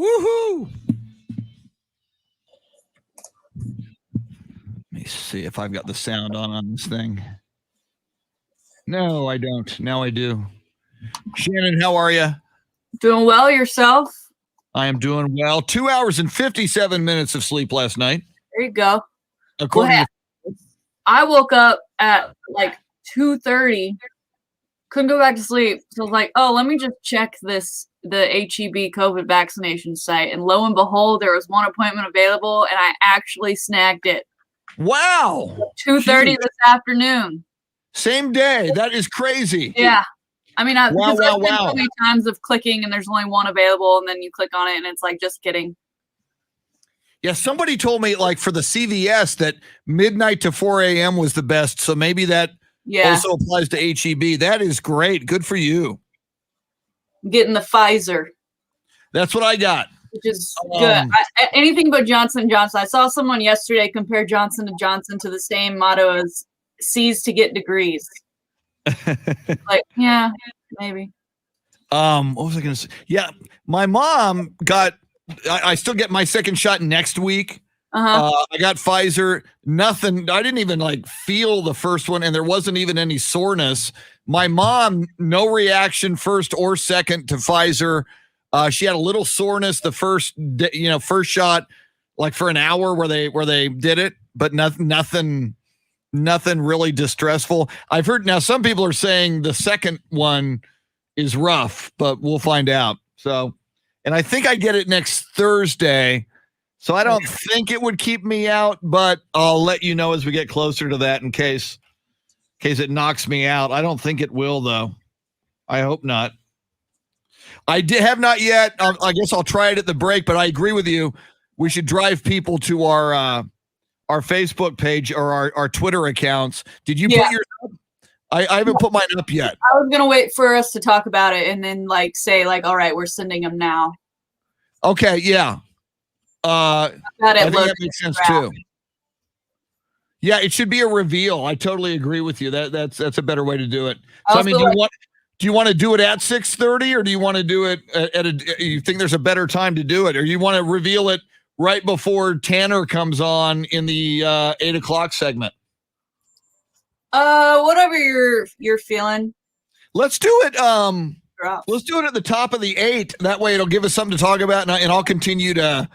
Woohoo! Let me see if I've got the sound on this thing. No, I don't. Now I do. Shannon, how are you? Doing well, yourself? I am doing well. 2 hours and 57 minutes of sleep last night. There you go. According to I woke up at like 2:30, couldn't go back to sleep. So I was like, oh, let me just check the HEB COVID vaccination site. And lo and behold, there was one appointment available, and I actually snagged it. Wow. 2:30 this afternoon. Same day. That is crazy. Yeah. I mean, wow. so many times of clicking, and there's only one available, and then you click on it, and it's like, just kidding. Yeah, somebody told me, like, for the CVS that midnight to 4 a.m. was the best, so maybe that also applies to HEB. That is great. Good for you. I'm getting the Pfizer. That's what I got. Which is good. Anything but Johnson & Johnson. I saw someone yesterday compare Johnson & Johnson to the same motto as C's to get degrees. Like, yeah, maybe. What was I going to say? Yeah, my mom got I still get my second shot next week. I got Pfizer. Nothing. I didn't even like feel the first one, and there wasn't even any soreness. My mom, no reaction first or second to Pfizer. She had a little soreness the first shot, like for an hour where they did it, but nothing really distressful. I've heard now some people are saying the second one is rough, but we'll find out. So. And I think I get it next Thursday, so I don't think it would keep me out, but I'll let you know as we get closer to that in case it knocks me out. I don't think it will, though. I hope not. I have not yet. I guess I'll try it at the break, but I agree with you. We should drive people to our Facebook page or our Twitter accounts. Did you put yours up? I haven't put mine up yet. I was gonna wait for us to talk about it and then say all right, we're sending them now. Okay, yeah. I think that makes sense too. Yeah, it should be a reveal. I totally agree with you. That's a better way to do it. So I mean, do you want to do it at 6:30, or do you want to do it you think there's a better time to do it, or you want to reveal it right before Tanner comes on in the 8 o'clock segment? Whatever you're feeling. Let's do it. Let's do it at the top of the 8. That way, it'll give us something to talk about, and I'll continue to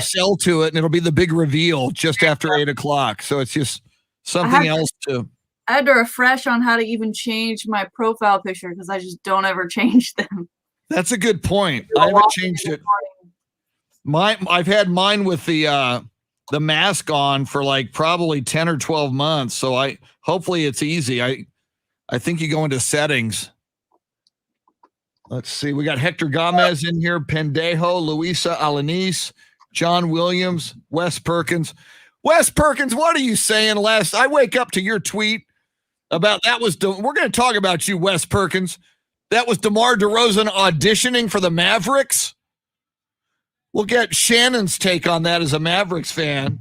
sell to it, and it'll be the big reveal just after 8 o'clock. So it's just something else too. I had to refresh on how to even change my profile picture because I just don't ever change them. That's a good point. I haven't changed it. I've had mine with the mask on for like probably 10 or 12 months. So hopefully it's easy. I think you go into settings. Let's see. We got Hector Gomez in here, Pendejo, Luisa Alanis, John Williams, Wes Perkins. Wes Perkins, what are you saying? I wake up to your tweet about we're going to talk about you, Wes Perkins. That was DeMar DeRozan auditioning for the Mavericks. We'll get Shannon's take on that as a Mavericks fan.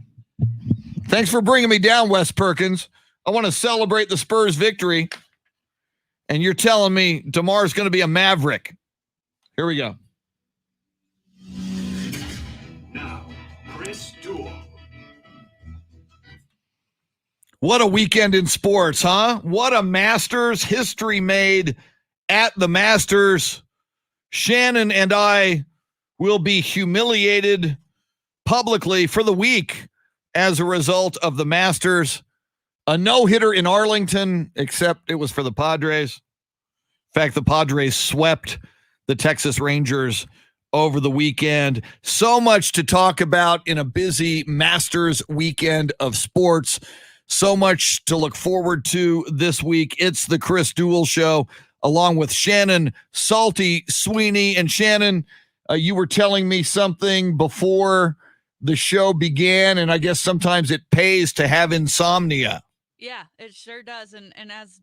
Thanks for bringing me down, Wes Perkins. I want to celebrate the Spurs victory. And you're telling me DeMar's going to be a Maverick. Here we go. Now, Chris Duel. What a weekend in sports, huh? What a Masters, history made at the Masters. Shannon and I will be humiliated publicly for the week as a result of the Masters. A no-hitter in Arlington, except it was for the Padres. In fact, the Padres swept the Texas Rangers over the weekend. So much to talk about in a busy Masters weekend of sports. So much to look forward to this week. It's the Chris Duel Show, along with Shannon, Salty, Sweeney. And Shannon, you were telling me something before the show began, and I guess sometimes it pays to have insomnia. Yeah, it sure does. And as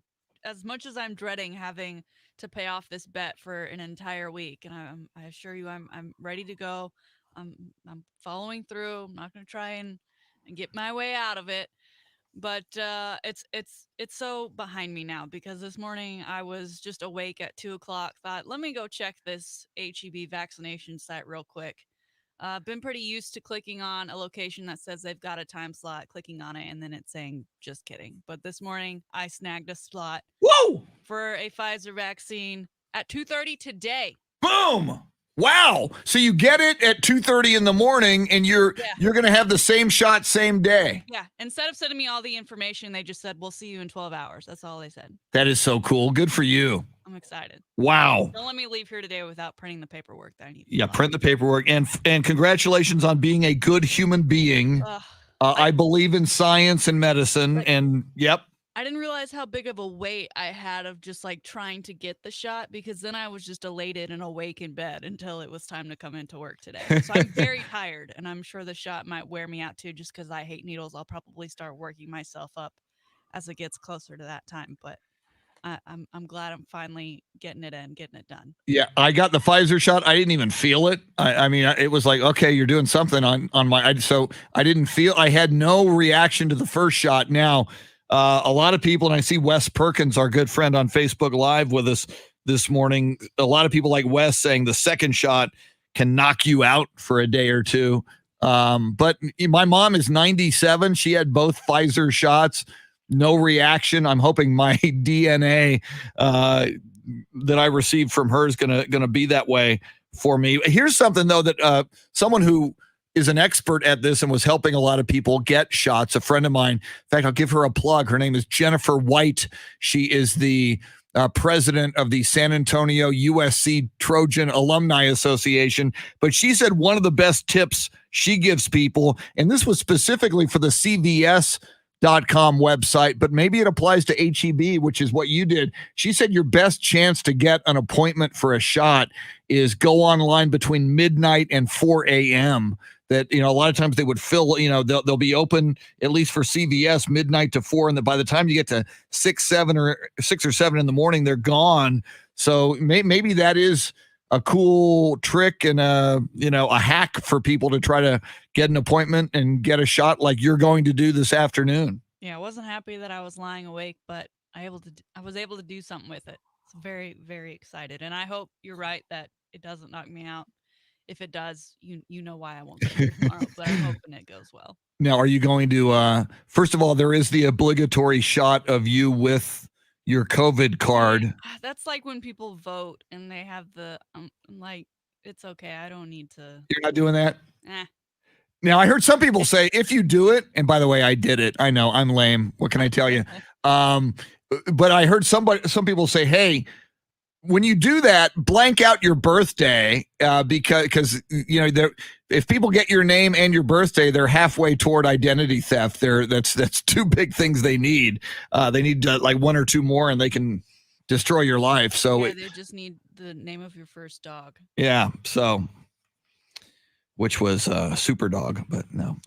much as I'm dreading having to pay off this bet for an entire week, and I assure you I'm ready to go. I'm following through. I'm not going to try and get my way out of it. But it's so behind me now because this morning I was just awake at 2:00. Thought, let me go check this HEB vaccination site real quick. Been pretty used to clicking on a location that says they've got a time slot, clicking on it, and then it's saying, just kidding. But this morning, I snagged a slot for a Pfizer vaccine at 2:30 today. Boom. Wow. So you get it at 2:30 in the morning and you're going to have the same shot same day. Yeah. Instead of sending me all the information, they just said, we'll see you in 12 hours. That's all they said. That is so cool. Good for you. I'm excited. Wow. Don't let me leave here today without printing the paperwork that I need. Yeah, print the paperwork. And congratulations on being a good human being. I believe in science and medicine. And yep. I didn't realize how big of a weight I had of just like trying to get the shot, because then I was just elated and awake in bed until it was time to come into work today. So I'm very tired, and I'm sure the shot might wear me out too, just because I hate needles. I'll probably start working myself up as it gets closer to that time. But I'm glad I'm finally getting it done. Yeah, I got the Pfizer shot. I didn't even feel it. I mean, it was like, okay, you're doing something on my. So I didn't feel. I had no reaction to the first shot. Now. A lot of people, and I see Wes Perkins, our good friend on Facebook Live with us this morning. A lot of people like Wes saying the second shot can knock you out for a day or two. But my mom is 97. She had both Pfizer shots, no reaction. I'm hoping my DNA that I received from her is gonna be that way for me. Here's something though that someone who is an expert at this and was helping a lot of people get shots. A friend of mine, in fact, I'll give her a plug. Her name is Jennifer White. She is the president of the San Antonio USC Trojan Alumni Association. But she said one of the best tips she gives people, and this was specifically for the CVS.com website, but maybe it applies to HEB, which is what you did. She said your best chance to get an appointment for a shot is go online between midnight and 4 a.m. That, a lot of times they would fill, they'll be open at least for CVS midnight to 4. And by the time you get to 6 or 7 in the morning, they're gone. So maybe that is a cool trick and a hack for people to try to get an appointment and get a shot like you're going to do this afternoon. Yeah, I wasn't happy that I was lying awake, but I was able to do something with it. So very, very excited. And I hope you're right that it doesn't knock me out. If it does, you know why I won't get here tomorrow, but I'm hoping it goes well. Now, are you going to, first of all, there is the obligatory shot of you with your COVID card. That's like when people vote and they have the, like, it's okay. I don't need to. You're not doing that? Now, I heard some people say, if you do it, and by the way, I did it. I know, I'm lame. What can I tell you? But I heard some people say, hey, when you do that, blank out your birthday because if people get your name and your birthday, they're halfway toward identity theft. That's two big things they need. They need like one or two more, and they can destroy your life. So they just need the name of your first dog. Yeah. So, which was Super Dog, but no.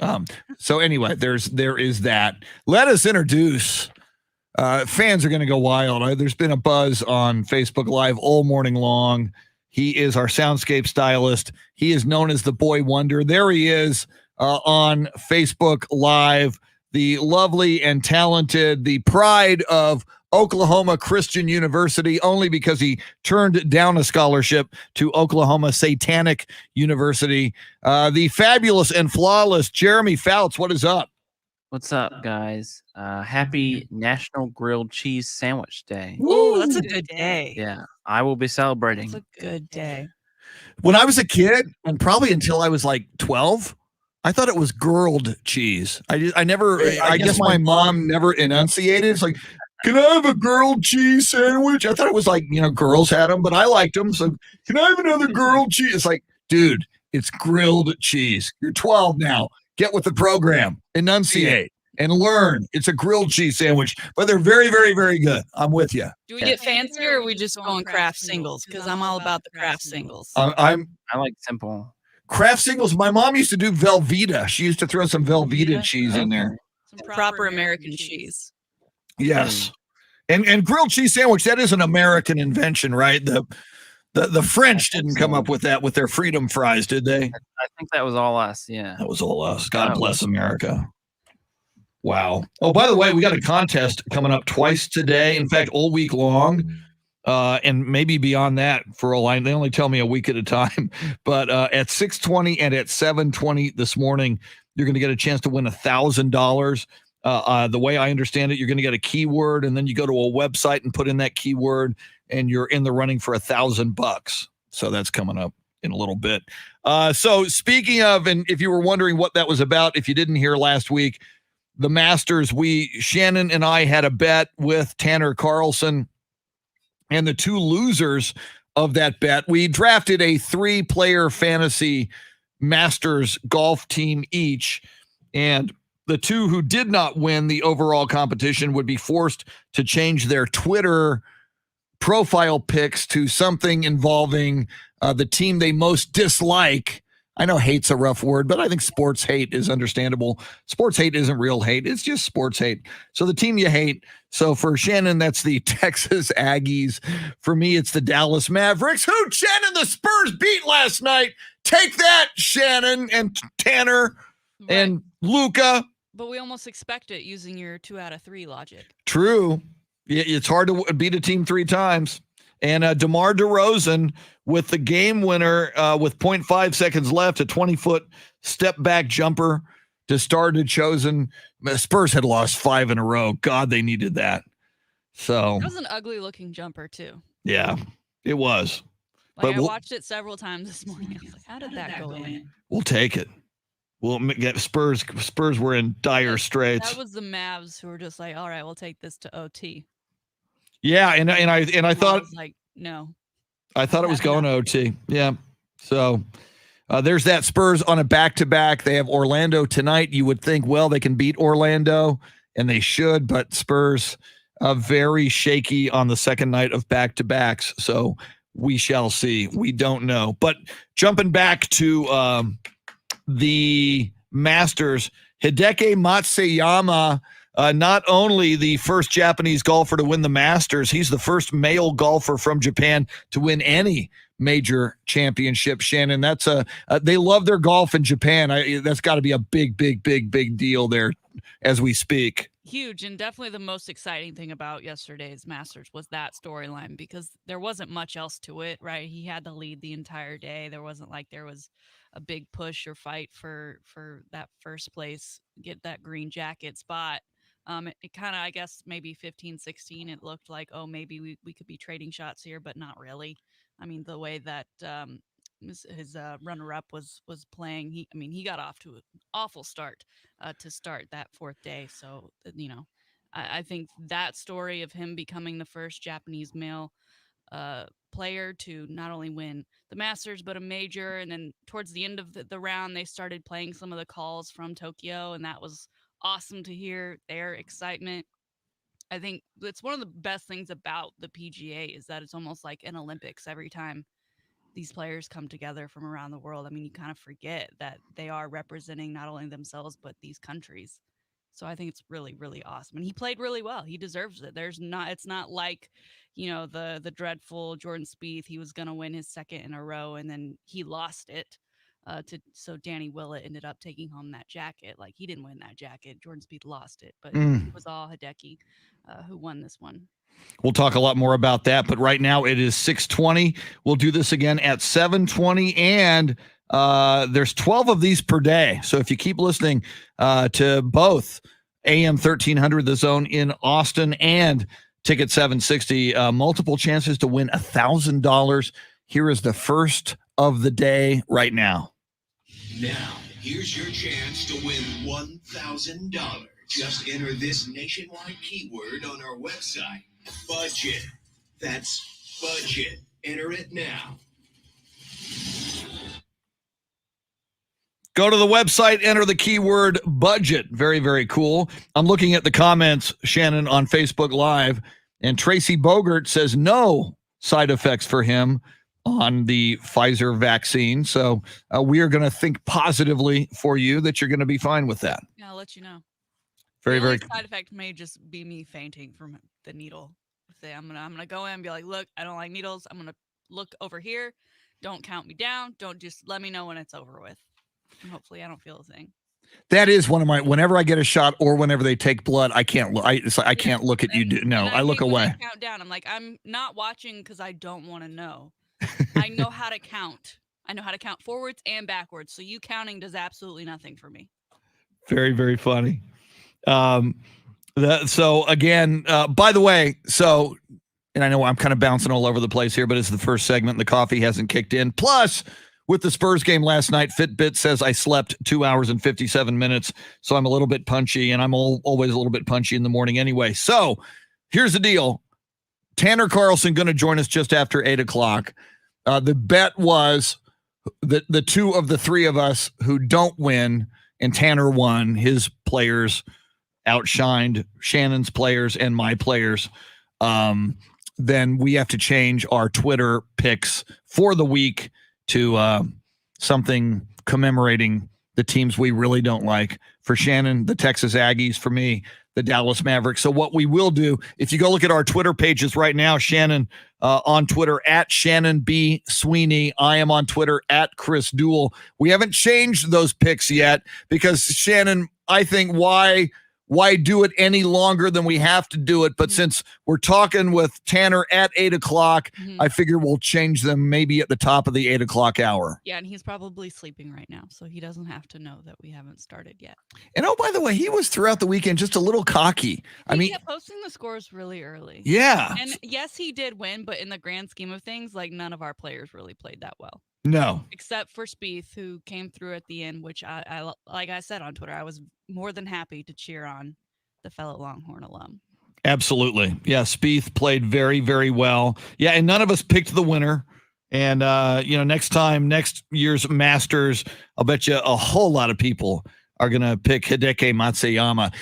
So anyway, there is that. Let us introduce. Fans are going to go wild. There's been a buzz on Facebook Live all morning long. He is our soundscape stylist. He is known as the Boy Wonder. There he is on Facebook Live, the lovely and talented, the pride of Oklahoma Christian University, only because he turned down a scholarship to Oklahoma Satanic University. The fabulous and flawless Jeremy Fouts. What is up? What's up, guys? Happy National Grilled Cheese Sandwich Day. Ooh, that's a good day. Yeah, I will be celebrating. That's a good day. When I was a kid, and probably until I was like 12, I thought it was grilled cheese. I guess my mom never enunciated. It's like, can I have a grilled cheese sandwich? I thought it was like, girls had them, but I liked them. So can I have another grilled cheese? It's like, dude, it's grilled cheese. You're 12 now. Get with the program, enunciate, and learn. It's a grilled cheese sandwich, but they're very, very, very good. I'm with you. Do we get fancier, or are we just going craft singles? Because I'm all about the craft singles. I like simple. Craft singles. My mom used to do Velveeta. She used to throw some Velveeta cheese in there. Some proper American cheese. Yes. And grilled cheese sandwich, that is an American invention, right? The French didn't come up with that with their freedom fries, did they? I think that was all us, yeah. That was all us. God bless America. Wow. Oh, by the way, we got a contest coming up twice today. In fact, all week long. And maybe beyond that for a line. They only tell me a week at a time. But at 6:20 and at 7:20 this morning, you're going to get a chance to win $1,000. The way I understand it, you're going to get a keyword, and then you go to a website and put in that keyword, and you're in the running for $1,000. So that's coming up in a little bit. So speaking of, and if you were wondering what that was about, if you didn't hear last week, the Masters, Shannon and I had a bet with Tanner Carlson, and the two losers of that bet, we drafted a 3-player fantasy Masters golf team each, and the two who did not win the overall competition would be forced to change their Twitter profile pics to something involving the team they most dislike. I know hate's a rough word, but I think sports hate is understandable. Sports hate isn't real hate. It's just sports hate. So the team you hate. So for Shannon, that's the Texas Aggies. For me, it's the Dallas Mavericks, who Shannon, the Spurs beat last night. Take that, Shannon and Tanner and Luca. But we almost expect it using your 2 out of 3 logic. True. It's hard to beat a team 3 times. And DeMar DeRozan with the game winner with 0.5 seconds left, a 20-foot step-back jumper to start a chosen. Spurs had lost 5 in a row. God, they needed that. So it was an ugly-looking jumper, too. Yeah, it was. Like, I watched it several times this morning. I was like, how did that go in? We'll take it. We'll get Spurs. Spurs were in dire straits. That was the Mavs who were just like, all right, we'll take this to OT. Yeah, and I thought, I was like, no. I thought it was going to OT. Yeah. So there's that. Spurs on a back-to-back. They have Orlando tonight. You would think, well, they can beat Orlando, and they should, but Spurs very shaky on the second night of back-to-backs. So we shall see. We don't know. But jumping back to the Masters, Hideki Matsuyama, not only the first Japanese golfer to win the Masters, he's the first male golfer from Japan to win any major championship. Shannon, that's they love their golf in Japan. That's got to be a big deal there as we speak. Huge, and definitely the most exciting thing about yesterday's Masters was that storyline, because there wasn't much else to it, right? He had to lead the entire day. There wasn't like there was a big push or fight for that first place, get that green jacket spot. It kind of, I guess, maybe 15, 16, it looked like, oh, maybe we could be trading shots here, but not really. I mean, the way that his runner-up was playing, he got off to an awful start to start that 4th day. So, I think that story of him becoming the first Japanese male player to not only win the Masters, but a major. And then towards the end of the round, they started playing some of the calls from Tokyo, and that was awesome to hear their excitement. I think it's one of the best things about the PGA is that it's almost like an Olympics every time these players come together from around the world. I mean, you kind of forget that they are representing not only themselves, but these countries. So I think it's really, really awesome. And he played really well. He deserves it. It's not like, the dreadful Jordan Spieth. He was going to win his 2nd in a row, and then he lost it. So Danny Willett ended up taking home that jacket. Like, he didn't win that jacket. Jordan Spieth lost it, but it was all Hideki who won this one. We'll talk a lot more about that, but right now it is 6:20. We'll do this again at 7:20, and there's 12 of these per day. So if you keep listening to both AM 1300, The Zone in Austin, and Ticket 760, multiple chances to win $1,000. Here is the first of the day right now. Now, here's your chance to win $1,000. Just enter this nationwide keyword on our website. Budget. That's budget. Enter it now. Go to the website, enter the keyword budget. Very, very cool. I'm looking at the comments, Shannon, on Facebook Live, and Tracy Bogert says no side effects for him on the Pfizer vaccine. So we are going to think positively for you that you're going to be fine with that. Yeah, I'll let you know. Very, very. Side effect may just be me fainting from the needle. I'm gonna go in and be like, look, I don't like needles. I'm gonna look over here. Don't count me down. Don't just let me know when it's over with. And hopefully I don't feel a thing. That is one of my. Whenever I get a shot or whenever they take blood, I can't look. I can't look at you. No, and I look hate when away. they count down. I'm like, I'm not watching because I don't want to know. I know how to count. I know how to count forwards and backwards. So you counting does absolutely nothing for me. Very, very funny. So again, by the way, and I know I'm kind of bouncing all over the place here, but it's the first segment and the coffee hasn't kicked in. Plus, with the Spurs game last night, Fitbit says I slept 2 hours and 57 minutes. So I'm a little bit punchy, and I'm always a little bit punchy in the morning anyway. So here's the deal. Tanner Carlson going to join us just after 8 o'clock. The bet was that the two of the three of us who don't win, and Tanner won, his players outshined Shannon's players and my players. Then we have to change our Twitter picks for the week to something commemorating the teams we really don't like. For Shannon, the Texas Aggies. For me, the Dallas Mavericks. So what we will do, if you go look at our Twitter pages right now, Shannon on Twitter at Shannon B. Sweeney. I am on Twitter at Chris Duel. We haven't changed those picks yet because, Shannon, I think why do it any longer than we have to do it? But since we're talking with Tanner at 8 o'clock, I figure we'll change them maybe at the top of the 8 o'clock hour. Yeah, and he's probably sleeping right now, so he doesn't have to know that we haven't started yet. And oh, by the way, he was throughout the weekend just a little cocky. He kept posting the scores really early. Yeah. And yes, he did win, but in the grand scheme of things, like none of our players really played that well. No. Except for Spieth, who came through at the end, which I like I said on Twitter, I was more than happy to cheer on the fellow Longhorn alum. Absolutely. Yeah, Spieth played very, very well. Yeah, and none of us picked the winner. And, next year's Masters, I'll bet you a whole lot of people are going to pick Hideki Matsuyama.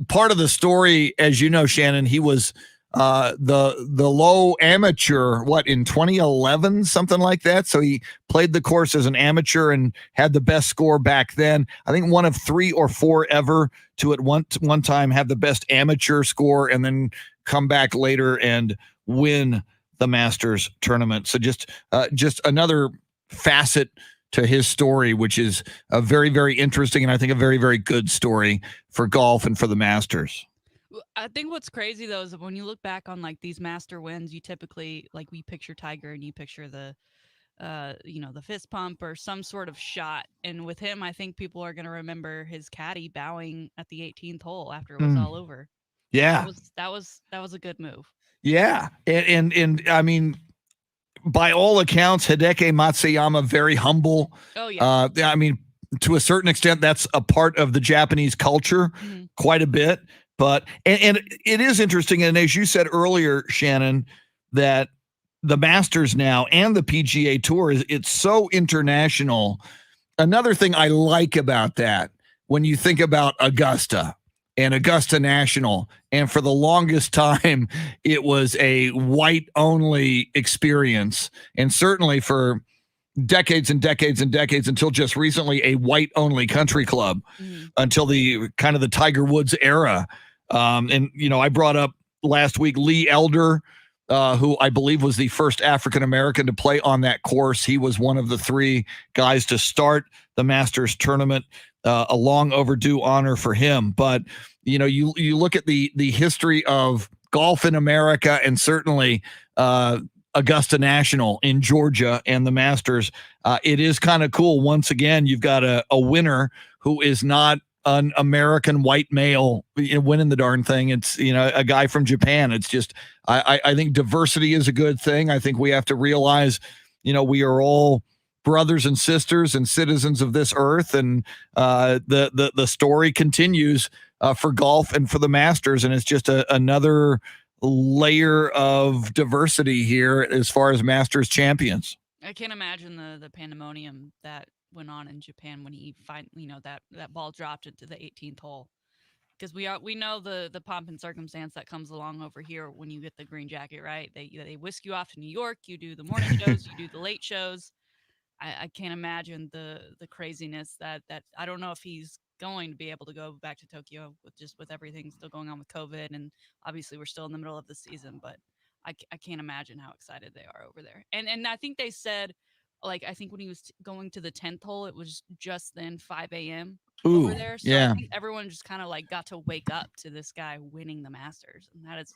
Part of the story, as you know, Shannon, he was the low amateur, in 2011, something like that. So he played the course as an amateur and had the best score back then. I think one of 3 or 4 ever to at one time have the best amateur score and then come back later and win the Masters tournament. So just another facet to his story, which is a very, very interesting and I think a very, very good story for golf and for the Masters. I think what's crazy though is when you look back on like these master wins, you typically we picture Tiger and you picture the the fist pump or some sort of shot. And with him, I think people are going to remember his caddy bowing at the 18th hole after it was all over. Yeah, that was a good move. Yeah, and I mean, by all accounts, Hideki Matsuyama very humble. Oh yeah. I mean, to a certain extent, that's a part of the Japanese culture, quite a bit. But and it is interesting, and as you said earlier, Shannon, that the Masters now and the PGA Tour it's so international. Another thing I like about that, when you think about Augusta and Augusta National, and for the longest time, it was a white-only experience, and certainly for decades and decades and decades until just recently, a white-only country club until the kind of the Tiger Woods era. I brought up last week Lee Elder, who I believe was the first African-American to play on that course. He was one of the 3 guys to start the Masters tournament, a long overdue honor for him. But, you look at the history of golf in America and certainly Augusta National in Georgia and the Masters. It is kind of cool. Once again, you've got a winner who is not an American white male winning the darn thing. It's, a guy from Japan. It's just, I think diversity is a good thing. I think we have to realize, we are all brothers and sisters and citizens of this earth. And the story continues for golf and for the Masters. And it's just another layer of diversity here as far as Masters champions. I can't imagine the pandemonium that went on in Japan when he that ball dropped into the 18th hole, because we know the pomp and circumstance that comes along over here when you get the green jacket, right? They whisk you off to New York, you do the morning shows, you do the late shows. I can't imagine the craziness that I don't know if he's going to be able to go back to Tokyo with everything still going on with COVID, and obviously we're still in the middle of the season, but I can't imagine how excited they are over there. And I think they said like I think when he was going to the 10th hole, it was just then 5 a.m. Ooh, over there. So yeah. I think everyone just kind of like got to wake up to this guy winning the Masters, and that's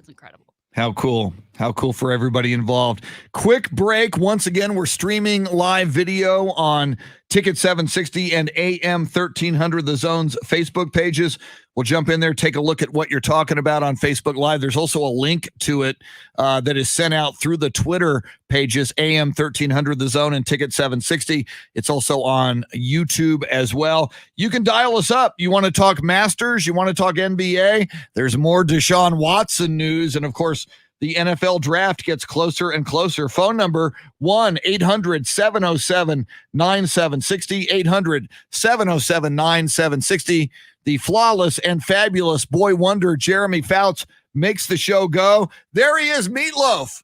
incredible. How cool. How cool for everybody involved. Quick break. Once again, we're streaming live video on Ticket 760 and AM 1300, the Zone's Facebook pages. We'll jump in there, take a look at what you're talking about on Facebook Live. There's also a link to it that is sent out through the Twitter pages, AM 1300, the Zone, and Ticket 760. It's also on YouTube as well. You can dial us up. You want to talk Masters? You want to talk NBA? There's more Desean Watson news. And, of course, the NFL draft gets closer and closer. Phone number 1-800-707-9760, 800-707-9760. The flawless and fabulous boy wonder Jeremy Fouts makes the show go. There he is, Meatloaf.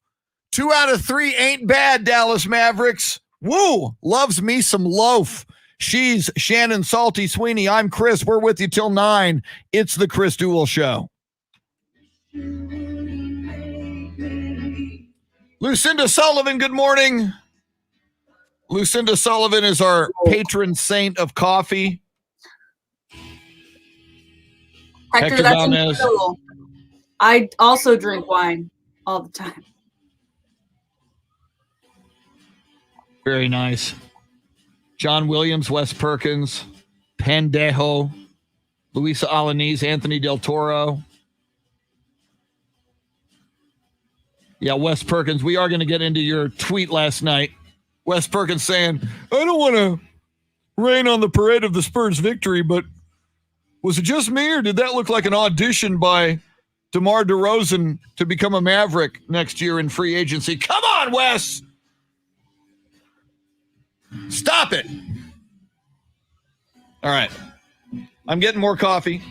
2 out of 3 ain't bad, Dallas Mavericks. Woo! Loves me some loaf. She's Shannon Salty Sweeney. I'm Chris. We're with you till 9. It's the Chris Duel Show. Lucinda Sullivan, good morning. Lucinda Sullivan is our patron saint of coffee. Hector, that's incredible. I also drink wine all the time. Very nice. John Williams, Wes Perkins, Pendejo, Luisa Alanis, Anthony Del Toro. Yeah, Wes Perkins, we are going to get into your tweet last night. Wes Perkins saying, I don't want to rain on the parade of the Spurs victory, but was it just me, or did that look like an audition by DeMar DeRozan to become a Maverick next year in free agency? Come on, Wes! Stop it! All right. I'm getting more coffee.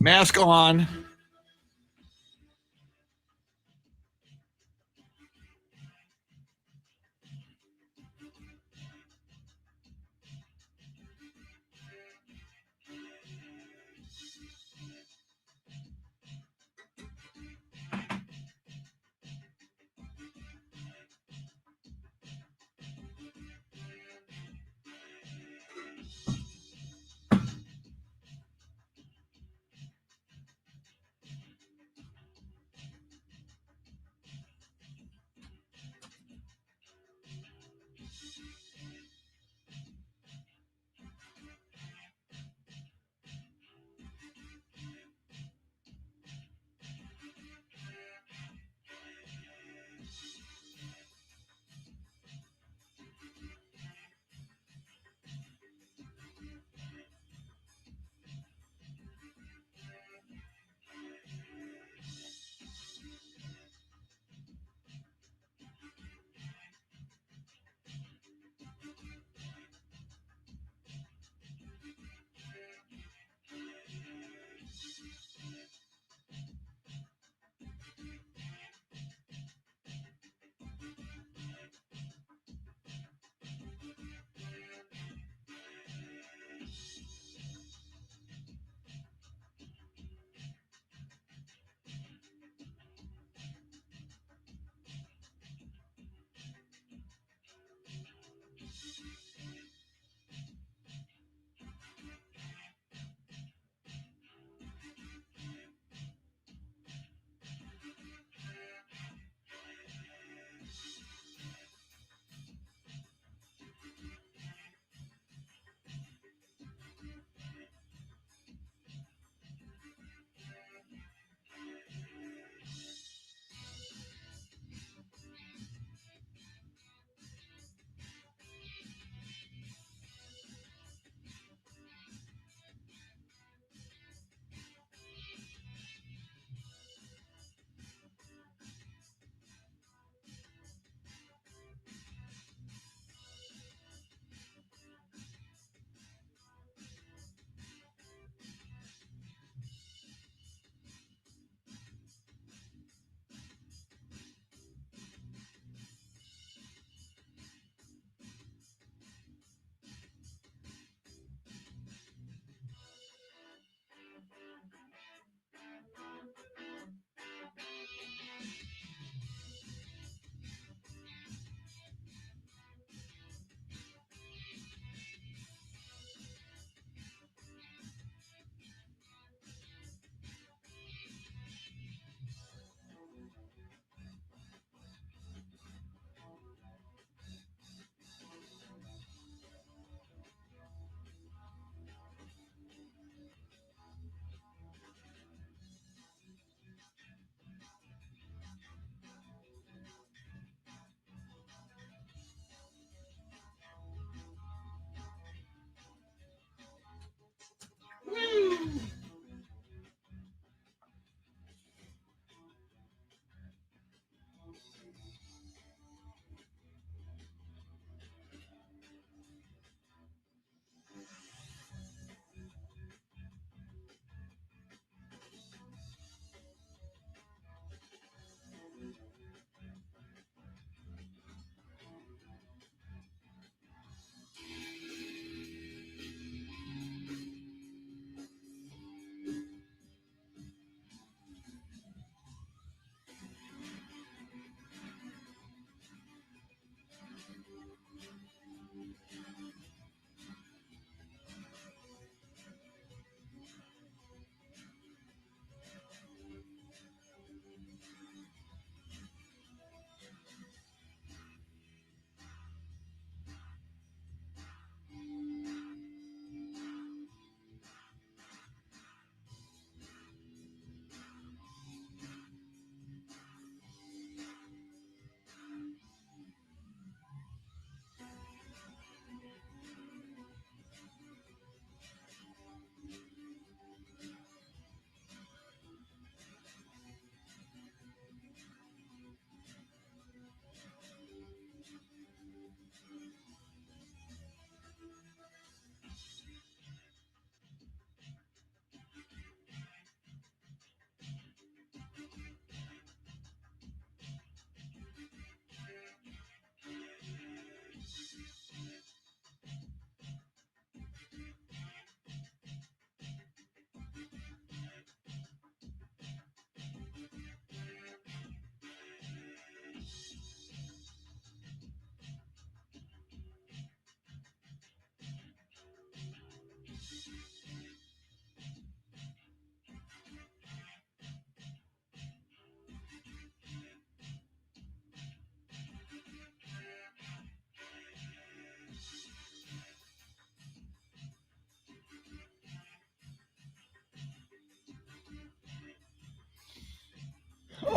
Mask on.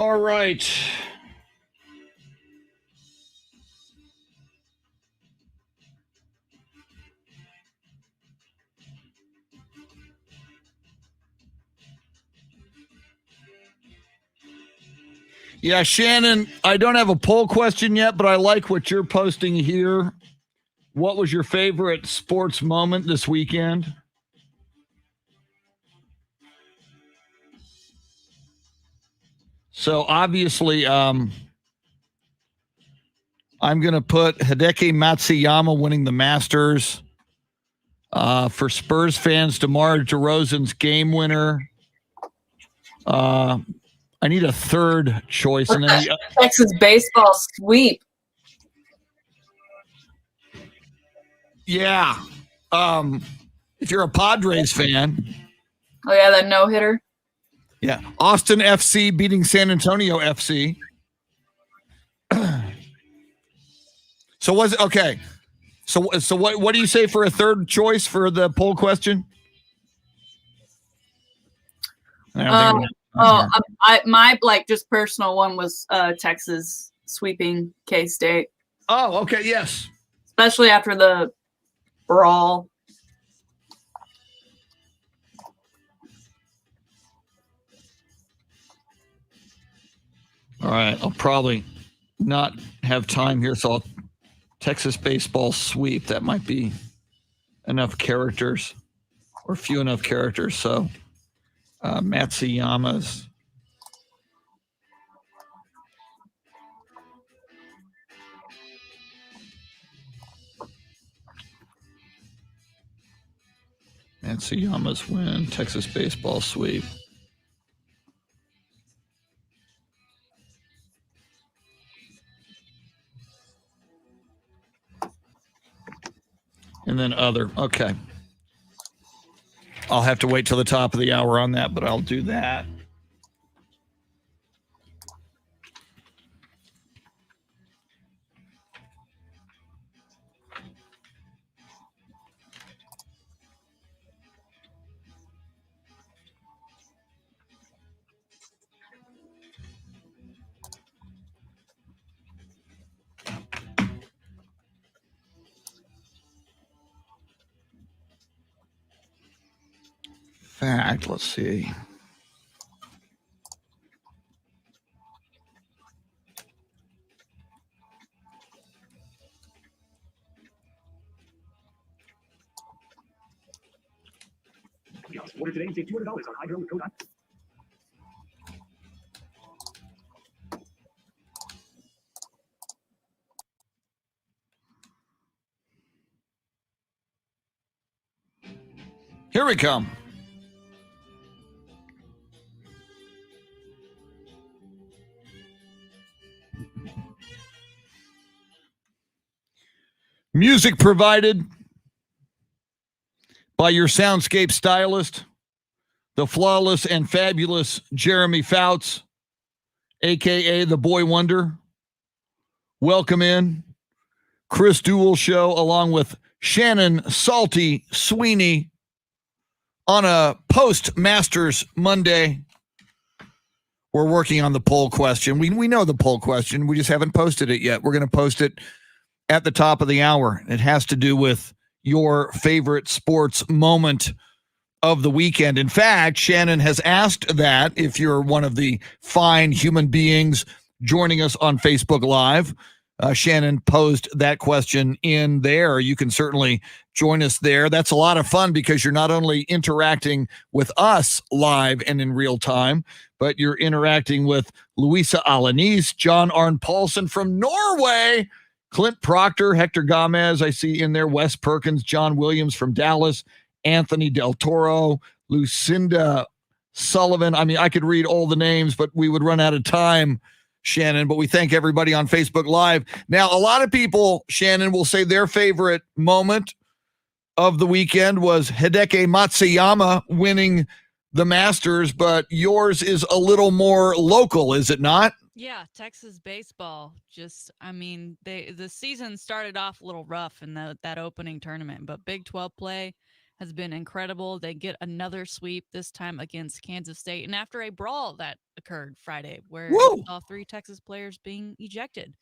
All right. Yeah, Shannon, I don't have a poll question yet, but I like what you're posting here. What was your favorite sports moment this weekend? So obviously, I'm going to put Hideki Matsuyama winning the Masters. For Spurs fans, DeMar DeRozan's game winner. I need a third choice, and then Texas baseball sweep. Yeah. If you're a Padres fan. Oh yeah, that no hitter. Yeah. Austin FC beating San Antonio FC. So was it okay? So what do you say for a third choice for the poll question? My like just personal one was Texas sweeping K-State. Oh, okay, yes. Especially after the brawl. All right, I'll probably not have time here, so I'll Texas baseball sweep. That might be enough characters or few enough characters. So Matsuyama's. Matsuyama's win, Texas baseball sweep. And then other. Okay. I'll have to wait till the top of the hour on that, but I'll do that. Fact, let's see. Order today and save $200 on hydro.com. Here we come. Music provided by your soundscape stylist, the flawless and fabulous Jeremy Fouts, a.k.a. the Boy Wonder. Welcome in. Chris Duel Show along with Shannon Salty Sweeney on a post-Masters Monday. We're working on the poll question. We know the poll question. We just haven't posted it yet. We're going to post it at the top of the hour. It has to do with your favorite sports moment of the weekend. In fact, Shannon has asked that if you're one of the fine human beings joining us on Facebook Live. Shannon posed that question in there. You can certainly join us there. That's a lot of fun because you're not only interacting with us live and in real time, but you're interacting with Luisa Alanis, John Arne Paulson from Norway, Clint Proctor, Hector Gomez, I see in there, Wes Perkins, John Williams from Dallas, Anthony Del Toro, Lucinda Sullivan. I mean, I could read all the names, but we would run out of time, Shannon, but we thank everybody on Facebook Live. Now, a lot of people, Shannon, will say their favorite moment of the weekend was Hideki Matsuyama winning the Masters, but yours is a little more local, is it not? Yeah, Texas baseball. Just, I mean, the season started off a little rough in that opening tournament, but Big 12 play has been incredible. They get another sweep, this time against Kansas State. And after a brawl that occurred Friday, where we saw 3 Texas players being ejected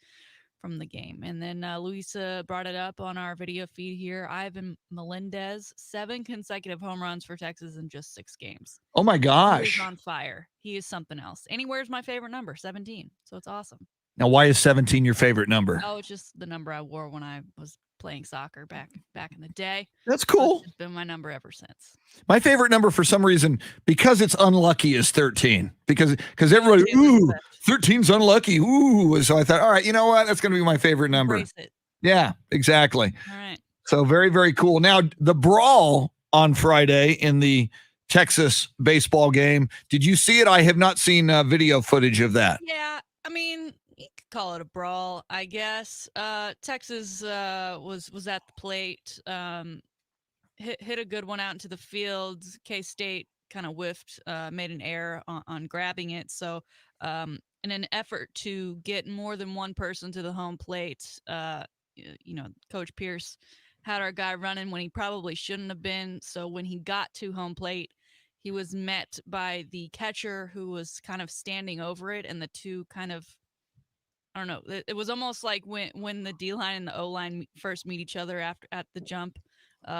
from the game. And then Luisa brought it up on our video feed here. Ivan Melendez, 7 consecutive home runs for Texas in just 6 games. Oh my gosh. He's on fire. He is something else. And he wears my favorite number, 17. So it's awesome. Now, why is 17 your favorite number? Oh, it's just the number I wore when I was playing soccer back in the day. That's cool. It's been my number ever since. My favorite number, for some reason, because it's unlucky, is 13. Because everybody, 13's unlucky. Ooh. So I thought, all right, you know what? That's going to be my favorite number. Embrace it. Yeah, exactly. All right. So very, very cool. Now, the brawl on Friday in the Texas baseball game, did you see it? I have not seen video footage of that. Yeah, I mean, you could call it a brawl, I guess. Texas was at the plate, hit a good one out into the field. K-State kind of whiffed, made an error on grabbing it. So in an effort to get more than one person to the home plate, Coach Pierce had our guy running when he probably shouldn't have been. So when he got to home plate, he was met by the catcher who was kind of standing over it, and the two kind of, I don't know. It was almost like when the D-line and the O-line first meet each other at the jump,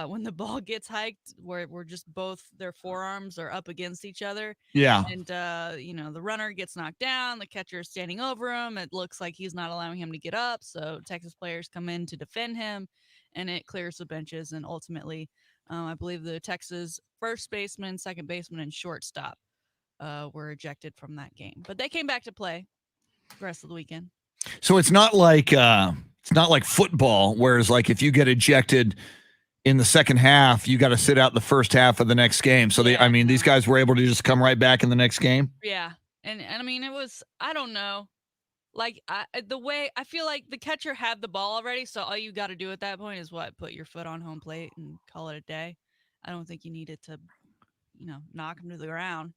when the ball gets hiked, where we're just both their forearms are up against each other. Yeah. And, the runner gets knocked down. The catcher is standing over him. It looks like he's not allowing him to get up. So Texas players come in to defend him, and it clears the benches. And ultimately, I believe the Texas first baseman, second baseman, and shortstop were ejected from that game. But they came back to play the rest of the weekend. So it's not like football, whereas like if you get ejected in the second half, you got to sit out the first half of the next game. So these guys were able to just come right back in the next game. Yeah, and I mean it was, I don't know, like the way I feel like the catcher had the ball already, so all you got to do at that point is put your foot on home plate and call it a day. I don't think you needed to, knock him to the ground.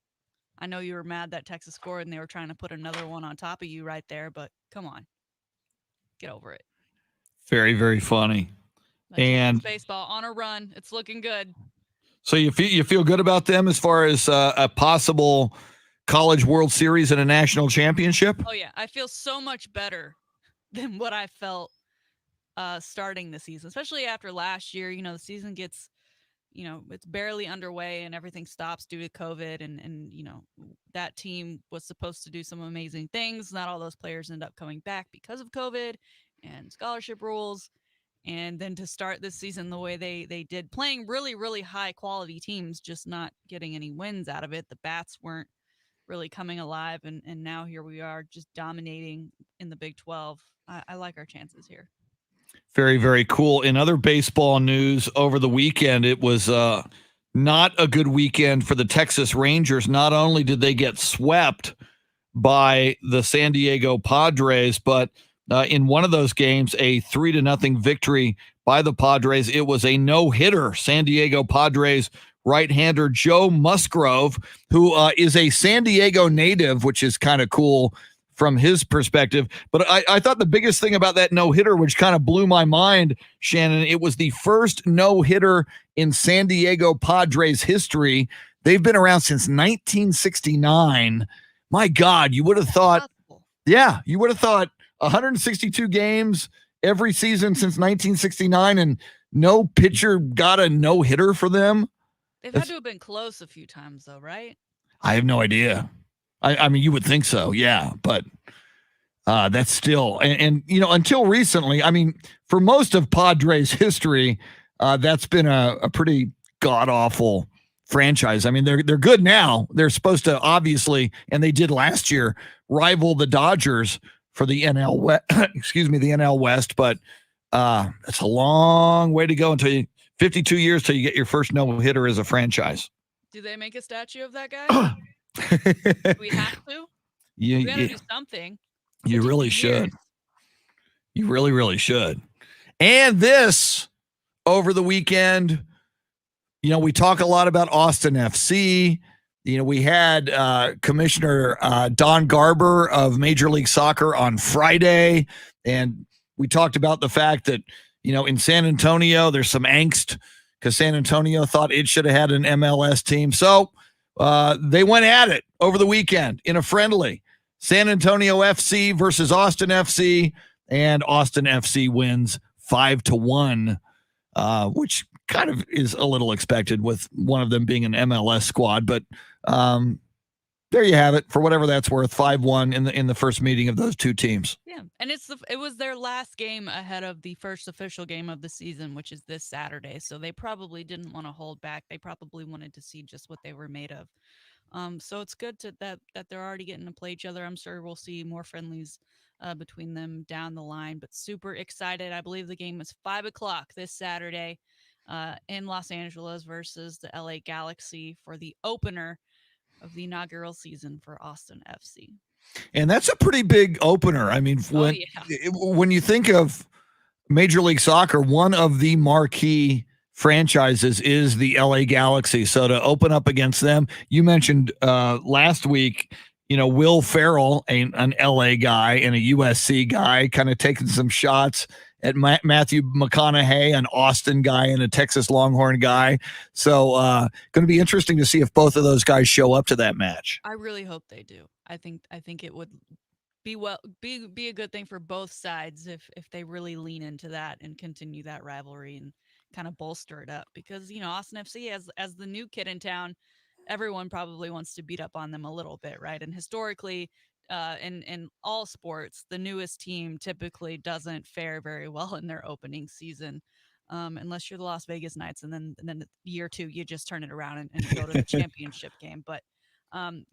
I know you were mad that Texas scored and they were trying to put another one on top of you right there, but come on, get over it. Very, very funny. But and baseball on a run, it's looking good. So you feel good about them as far as a possible College World Series and a national championship? Oh yeah, I feel so much better than what I felt starting the season, especially after last year. The season gets, it's barely underway and everything stops due to COVID. And that team was supposed to do some amazing things. Not all those players end up coming back because of COVID and scholarship rules. And then to start this season the way they did, playing really, really high quality teams, just not getting any wins out of it. The bats weren't really coming alive. And now here we are just dominating in the Big 12. I like our chances here. Very, very cool. In other baseball news over the weekend, it was not a good weekend for the Texas Rangers. Not only did they get swept by the San Diego Padres, but in one of those games, a 3-0 victory by the Padres. It was a no-hitter. San Diego Padres right-hander Joe Musgrove, who is a San Diego native, which is kind of cool from his perspective. But I thought the biggest thing about that no-hitter, which kind of blew my mind, Shannon, it was the first no-hitter in San Diego Padres history. They've been around since 1969. My God, you would have thought, you would have thought 162 games every season since 1969, and no pitcher got a no-hitter for them. They've had to have been close a few times, though, right? I have no idea. I mean, you would think so, yeah, but that's still, and until recently, I mean, for most of Padres history, that's been a pretty god-awful franchise. I mean, they're good now. They're supposed to, obviously, and they did last year, rival the Dodgers for the NL West, the NL West, but it's a long way to go until 52 years till you get your first no-hitter as a franchise. Do they make a statue of that guy? Do we have to? We got to do something. You really should. You really, really should. And this, over the weekend, we talk a lot about Austin FC. We had Commissioner Don Garber of Major League Soccer on Friday, and we talked about the fact that, in San Antonio, there's some angst because San Antonio thought it should have had an MLS team. So they went at it over the weekend in a friendly. San Antonio FC versus Austin FC, and Austin FC wins 5-1, which kind of is a little expected with one of them being an MLS squad. But there you have it. For whatever that's worth, 5-1 in the first meeting of those two teams. Yeah, and it was their last game ahead of the first official game of the season, which is this Saturday. So they probably didn't want to hold back. They probably wanted to see just what they were made of. So it's good that they're already getting to play each other. I'm sure we'll see more friendlies between them down the line. But super excited. I believe the game is 5:00 this Saturday in Los Angeles versus the LA Galaxy for the opener of the inaugural season for Austin FC. And that's a pretty big opener. I mean, when you think of Major League Soccer, one of the marquee franchises is the LA Galaxy. So to open up against them, you mentioned last week, Will Ferrell, an LA guy and a USC guy, kind of taking some shots at Matthew McConaughey, an Austin guy and a Texas Longhorn guy. So going to be interesting to see if both of those guys show up to that match. I really hope they do. I think it would be a good thing for both sides if they really lean into that and continue that rivalry and kind of bolster it up, because Austin FC as the new kid in town, everyone probably wants to beat up on them a little bit, right? And historically, in all sports, the newest team typically doesn't fare very well in their opening season, unless you're the Las Vegas Knights, and then year two you just turn it around and go to the championship game. But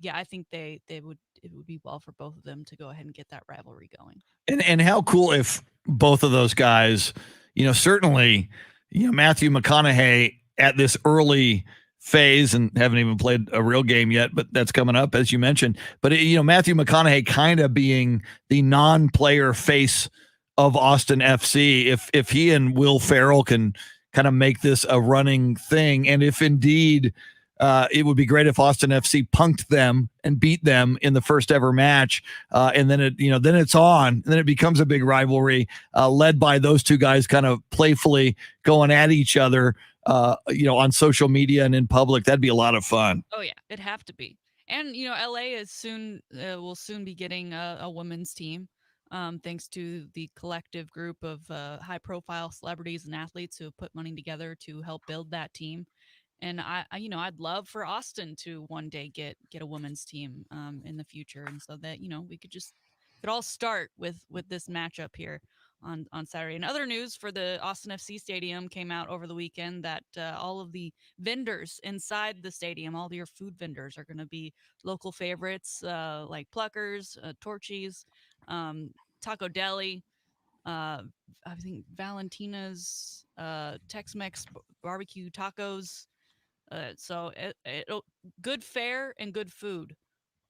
yeah, I think it would be well for both of them to go ahead and get that rivalry going. And how cool if both of those guys, certainly, Matthew McConaughey at this early phase, and haven't even played a real game yet, but that's coming up, as you mentioned. But Matthew McConaughey kind of being the non-player face of Austin FC, if he and Will Ferrell can kind of make this a running thing, and if indeed it would be great if Austin FC punked them and beat them in the first ever match, and then it's on, and then it becomes a big rivalry led by those two guys kind of playfully going at each other. On social media and in public. That'd be a lot of fun. Oh yeah, it'd have to be. And LA will soon be getting a women's team, thanks to the collective group of high profile celebrities and athletes who have put money together to help build that team. And I'd love for Austin to one day get a women's team in the future, and so that we could all start with this matchup here on Saturday. And other news for the Austin FC stadium came out over the weekend that all of the vendors inside the stadium, all your food vendors, are going to be local favorites like Pluckers, Torchy's, Taco Deli, I think Valentina's, Tex-Mex barbecue tacos. So good fare and good food,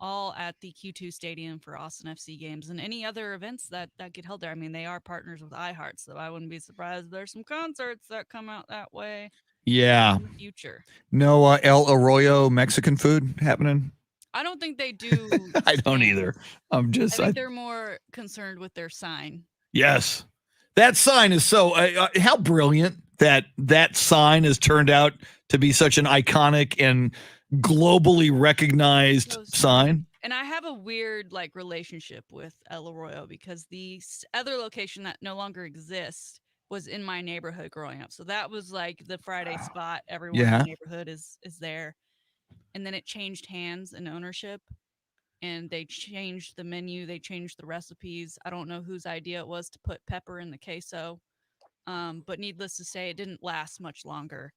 all at the Q2 Stadium for Austin FC games and any other events that get held there. I mean, they are partners with iHeart, so I wouldn't be surprised if there's some concerts that come out that way. Yeah. In the future. No El Arroyo Mexican food happening? I don't think they do. I don't either. I think they're more concerned with their sign. Yes. That sign is so how brilliant that sign has turned out to be such an iconic and globally recognized sign. And I have a weird relationship with El Arroyo because the other location that no longer exists was in my neighborhood growing up. So that was like the Friday spot. Everyone in the neighborhood is there. And then it changed hands and ownership, and they changed the menu. They changed the recipes. I don't know whose idea it was to put pepper in the queso. But needless to say, it didn't last much longer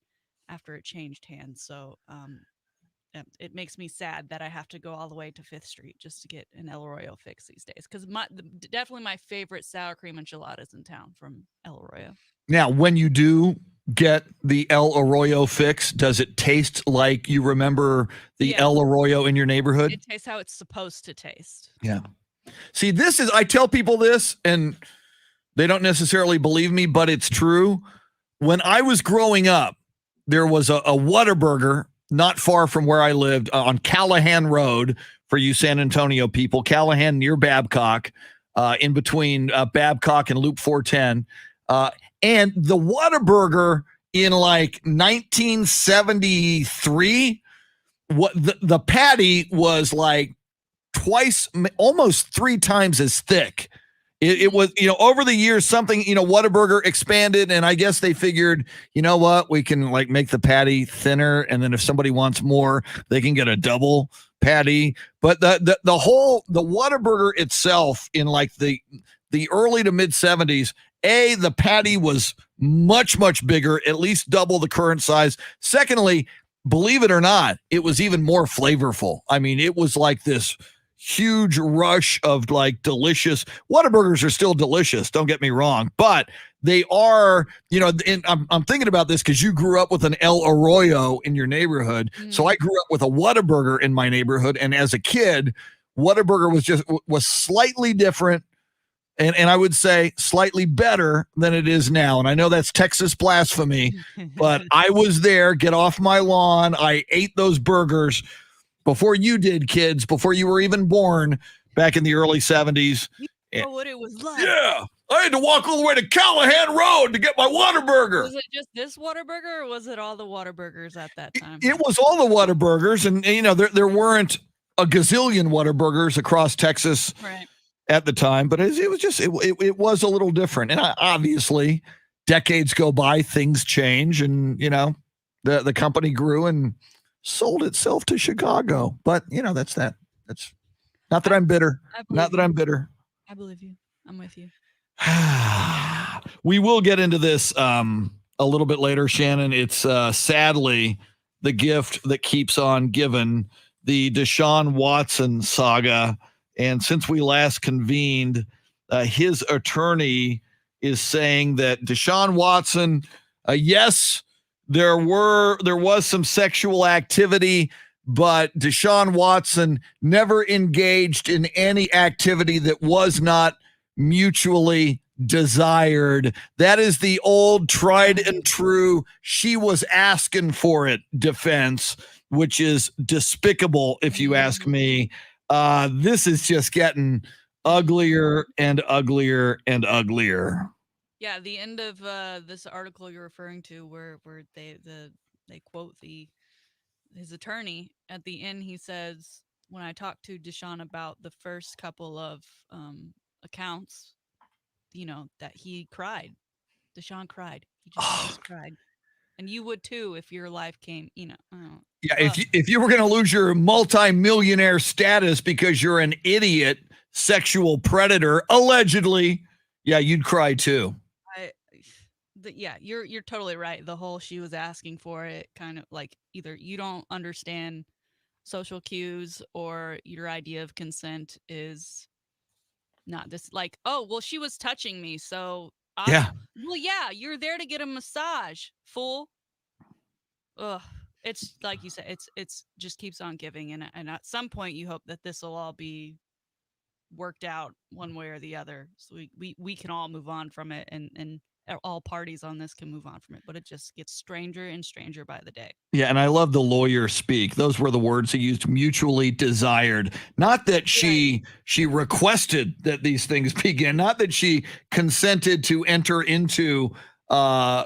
after it changed hands. So, it makes me sad that I have to go all the way to 5th Street just to get an El Arroyo fix these days. Because definitely my favorite sour cream enchiladas in town from El Arroyo. Now, when you do get the El Arroyo fix, does it taste like you remember the El Arroyo in your neighborhood? It tastes how it's supposed to taste. Yeah. See, I tell people this, and they don't necessarily believe me, but it's true. When I was growing up, there was a Whataburger not far from where I lived on Callahan Road, for you San Antonio people, Callahan near Babcock, in between Babcock and Loop 410. And the Whataburger in like 1973, what the patty was like twice, almost 3 times as thick. It was, over the years, something, Whataburger expanded, and I guess they figured, you know what, we can like make the patty thinner, and then if somebody wants more, they can get a double patty. But the Whataburger itself in like the early to mid 70s, the patty was much, much bigger, at least double the current size. Secondly, believe it or not, it was even more flavorful. I mean, it was like this huge rush of like delicious. Whataburgers are still delicious, don't get me wrong, but they are, and I'm thinking about this because you grew up with an El Arroyo in your neighborhood. So I grew up with a Whataburger in my neighborhood, and as a kid, Whataburger was slightly different, and I would say slightly better than it is now. And I know that's Texas blasphemy, but I was there. Get off my lawn. I ate those burgers before you did, kids, before you were even born, back in the early 70s. You know what it was like. Yeah, I had to walk all the way to Callahan Road to get my Whataburger. Was it just this Whataburger, or was it all the Whataburgers at that time? It was all the Whataburgers, and there weren't a gazillion Whataburgers across Texas at the time, but it was a little different. And obviously, decades go by, things change, and the company grew and sold itself to Chicago. But that's that. That's not that I'm bitter. Not that I'm bitter. I believe you. I'm with you. We will get into this a little bit later, Shannon. It's sadly the gift that keeps on giving, the Desean Watson saga. And since we last convened, his attorney is saying that Desean Watson, yes, there was some sexual activity, but Desean Watson never engaged in any activity that was not mutually desired. That is the old tried and true, she was asking for it defense, which is despicable if you ask me. This is just getting uglier and uglier and uglier. Yeah, the end of this article you're referring to, where they quote his attorney at the end. He says, when I talked to Desean about the first couple of accounts, that he cried. Desean cried. He just cried, and you would too if your life came. Yeah, if you were going to lose your multi-millionaire status because you're an idiot sexual predator, allegedly, you'd cry too. You're totally right. The whole she was asking for it, kind of like either you don't understand social cues or your idea of consent is not this, like, oh, well, she was touching me, so you're there to get a massage, fool. Ugh. It's like you said, it's just keeps on giving, and at some point you hope that this will all be worked out one way or the other, so we can all move on from it, and all parties on this can move on from it, but it just gets stranger and stranger by the day. Yeah, and I love the lawyer speak. Those were the words he used, mutually desired. Not that she requested that these things begin, not that she consented to enter into a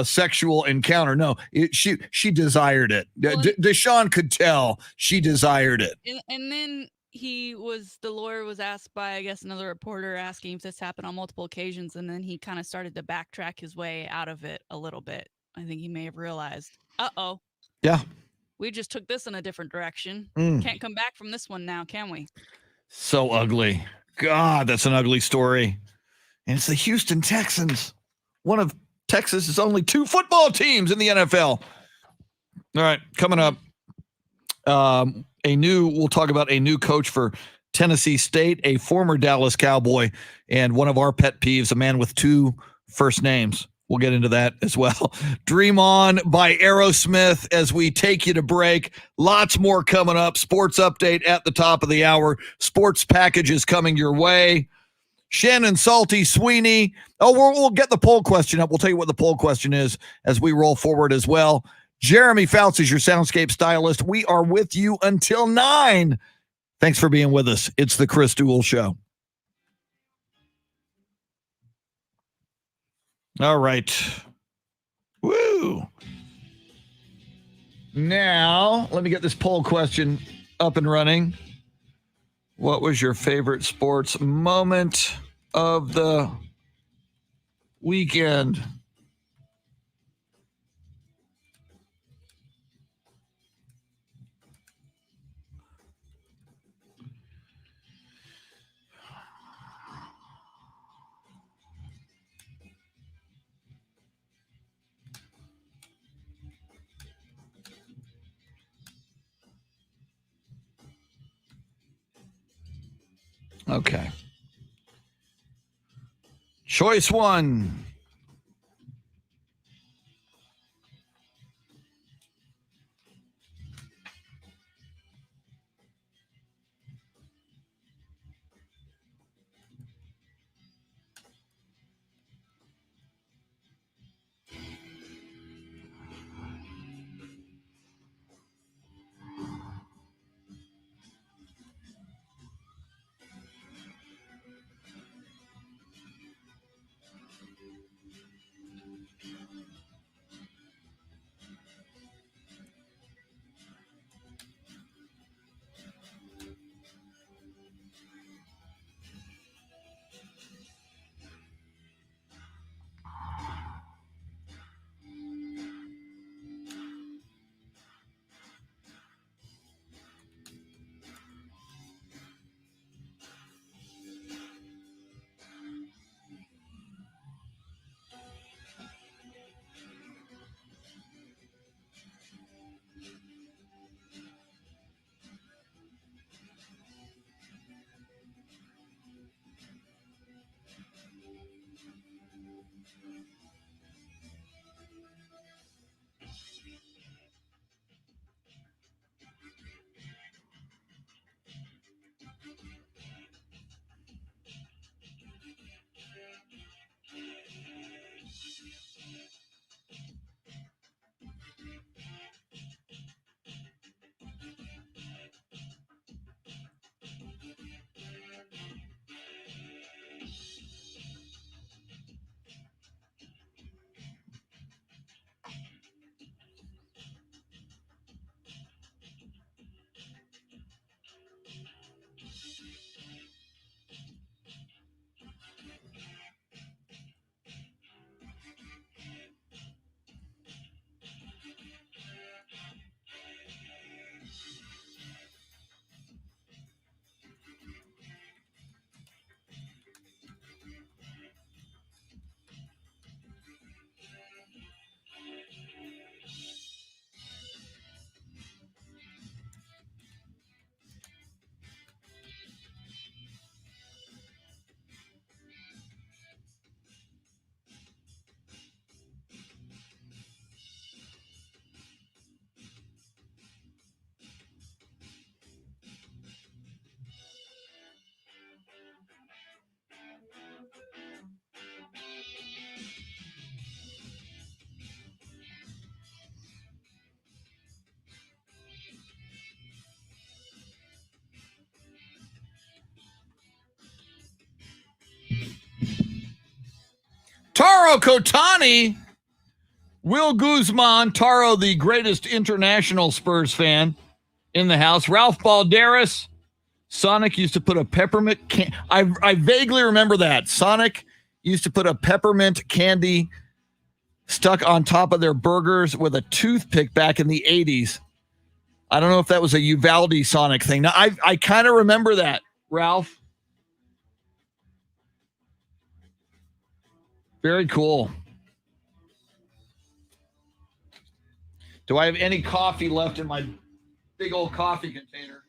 sexual encounter. No, she desired it. Well, Desean could tell she desired it. And then the lawyer was asked by, I guess, another reporter asking if this happened on multiple occasions, and then he kind of started to backtrack his way out of it a little bit. I think he may have realized, yeah, we just took this in a different direction. Can't come back from this one now, can we? So ugly. God, that's an ugly story. And it's the Houston Texans, one of Texas's only 2 football teams in the NFL. All right, coming up, we'll talk about a new coach for Tennessee State, a former Dallas Cowboy, and one of our pet peeves, a man with 2 first names. We'll get into that as well. Dream On by Aerosmith as we take you to break. Lots more coming up. Sports update at the top of the hour. Sports packages coming your way. Shannon, Salty, Sweeney. We'll get the poll question up. We'll tell you what the poll question is as we roll forward as well. Jeremy Fouts is your soundscape stylist. We are with you until 9. Thanks for being with us. It's the Chris Duel Show. All right. 2. Now, let me get this poll question up and running. What was your favorite sports moment of the weekend? Okay. Choice 1. Taro Kotani, Will Guzman, Taro, the greatest international Spurs fan in the house. Ralph Balderas, Sonic used to put a peppermint I vaguely remember that. Sonic used to put a peppermint candy stuck on top of their burgers with a toothpick back in the 80s. I don't know if that was a Uvalde Sonic thing. Now, I kind of remember that, Ralph. Very cool. Do I have any coffee left in my big old coffee container?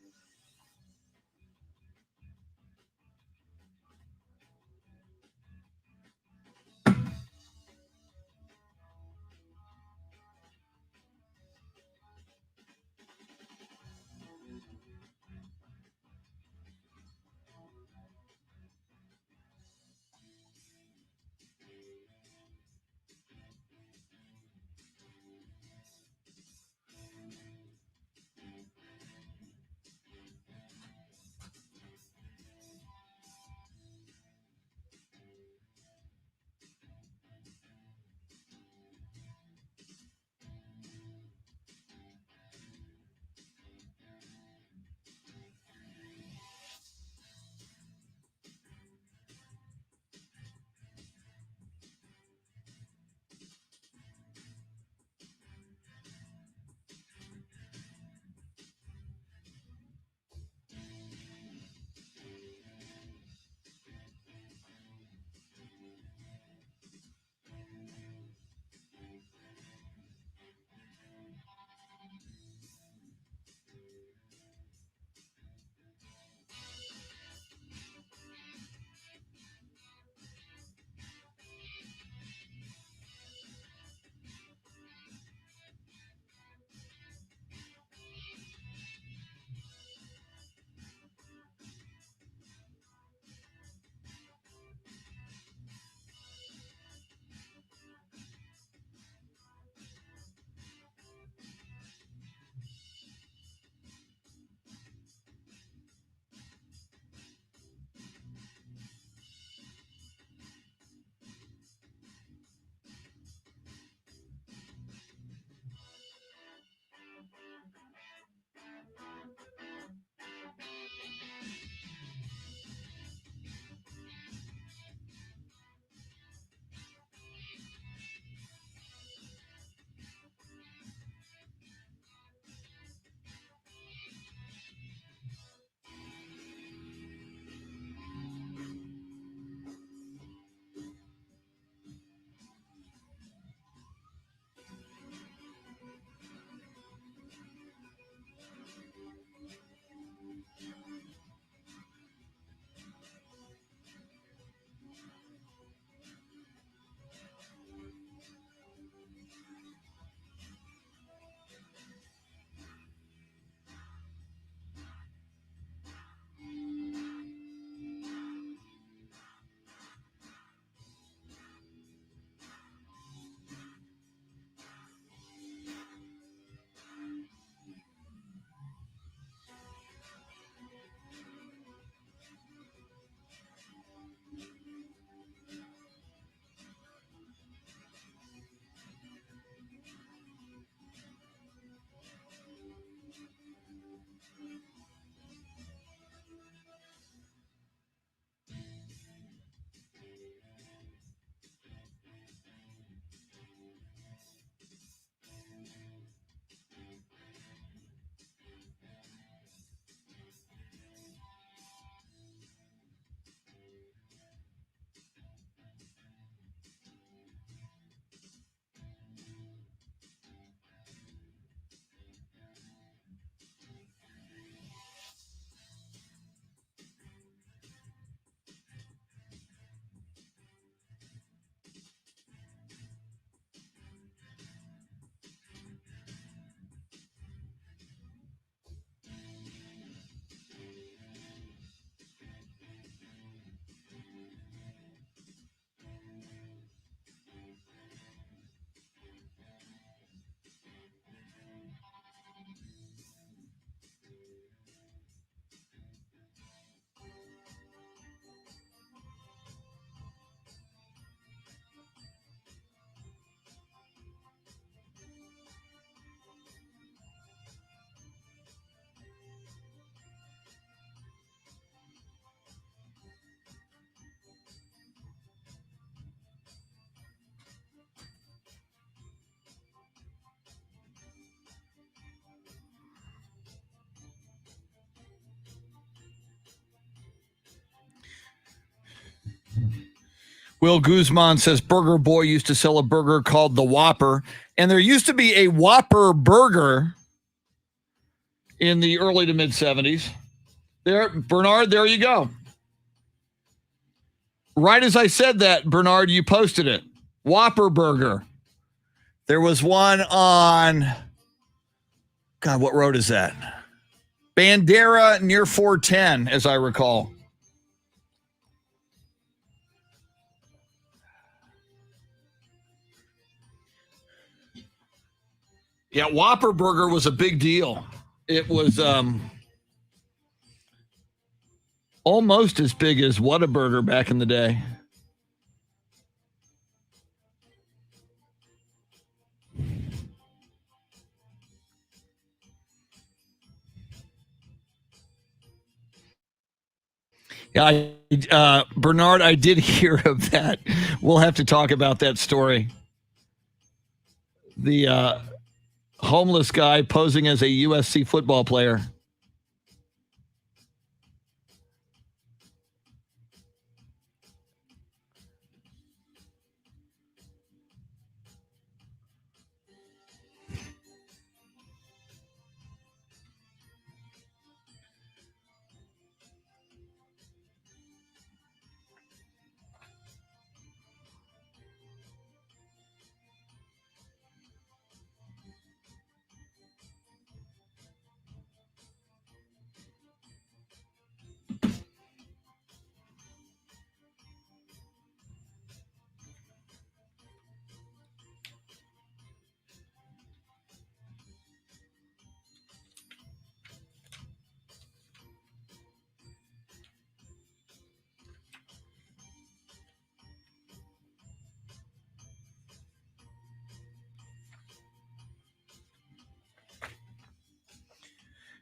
Will Guzman says Burger Boy used to sell a burger called the Whopper, and there used to be a Whopper burger in the early to mid 70s. There, Bernard, there you go. Right as I said that, Bernard, you posted it. Whopper burger. There was one on, God, what road is that? Bandera near 410, as I recall. Yeah, Whopper burger was a big deal. It was almost as big as Whataburger back in the day. Yeah, Bernard, I did hear of that. We'll have to talk about that story. The homeless guy posing as a USC football player.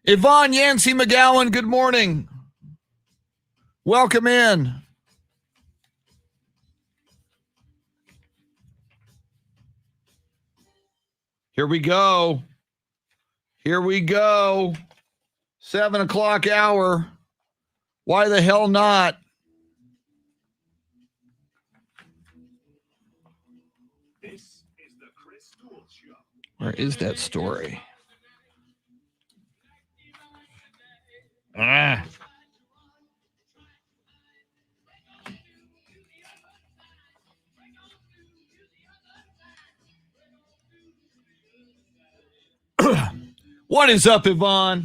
Yvonne Yancey McGowan, good morning. Welcome in. Here we go. Here we go. 7 o'clock hour. Why the hell not? This is the Chris Duel Show. Where is that story? Ah. What is up, Yvonne?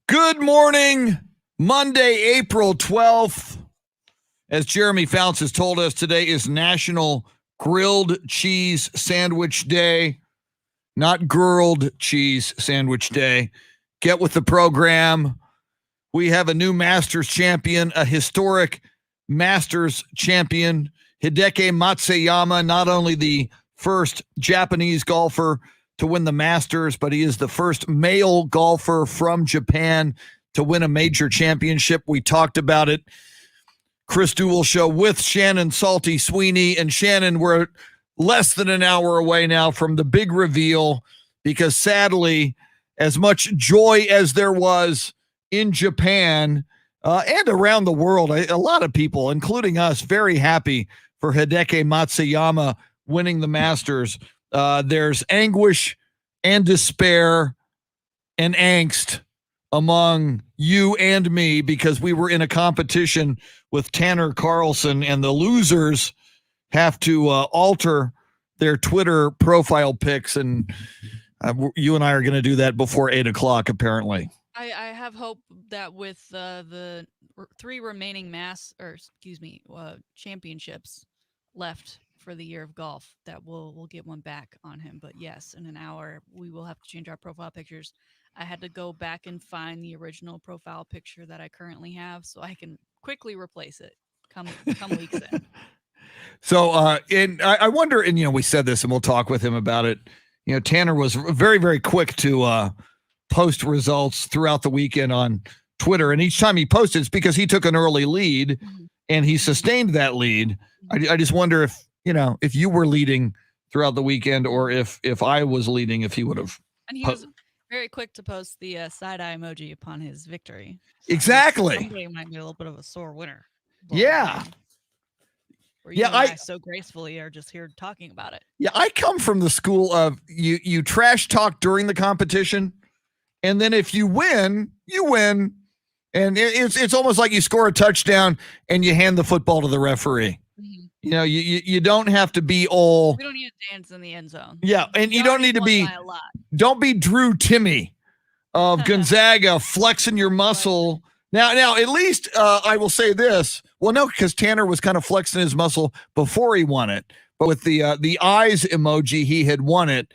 Good morning, Monday, April 12th. As Jeremy Founts has told us, today is National Grilled Cheese Sandwich Day. Not grilled cheese sandwich day. Get with the program. We have a new Masters champion, a historic Masters champion, Hideki Matsuyama, not only the first Japanese golfer to win the Masters, but he is the first male golfer from Japan to win a major championship. We talked about it. Chris Duel Show with Shannon Salty Sweeney. And Shannon, we're less than an hour away now from the big reveal, because sadly, as much joy as there was in Japan and around the world, a lot of people, including us, very happy for Hideki Matsuyama winning the Masters. There's anguish and despair and angst among you and me, because we were in a competition with Tanner Carlson, and the losers have to alter their Twitter profile pics, and you and I are going to do that before 8 o'clock, apparently. I have hope that with the 3 remaining championships left for the year of golf, that we'll get one back on him. But yes, in an hour we will have to change our profile pictures. I had to go back and find the original profile picture that I currently have, so I can quickly replace it come weeks in. So, and I wonder, and we said this, and we'll talk with him about it. Tanner was very, very quick to post results throughout the weekend on Twitter, and each time he posted, it's because he took an early lead, and he sustained that lead. I just wonder if you were leading throughout the weekend, or if I was leading, if he would have. And Very quick to post the side-eye emoji upon his victory. Exactly. Somebody might be a little bit of a sore winner. Yeah. Where Yeah, you and I so gracefully are just here talking about it. Yeah, I come from the school of you trash talk during the competition, and then if you win, you win. And it's almost like you score a touchdown and you hand the football to the referee. Mm-hmm. You know, you don't have to be all. We don't need to dance in the end zone. Yeah, and you don't need to be. Don't be Drew Timmy of Gonzaga flexing your muscle. Now, at least I will say this. Well, no, because Tanner was kind of flexing his muscle before he won it. But with the eyes emoji, he had won it.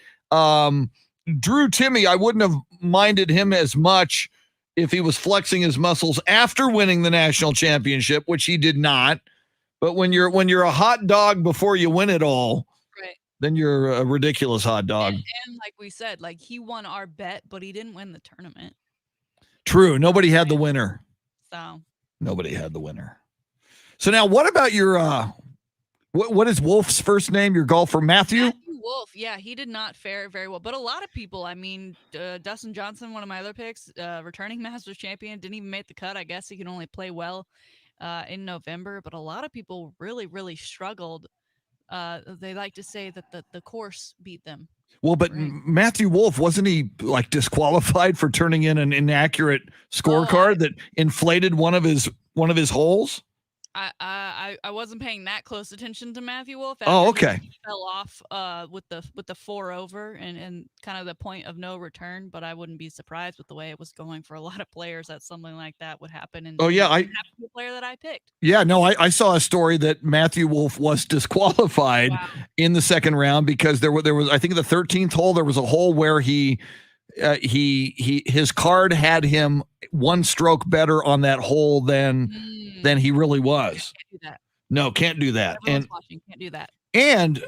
Drew Timmy, I wouldn't have minded him as much if he was flexing his muscles after winning the national championship, which he did not. But when you're a hot dog before you win it all, right, then you're a ridiculous hot dog. And like we said, like he won our bet, but he didn't win the tournament. True. Nobody had the winner. So nobody had the winner. So now what about your what is Wolf's first name? Your golfer, Matthew Wolf. Yeah, he did not fare very well. But a lot of people, I mean, Dustin Johnson, one of my other picks, returning Masters champion, didn't even make the cut. I guess he can only play well in November. But a lot of people really, really struggled. They like to say that the course beat them. Well, but right. Matthew Wolf, wasn't he like disqualified for turning in an inaccurate scorecard that inflated one of his holes? I wasn't paying that close attention to Matthew Wolf. Oh, okay. He fell off with the 4 over and kind of the point of no return, but I wouldn't be surprised with the way it was going for a lot of players that something like that would happen. And the player that I picked. Yeah, no, I saw a story that Matthew Wolf was disqualified in the second round because there was I think the 13th hole there was a hole where his card had him one stroke better on that hole than he really was. Can't do that. No, can't do that. Everyone's watching, can't do that. And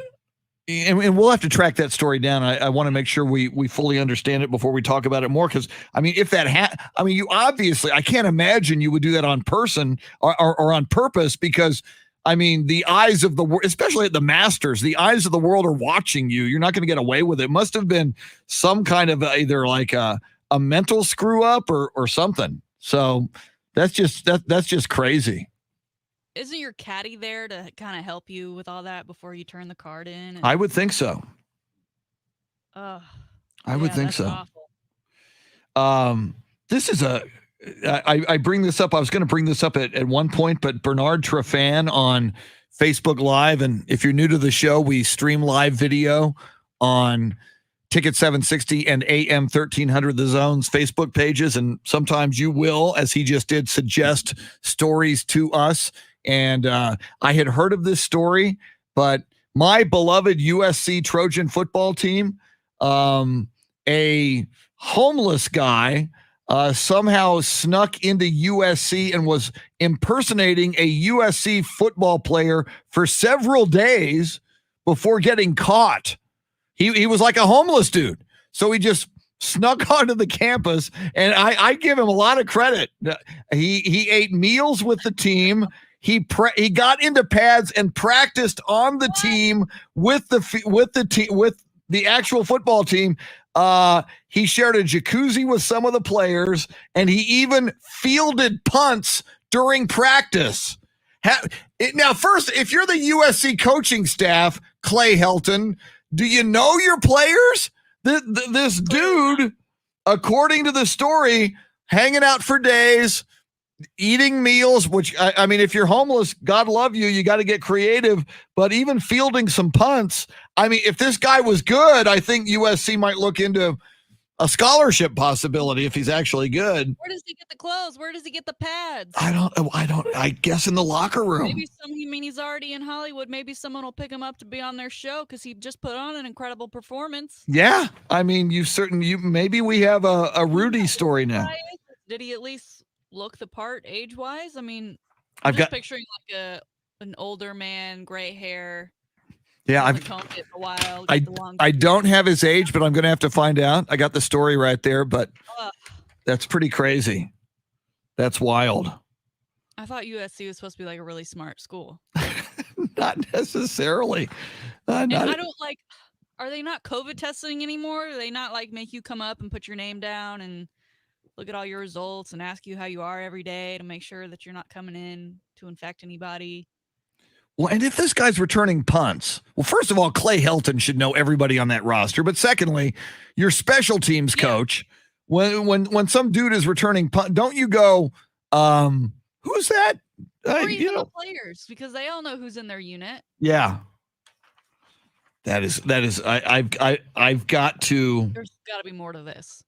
we'll have to track that story down. I want to make sure we fully understand it before we talk about it more. Because I mean, if that you obviously, I can't imagine you would do that on person or on purpose because I mean, the eyes of the world, especially at the Masters, the eyes of the world are watching you. You're not going to get away with it. It must have been some kind of either like a mental screw up or something. So that's just crazy. Isn't your caddy there to kind of help you with all that before you turn the card in? I would think so. I would think so. Awful. This is I bring this up. I was going to bring this up at one point, but Bernard Trefan on Facebook Live. And if you're new to the show, we stream live video on Ticket 760 and AM 1300, the Zone's Facebook pages. And sometimes you will, as he just did, suggest stories to us. And I had heard of this story, but my beloved USC Trojan football team, a homeless guy somehow snuck into USC and was impersonating a USC football player for several days before getting caught. He was like a homeless dude. So he just snuck onto the campus, and I give him a lot of credit. He ate meals with the team. He got into pads and practiced on the team with the actual football team. He shared a jacuzzi with some of the players, and he even fielded punts during practice. Now, first, if you're the USC coaching staff, Clay Helton, do you know your players? This dude, according to the story, hanging out for days, eating meals, which, I mean, if you're homeless, God love you, you got to get creative, but even fielding some punts. I mean, if this guy was good, I think USC might look into a scholarship possibility if he's actually good. Where does he get the clothes? Where does he get the pads? I guess in the locker room. Maybe he's already in Hollywood. Maybe someone will pick him up to be on their show because he just put on an incredible performance. Yeah. I mean, maybe we have a Rudy story now. Did he at least look the part age-wise? I mean, I'm just picturing like an older man, gray hair. Yeah, I don't have his age, but I'm going to have to find out. I got the story right there, but that's pretty crazy. That's wild. I thought USC was supposed to be like a really smart school. Not necessarily. I don't like. Are they not COVID testing anymore? Do they not like make you come up and put your name down and look at all your results and ask you how you are every day to make sure that you're not coming in to infect anybody? Well, and if this guy's returning punts, well, first of all, Clay Helton should know everybody on that roster. But secondly, your special teams coach, when some dude is returning punt, don't you go, who's that? Or even the players, because they all know who's in their unit. Yeah. That is. I've got to. There's got to be more to this.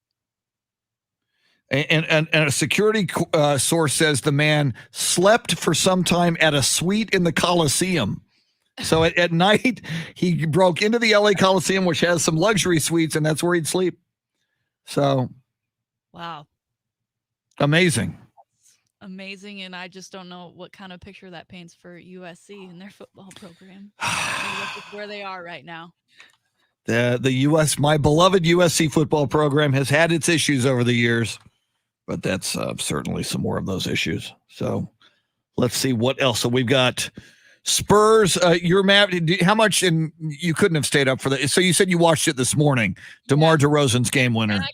And a security source says the man slept for some time at a suite in the Coliseum. So at night, he broke into the LA Coliseum, which has some luxury suites, and that's where he'd sleep. So, wow, amazing. Amazing, and I just don't know what kind of picture that paints for USC and their football program. Where they are right now. The U.S., my beloved USC football program, has had its issues over the years, but that's certainly some more of those issues. So let's see what else. So we've got Spurs. Your map. How much? And you couldn't have stayed up for that. So you said you watched it this morning. DeMar DeRozan's game winner. And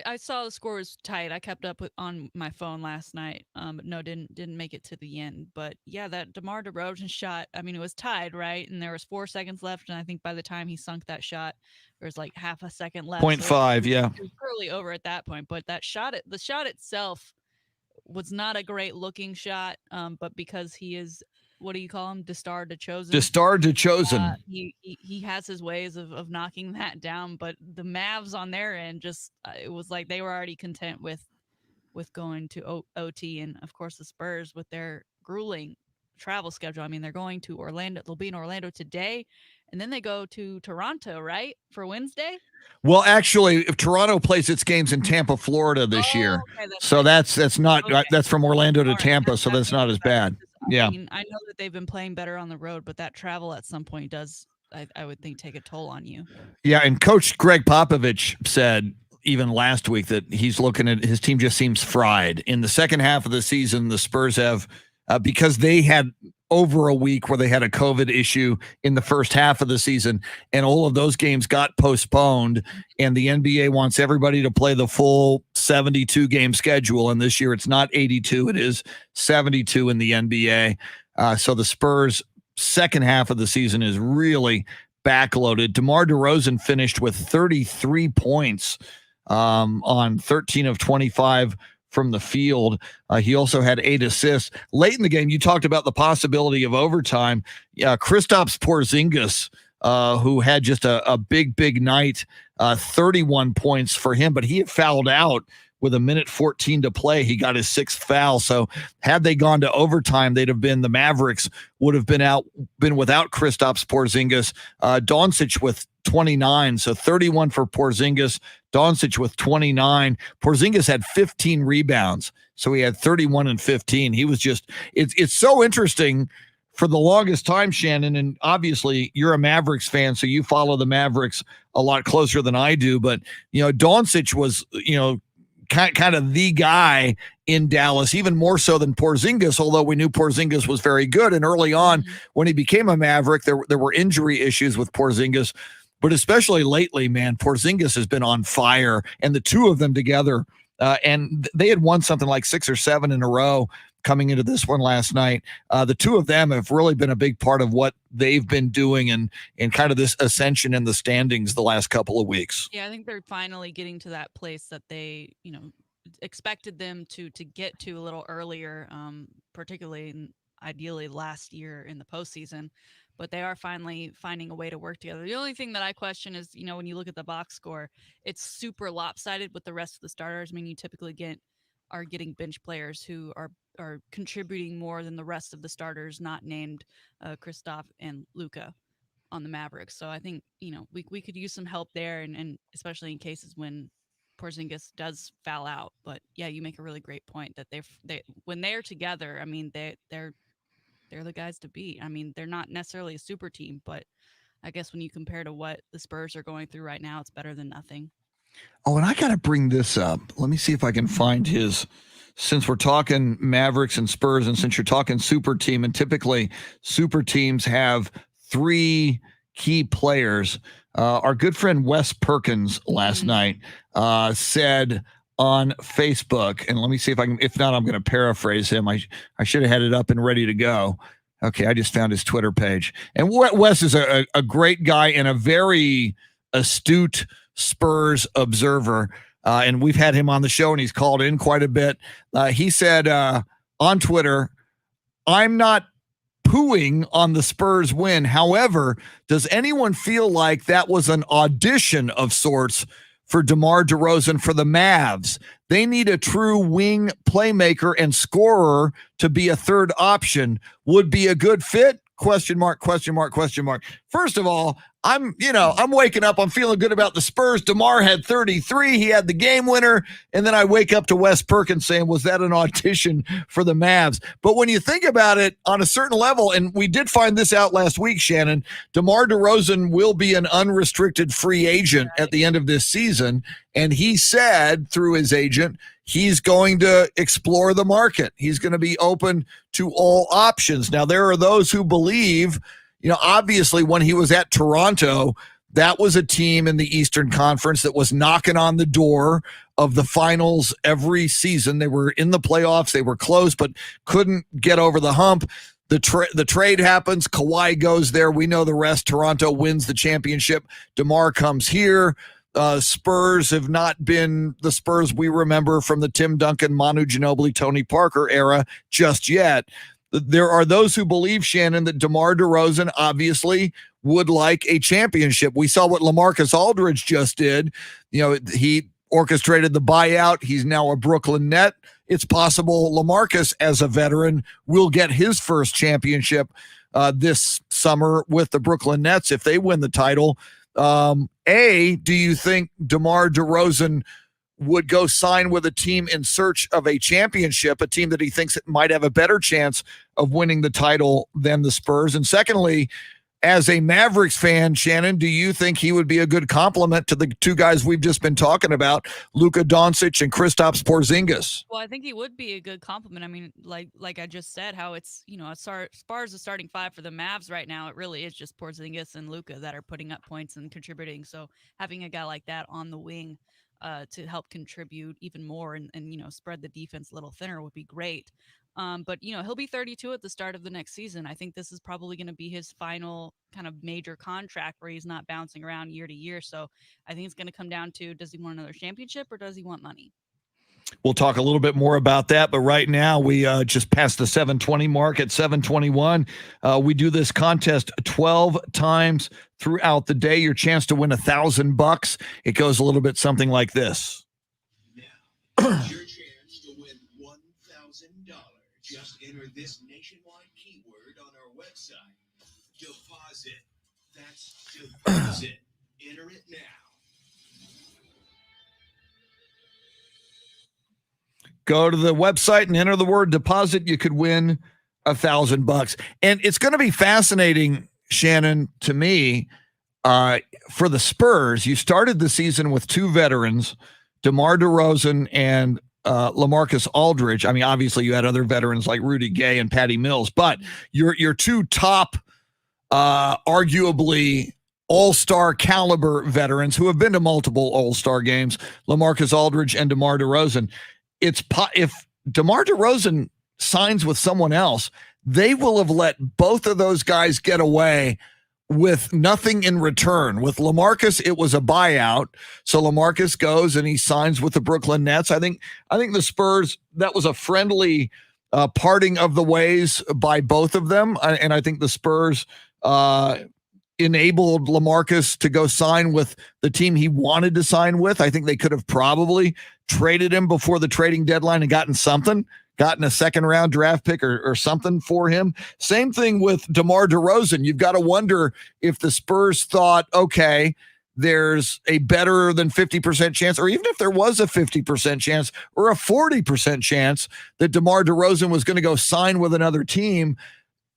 I saw the score was tight. I kept up on my phone last night. But no, didn't make it to the end. But yeah, that DeMar DeRozan shot. I mean, it was tied, right? And there was 4 seconds left. And I think by the time he sunk that shot, there was like half a second left. 0.5, yeah. It was early over at that point. But the shot itself was not a great looking shot. But because he is, what do you call him? Destar DeChosen. He has his ways of knocking that down, but the Mavs on their end just it was like they were already content with going to OT, and of course the Spurs with their grueling travel schedule. I mean, they're going to Orlando. They'll be in Orlando today, and then they go to Toronto, right, for Wednesday. Well, actually, if Toronto plays its games in Tampa, Florida this year, so that's not that's from Orlando to Tampa, so that's not as bad. Yeah, I mean, I know that they've been playing better on the road, but that travel at some point does, I would think, take a toll on you. Yeah, and Coach Greg Popovich said even last week that he's looking at his team just seems fried. In the second half of the season, the Spurs have, because they had over a week where they had a COVID issue in the first half of the season, and all of those games got postponed, and the NBA wants everybody to play the full 72 game schedule. And this year it's not 82, it is 72 in the NBA. So the Spurs second half of the season is really backloaded. DeMar DeRozan finished with 33 points on 13 of 25 from the field. He also had 8 assists. Late in the game, you talked about the possibility of overtime. Kristaps Porzingis, who had just a big night, 31 points for him, but he had fouled out with 1:14 to play. He got his 6th foul. So had they gone to overtime, the Mavericks would have been without Kristaps Porzingis. Doncic with 29, so 31 for Porzingis. Doncic with 29. Porzingis had 15 rebounds, so he had 31 and 15. He was just, it's so interesting for the longest time, Shannon, and obviously you're a Mavericks fan, so you follow the Mavericks a lot closer than I do, but, Doncic was, kind of the guy in Dallas, even more so than Porzingis, although we knew Porzingis was very good. And early on, when he became a Maverick, there were injury issues with Porzingis. But especially lately, man, Porzingis has been on fire, and the two of them together, and they had won something like 6 or 7 in a row coming into this one last night. The two of them have really been a big part of what they've been doing and kind of this ascension in the standings the last couple of weeks. Yeah, I think they're finally getting to that place that they, expected them to get to a little earlier, particularly and ideally last year in the postseason. But they are finally finding a way to work together. The only thing that I question is, when you look at the box score, it's super lopsided with the rest of the starters. I mean, you typically are getting bench players who are contributing more than the rest of the starters, not named Kristaps and Luka on the Mavericks. So I think, we could use some help there, and especially in cases when Porzingis does foul out. But yeah, you make a really great point that they when they're together, I mean, they're the guys to beat. I mean, they're not necessarily a super team, but I guess when you compare to what the Spurs are going through right now, it's better than nothing. Oh, and I got to bring this up. Let me see if I can find since we're talking Mavericks and Spurs, and since you're talking super team, and typically super teams have 3 key players. Our good friend Wes Perkins last night said on Facebook, and let me see if I can, if not, I'm going to paraphrase him. I should have had it up and ready to go. Okay, I just found his Twitter page. And Wes is a great guy and a very astute Spurs observer. And we've had him on the show, and he's called in quite a bit. He said on Twitter, I'm not pooing on the Spurs win. However, does anyone feel like that was an audition of sorts for DeMar DeRozan for the Mavs? They need a true wing playmaker and scorer to be a third option. Would be a good fit? Question mark, question mark, question mark. First of all, I'm waking up. I'm feeling good about the Spurs. DeMar had 33. He had the game winner. And then I wake up to Wes Perkins saying, was that an audition for the Mavs? But when you think about it on a certain level, and we did find this out last week, Shannon, DeMar DeRozan will be an unrestricted free agent at the end of this season. And he said through his agent, he's going to explore the market. He's going to be open to all options. Now, there are those who believe, obviously when he was at Toronto, that was a team in the Eastern Conference that was knocking on the door of the finals every season. They were in the playoffs. They were close, but couldn't get over the hump. The trade happens. Kawhi goes there. We know the rest. Toronto wins the championship. DeMar comes here. Spurs have not been the Spurs we remember from the Tim Duncan, Manu Ginobili, Tony Parker era just yet. There are those who believe, Shannon, that DeMar DeRozan obviously would like a championship. We saw what LaMarcus Aldridge just did. He orchestrated the buyout. He's now a Brooklyn Net. It's possible LaMarcus, as a veteran, will get his first championship this summer with the Brooklyn Nets if they win the title. Do you think DeMar DeRozan would go sign with a team in search of a championship, a team that he thinks might have a better chance of winning the title than the Spurs? And secondly, as a Mavericks fan, Shannon, do you think he would be a good complement to the two guys we've just been talking about, Luka Doncic and Kristaps Porzingis? Well, I think he would be a good compliment. I mean, like I just said, how it's, as far as the starting five for the Mavs right now, it really is just Porzingis and Luka that are putting up points and contributing. So having a guy like that on the wing to help contribute even more and spread the defense a little thinner would be great. But he'll be 32 at the start of the next season. I think this is probably going to be his final kind of major contract where he's not bouncing around year to year. So I think it's going to come down to, does he want another championship or does he want money? We'll talk a little bit more about that, but right now we just passed the 720 mark at 721. We do this contest 12 times throughout the day. Your chance to win $1,000. It goes a little bit something like this. Now, your chance to win $1,000. Just enter this nationwide keyword on our website. Deposit. That's deposit. Enter it now. Go to the website and enter the word deposit. You could win $1,000. And it's going to be fascinating, Shannon, to me, for the Spurs. You started the season with two veterans, DeMar DeRozan and LaMarcus Aldridge. I mean, obviously you had other veterans like Rudy Gay and Patty Mills, but your two top, arguably all-star caliber veterans who have been to multiple all-star games, LaMarcus Aldridge and DeMar DeRozan. If DeMar DeRozan signs with someone else, they will have let both of those guys get away with nothing in return. With LaMarcus, it was a buyout. So LaMarcus goes and he signs with the Brooklyn Nets. I think the Spurs, that was a friendly parting of the ways by both of them. And I think the Spurs enabled LaMarcus to go sign with the team he wanted to sign with. I think they could have probably traded him before the trading deadline and gotten a second round draft pick or something for him. Same thing with DeMar DeRozan. You've got to wonder if the Spurs thought, okay, there's a better than 50% chance, or even if there was a 50% chance or a 40% chance that DeMar DeRozan was going to go sign with another team.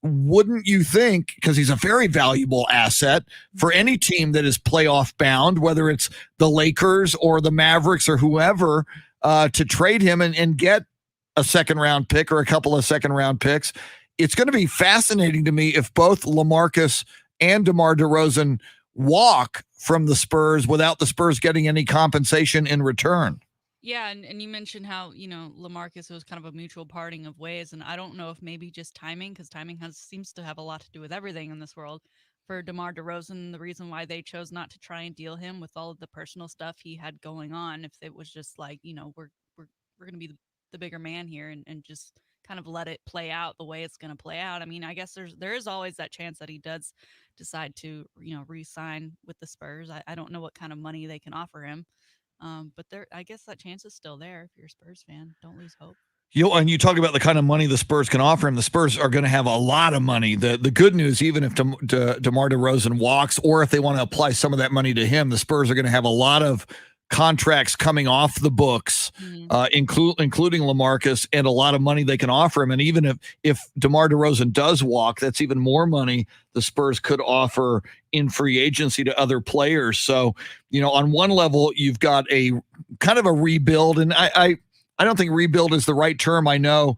Wouldn't you think, because he's a very valuable asset for any team that is playoff bound, whether it's the Lakers or the Mavericks or whoever, to trade him and get a second round pick or a couple of second round picks? It's going to be fascinating to me if both LaMarcus and DeMar DeRozan walk from the Spurs without the Spurs getting any compensation in return. Yeah, and you mentioned how, LaMarcus was kind of a mutual parting of ways, and I don't know if maybe just timing, because timing seems to have a lot to do with everything in this world. For DeMar DeRozan, the reason why they chose not to try and deal him with all of the personal stuff he had going on, if it was just like, we're going to be the bigger man here and just kind of let it play out the way it's going to play out. I mean, I guess there is always that chance that he does decide to, re-sign with the Spurs. I don't know what kind of money they can offer him. But I guess that chance is still there. If you're a Spurs fan, don't lose hope. And you talk about the kind of money the Spurs can offer him. The Spurs are going to have a lot of money. The good news, even if DeMar DeRozan walks, or if they want to apply some of that money to him, the Spurs are going to have a lot of contracts coming off the books, including LaMarcus, and a lot of money they can offer him. And even if DeMar DeRozan does walk, that's even more money the Spurs could offer in free agency to other players. So, on one level, you've got a kind of a rebuild, and I don't think rebuild is the right term. I know,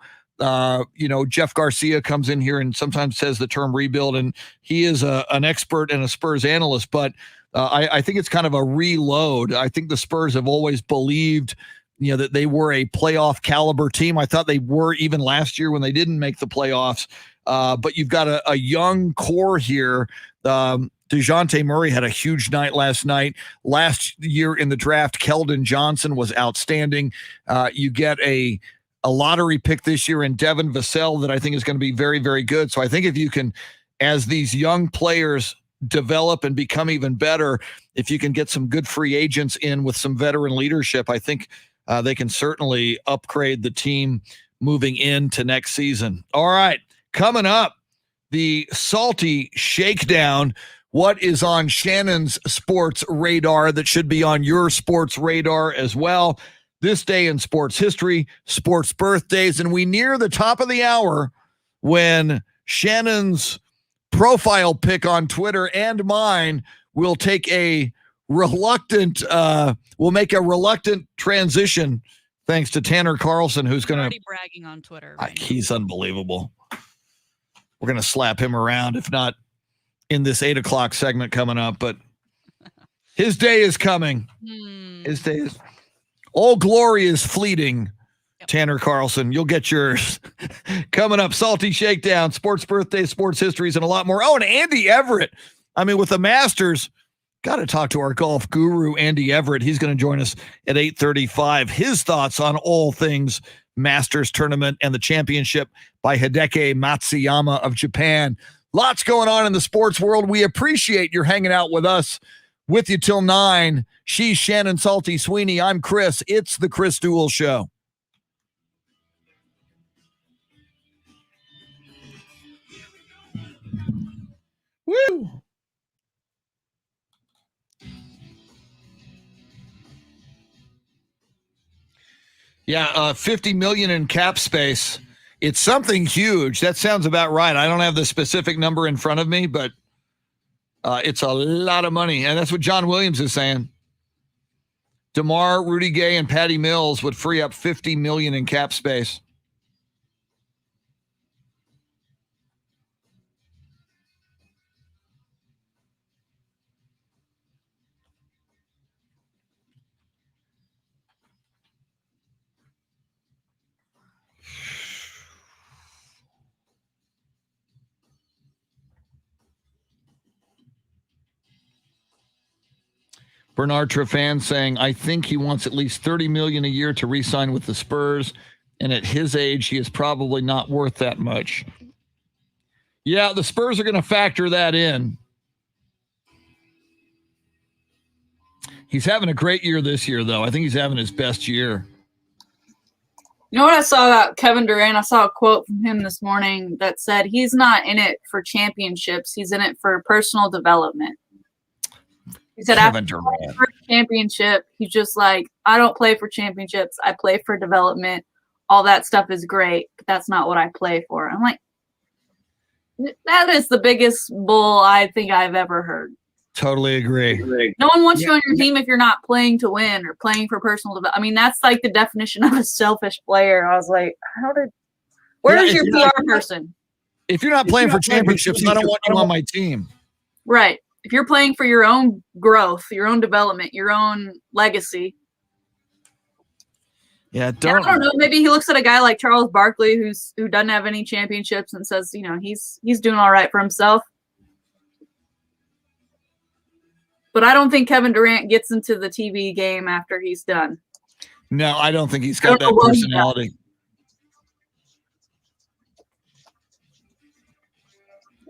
Jeff Garcia comes in here and sometimes says the term rebuild, and he is an expert and a Spurs analyst, but I think it's kind of a reload. I think the Spurs have always believed, that they were a playoff caliber team. I thought they were even last year when they didn't make the playoffs. But you've got a young core here. DeJounte Murray had a huge night last night. Last year in the draft, Keldon Johnson was outstanding. You get a lottery pick this year in Devin Vassell that I think is going to be very, very good. So I think if you can, as these young players develop and become even better, if you can get some good free agents in with some veteran leadership, I think they can certainly upgrade the team moving into next season. All right, coming up, the Salty Shakedown. What is on Shannon's sports radar that should be on your sports radar as well? This day in sports history, sports birthdays, and we near the top of the hour when Shannon's profile pic on Twitter and mine will take a reluctant, will make a reluctant transition thanks to Tanner Carlson, who's going to bragging on Twitter. Right he's unbelievable. We're going to slap him around, if not in this 8:00 segment coming up, but his day is coming. His day is, all glory is fleeting. Yep. Tanner Carlson, you'll get yours. Coming up, Salty Shakedown, sports birthdays, sports histories, and a lot more. Oh, and Andy Everett. I mean, with the Masters, got to talk to our golf guru, Andy Everett. He's going to join us at 8:35. His thoughts on all things Masters tournament and the championship by Hideki Matsuyama of Japan. Lots going on in the sports world. We appreciate your hanging out with us. With you till 9. She's Shannon Salty Sweeney. I'm Chris. It's the Chris Duel Show. Woo! Yeah, 50 million in cap space. It's something huge. That sounds about right. I don't have the specific number in front of me, but it's a lot of money, and that's what John Williams is saying. DeMar, Rudy Gay, and Patty Mills would free up 50 million in cap space. Bernard Trefan saying, I think he wants at least 30 million a year to re-sign with the Spurs, and at his age, he is probably not worth that much. Yeah, the Spurs are going to factor that in. He's having a great year this year, though. I think he's having his best year. You know what I saw about Kevin Durant? I saw a quote from him this morning that said he's not in it for championships. He's in it for personal development. He said Kevin after Durant. for championship, he's just like, I don't play for championships. I play for development. All that stuff is great, but that's not what I play for. I'm like, that is the biggest bull I think I've ever heard. Totally agree. No one wants you on your team if you're not playing to win or playing for personal development. I mean, that's like the definition of a selfish player. I was like, where's your PR person? If you're not playing for championships, I don't want you on my team. Right. If you're playing for your own growth, your own development, your own legacy. Yeah, I don't know. Maybe he looks at a guy like Charles Barkley who doesn't have any championships and says, he's doing all right for himself. But I don't think Kevin Durant gets into the TV game after he's done. No, I don't think he's got that personality.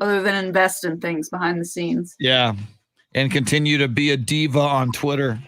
Other than invest in things behind the scenes. Yeah. And continue to be a diva on Twitter.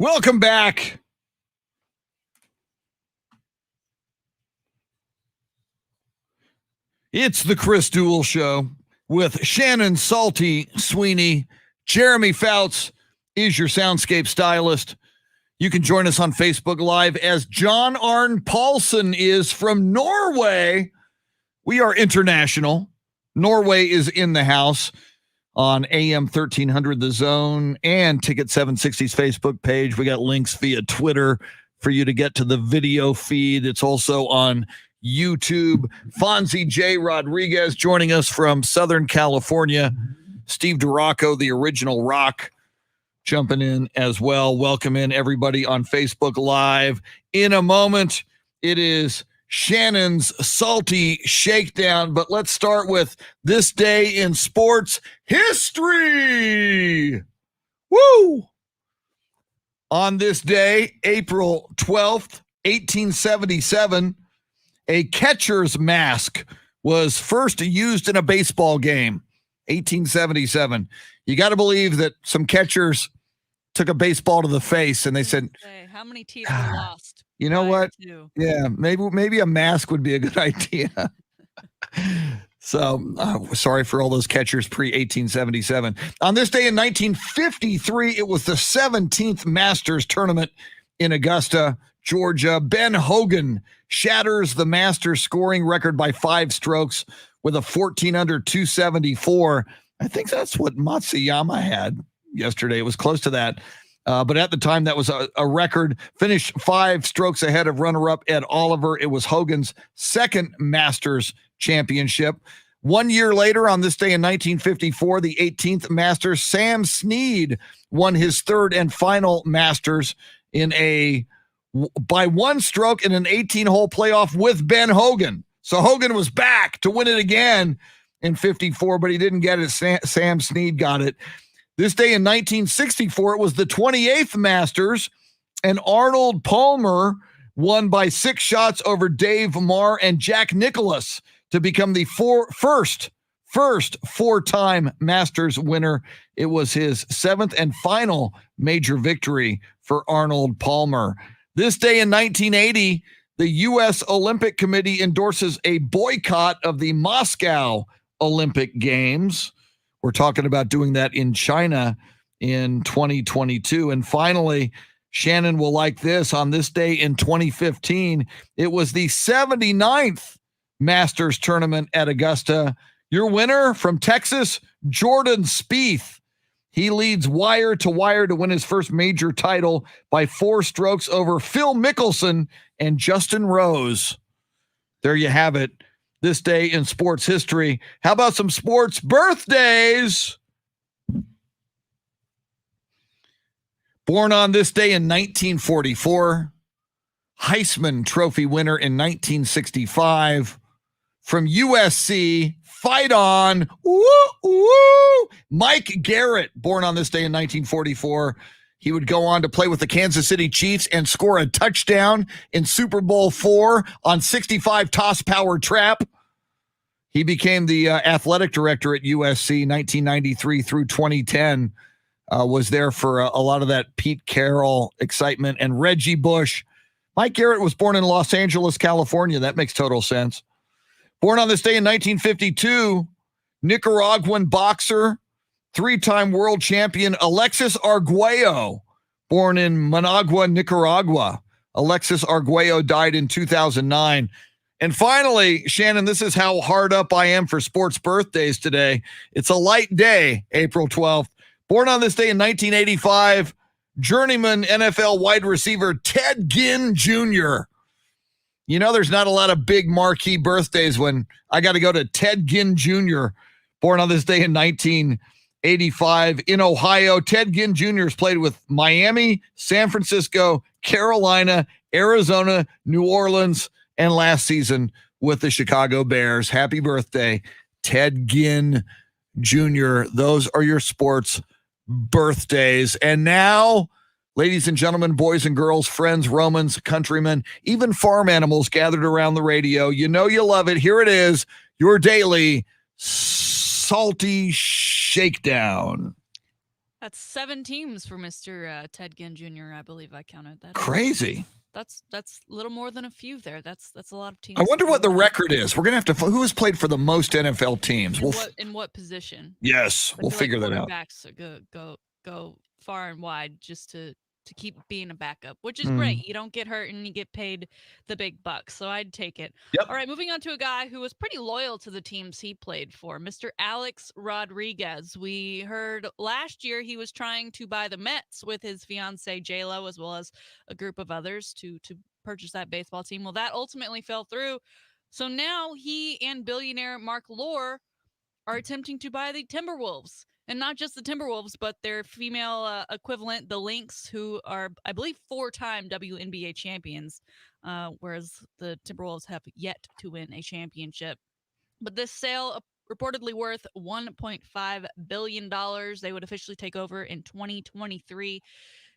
Welcome back. It's the Chris Duel Show with Shannon Salty Sweeney. Jeremy Fouts is your soundscape stylist. You can join us on Facebook Live as John Arne Paulson is from Norway. We are international. Norway is in the house on AM 1300 The Zone and Ticket 760's Facebook page. We got links via Twitter for you to get to the video feed. It's also on YouTube. Fonzie J. Rodriguez joining us from Southern California. Steve DeRocco, the original Rock, jumping in as well. Welcome in everybody on Facebook Live. In a moment, it is Shannon's Salty Shakedown, but let's start with this day in sports history. Woo! On this day, April 12th, 1877, a catcher's mask was first used in a baseball game. 1877. You got to believe that some catchers took a baseball to the face and they said, how many teeth were lost? You know what? Two. Yeah, maybe a mask would be a good idea. So sorry for all those catchers pre-1877. On this day in 1953, it was the 17th Masters tournament in Augusta, Georgia. Ben Hogan shatters the Masters scoring record by 5 strokes with a 14 under 274. I think that's what Matsuyama had yesterday. It was close to that. But at the time, that was a record. Finished 5 strokes ahead of runner-up Ed Oliver. It was Hogan's second Masters championship. 1 year later, on this day in 1954, the 18th Masters, Sam Snead won his third and final Masters by 1 stroke in an 18-hole playoff with Ben Hogan. So Hogan was back to win it again in 54, but he didn't get it. Sam Snead got it. This day in 1964, it was the 28th Masters, and Arnold Palmer won by 6 shots over Dave Marr and Jack Nicklaus to become the first 4-time Masters winner. It was his 7th and final major victory for Arnold Palmer. This day in 1980, the U.S. Olympic Committee endorses a boycott of the Moscow Olympic Games. We're talking about doing that in China in 2022. And finally, Shannon will like this. On this day in 2015, it was the 79th Masters tournament at Augusta. Your winner from Texas, Jordan Spieth. He leads wire to wire to win his first major title by 4 strokes over Phil Mickelson and Justin Rose. There you have it. This day in sports history. How about some sports birthdays? Born on this day in 1944, Heisman Trophy winner in 1965. From USC, fight on. Woo, woo. Mike Garrett, born on this day in 1944. He would go on to play with the Kansas City Chiefs and score a touchdown in Super Bowl IV on 65 toss power trap. He became the athletic director at USC 1993 through 2010. Was there for a lot of that Pete Carroll excitement and Reggie Bush. Mike Garrett was born in Los Angeles, California. That makes total sense. Born on this day in 1952, Nicaraguan boxer, 3-time world champion Alexis Arguello, born in Managua, Nicaragua. Alexis Arguello died in 2009. And finally, Shannon, this is how hard up I am for sports birthdays today. It's a light day, April 12th. Born on this day in 1985, journeyman NFL wide receiver Ted Ginn Jr. You know, there's not a lot of big marquee birthdays when I got to go to Ted Ginn Jr., born on this day in 1985 in Ohio. Ted Ginn Jr. has played with Miami, San Francisco, Carolina, Arizona, New Orleans, and last season with the Chicago Bears. Happy birthday, Ted Ginn Jr. Those are your sports birthdays. And now, ladies and gentlemen, boys and girls, friends, Romans, countrymen, even farm animals gathered around the radio. You know you love it. Here it is, your daily Salty Shakedown. That's 7 teams for Mr. Ted Ginn Jr. I believe I counted that. Crazy. That's a little more than a few there. That's a lot of teams. I wonder what the record is. We're gonna have to. Who has played for the most NFL teams? In what position? Yes, we'll figure that out. Quarterbacks go far and wide just to keep being a backup, which is great. You don't get hurt and you get paid the big bucks. So I'd take it. Yep. All right, moving on to a guy who was pretty loyal to the teams he played for, Mr. Alex Rodriguez. We heard last year he was trying to buy the Mets with his fiancee J-Lo, as well as a group of others to purchase that baseball team. Well, that ultimately fell through. So now he and billionaire Mark Lore are attempting to buy the Timberwolves. And not just the Timberwolves, but their female equivalent, the Lynx, who are, I believe, 4-time WNBA champions, whereas the Timberwolves have yet to win a championship. But this sale reportedly worth $1.5 billion. They would officially take over in 2023.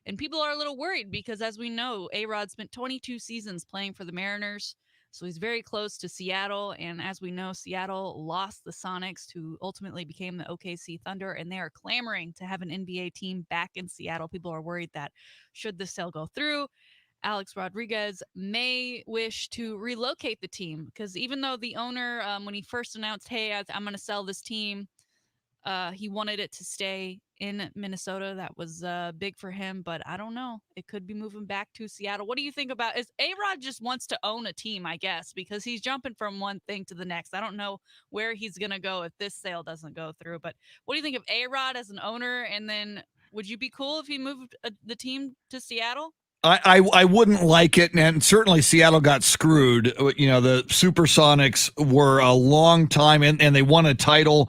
And people are a little worried because, as we know, A-Rod spent 22 seasons playing for the Mariners. So he's very close to Seattle. And as we know, Seattle lost the Sonics, who ultimately became the OKC Thunder. And they are clamoring to have an NBA team back in Seattle. People are worried that should this sale go through, Alex Rodriguez may wish to relocate the team. Because even though the owner, when he first announced, hey, I'm going to sell this team, he wanted it to stay in Minnesota. That was big for him, but I don't know. It could be moving back to Seattle. What do you think about? Is A-Rod just wants to own a team, I guess, because he's jumping from one thing to the next. I don't know where he's going to go if this sale doesn't go through, but what do you think of A-Rod as an owner? And then would you be cool if he moved the team to Seattle? I wouldn't like it, and certainly Seattle got screwed. You know, the Supersonics were a long time, and they won a title.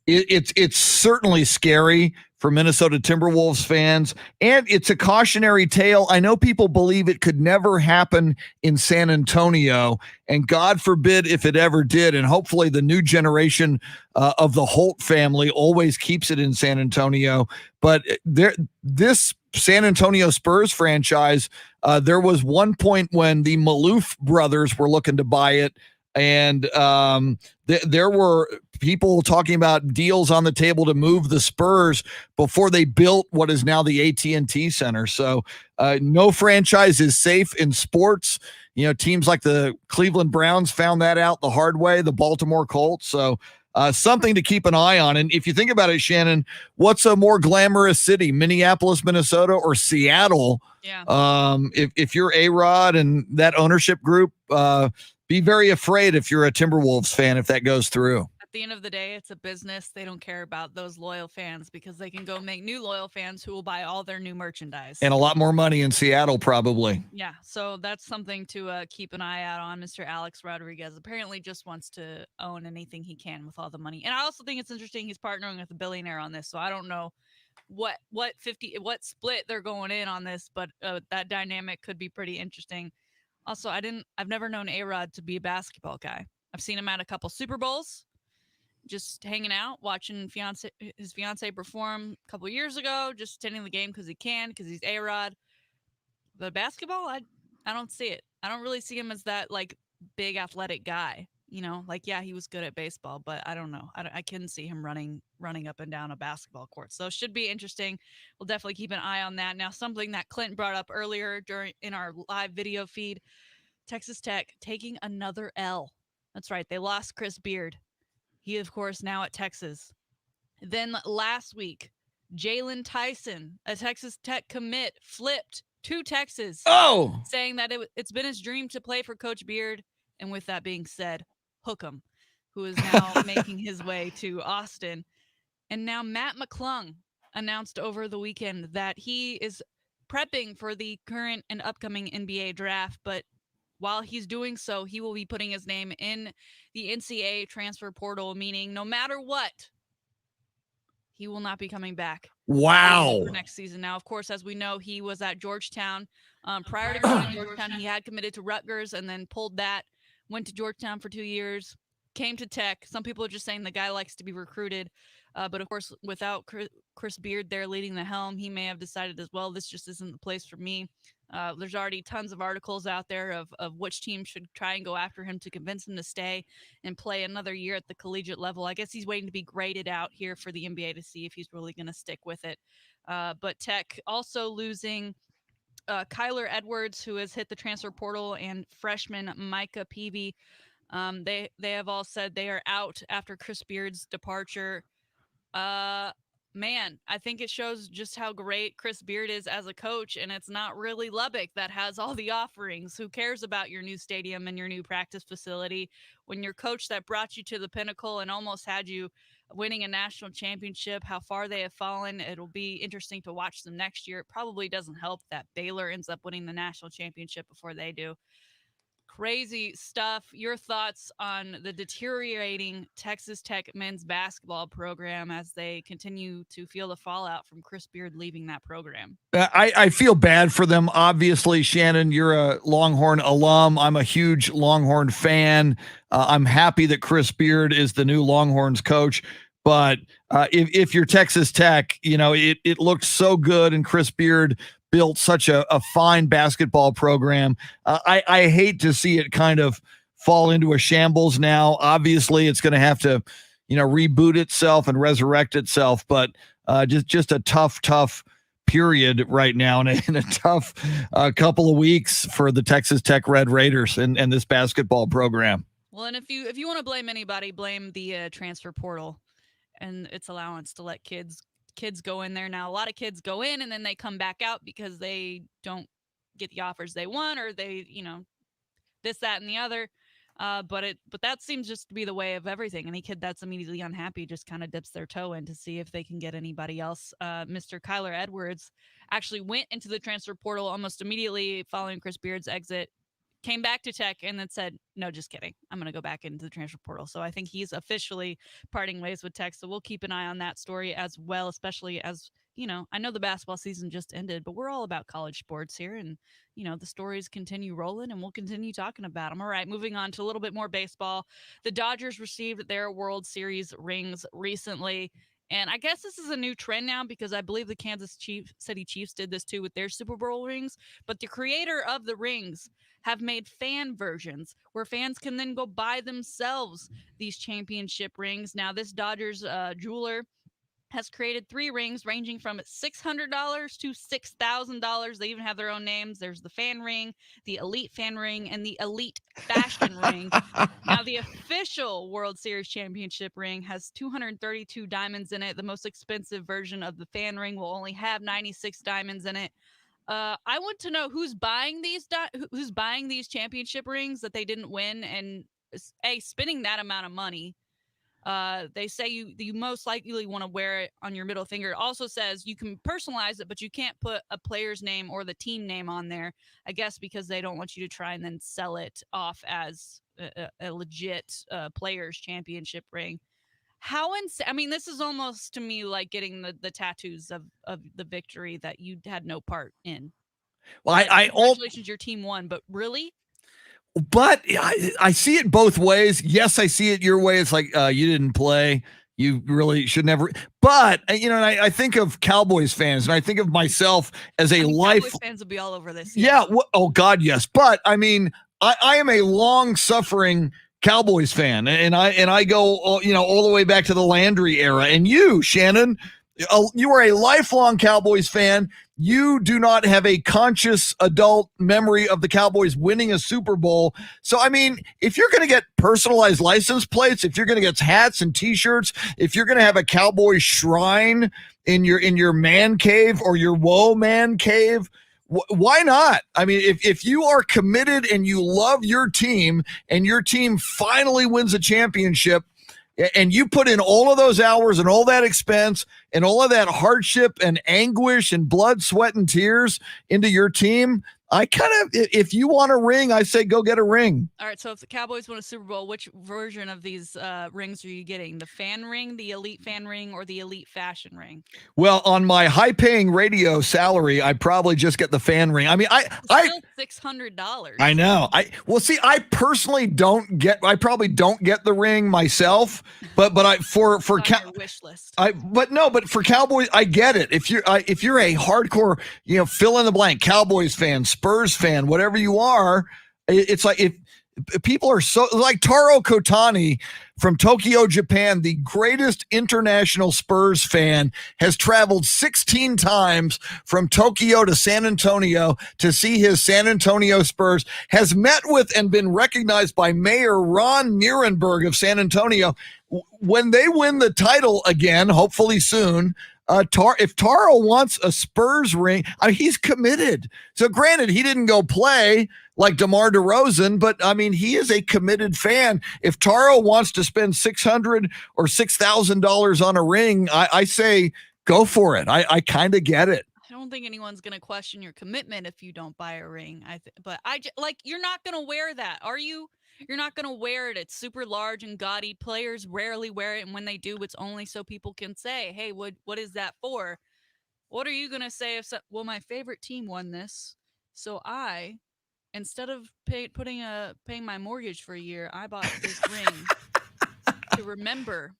It's certainly scary for Minnesota Timberwolves fans, and it's a cautionary tale. I know people believe it could never happen in San Antonio, and God forbid if it ever did, and hopefully the new generation of the Holt family always keeps it in San Antonio. But this San Antonio Spurs franchise, there was one point when the Maloof brothers were looking to buy it, and there were people talking about deals on the table to move the Spurs before they built what is now the AT&T Center. So no franchise is safe in sports. You know, teams like the Cleveland Browns found that out the hard way, the Baltimore Colts. So something to keep an eye on. And if you think about it, Shannon, what's a more glamorous city, Minneapolis, Minnesota, or Seattle? Yeah. If you're A-Rod and that ownership group, be very afraid if you're a Timberwolves fan if that goes through. At the end of the day, it's a business. They don't care about those loyal fans because they can go make new loyal fans who will buy all their new merchandise. And a lot more money in Seattle, probably. Yeah, so that's something to keep an eye out on. Mr. Alex Rodriguez apparently just wants to own anything he can with all the money. And I also think it's interesting he's partnering with a billionaire on this, so I don't know what split they're going in on this, but that dynamic could be pretty interesting. Also, I've never known A-Rod to be a basketball guy. I've seen him at a couple Super Bowls, just hanging out, watching his fiance perform a couple years ago, just attending the game because he's A-Rod. But basketball, I don't see it. I don't really see him as that like big athletic guy. You know, like, yeah, he was good at baseball, but I don't know. I couldn't see him running up and down a basketball court. So it should be interesting. We'll definitely keep an eye on that. Now, something that Clint brought up earlier in our live video feed, Texas Tech taking another L. That's right. They lost Chris Beard. He, of course, now at Texas. Then last week, Jalen Tyson, a Texas Tech commit, flipped to Texas. Oh! Saying that it's been his dream to play for Coach Beard. And with that being said, Hookem, who is now making his way to Austin. And now Matt McClung announced over the weekend that he is prepping for the current and upcoming NBA draft. But while he's doing so, he will be putting his name in the NCAA transfer portal, meaning no matter what, he will not be coming back. Wow. For next season. Now, of course, as we know, he was at Georgetown. Prior to going to Georgetown, he had committed to Rutgers and then pulled that. Went to Georgetown for 2 years, came to Tech. Some people are just saying the guy likes to be recruited. But of course, without Chris Beard there leading the helm, he may have decided as well, this just isn't the place for me. There's already tons of articles out there of which team should try and go after him to convince him to stay and play another year at the collegiate level. I guess he's waiting to be graded out here for the NBA to see if he's really going to stick with it. But Tech also losing Kyler Edwards, who has hit the transfer portal, and freshman Micah Peavy. They have all said they are out after Chris Beard's departure. Man, I think it shows just how great Chris Beard is as a coach, and it's not really Lubbock that has all the offerings. Who cares about your new stadium and your new practice facility when your coach that brought you to the pinnacle and almost had you winning a national championship, how far they have fallen? It'll be interesting to watch them next year. It probably doesn't help that Baylor ends up winning the national championship before they do. Crazy stuff. Your thoughts on the deteriorating Texas Tech men's basketball program as they continue to feel the fallout from Chris Beard leaving that program? I feel bad for them. Obviously, Shannon, you're a Longhorn alum. I'm a huge Longhorn fan. I'm happy that Chris Beard is the new Longhorns coach. But if you're Texas Tech, it looked so good, and Chris Beard built such a fine basketball program. I hate to see it kind of fall into a shambles now. Obviously, it's going to have to, reboot itself and resurrect itself. But just a tough period right now, and a tough couple of weeks for the Texas Tech Red Raiders and this basketball program. Well, and if you want to blame anybody, blame the transfer portal and its allowance to let kids go in there. Now, a lot of kids go in and then they come back out because they don't get the offers they want, or they, this, that, and the other. But that seems just to be the way of everything. Any kid that's immediately unhappy just kind of dips their toe in to see if they can get anybody else. Mr. Kyler Edwards actually went into the transfer portal almost immediately following Chris Beard's exit, came back to Tech, and then said, no, just kidding, I'm going to go back into the transfer portal. So I think he's officially parting ways with Tech. So we'll keep an eye on that story as well, especially as, I know the basketball season just ended, but we're all about college sports here. And, the stories continue rolling, and we'll continue talking about them. All right, moving on to a little bit more baseball. The Dodgers received their World Series rings recently. And I guess this is a new trend now, because I believe the Kansas City Chiefs did this too with their Super Bowl rings. But the creator of the rings have made fan versions where fans can then go buy themselves these championship rings. Now, this Dodgers jeweler has created 3 rings ranging from $600 to $6,000. They even have their own names. There's the fan ring, the elite fan ring, and the elite fashion ring. Now, the official World Series championship ring has 232 diamonds in it. The most expensive version of the fan ring will only have 96 diamonds in it. I want to know who's buying these championship rings that they didn't win, and spending that amount of money. They say you most likely want to wear it on your middle finger. It also says you can personalize it, but you can't put a player's name or the team name on there, I guess because they don't want you to try and then sell it off as a legit player's championship ring. How insane. I mean, this is almost to me like getting the tattoos of the victory that you had no part in. Well, congratulations, your team won, but really? But I see it both ways. Yes, I see it your way. It's like you didn't play. You really should never. But I think of Cowboys fans, and I think of myself as Cowboys fans will be all over this. Yeah. Oh God, yes. But I mean, I am a long-suffering Cowboys fan, and I go all the way back to the Landry era. And you, Shannon, you are a lifelong Cowboys fan. You do not have a conscious adult memory of the Cowboys winning a Super Bowl. So, I mean, if you're going to get personalized license plates, if you're going to get hats and T-shirts, if you're going to have a Cowboy shrine in your man cave or your woe man cave, why not? I mean, if you are committed and you love your team and your team finally wins a championship, and you put in all of those hours and all that expense and all of that hardship and anguish and blood, sweat, and tears into your team, I kind of, if you want a ring, I say go get a ring. All right. So if the Cowboys win a Super Bowl, which version of these rings are you getting? The fan ring, the elite fan ring, or the elite fashion ring? Well, on my high-paying radio salary, I probably just get the fan ring. I mean, Still $600. I know. I personally I probably don't get the ring myself, but I for On your wish list. but for Cowboys, I get it. If you're a hardcore, fill in the blank Cowboys fan, Spurs fan, whatever you are, it's like if people are so like Taro Kotani from Tokyo, Japan, the greatest international Spurs fan, has traveled 16 times from Tokyo to San Antonio to see his San Antonio Spurs, has met with and been recognized by Mayor Ron Nierenberg of San Antonio. When they win the title again, hopefully soon, if Taro wants a Spurs ring, he's committed. So granted, he didn't go play like DeMar DeRozan, but I mean, he is a committed fan. If Taro wants to spend $600 or $6,000 on a ring, I say go for it. I kind of get it. I don't think anyone's going to question your commitment if you don't buy a ring. But you're not going to wear that, are you? You're not going to wear it. It's super large and gaudy. Players rarely wear it, and when they do, it's only so people can say, "Hey, what is that for?" What are you going to say if my favorite team won this, so I, instead of paying my mortgage for a year, I bought this ring to remember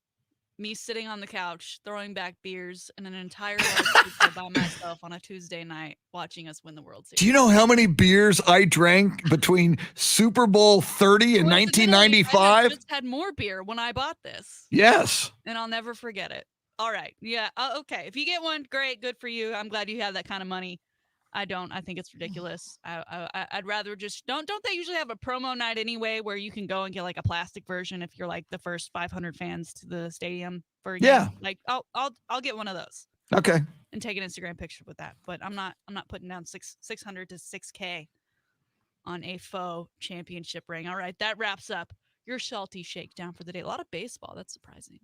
me sitting on the couch, throwing back beers and an entire large pizza by myself on a Tuesday night, watching us win the World Series. Do you know how many beers I drank between Super Bowl 30 and 1995? I just had more beer when I bought this. Yes. And I'll never forget it. All right. Yeah. Okay. If you get one, great. Good for you. I'm glad you have that kind of money. I don't. I think it's ridiculous. I'd rather just don't they usually have a promo night anyway where you can go and get like a plastic version if you're like the first 500 fans to the stadium for a game? Yeah. Like I'll get one of those. Okay. And take an Instagram picture with that. But I'm not putting down 600 to 6K on a faux championship ring. All right, that wraps up your salty shakedown for the day. A lot of baseball. That's surprising.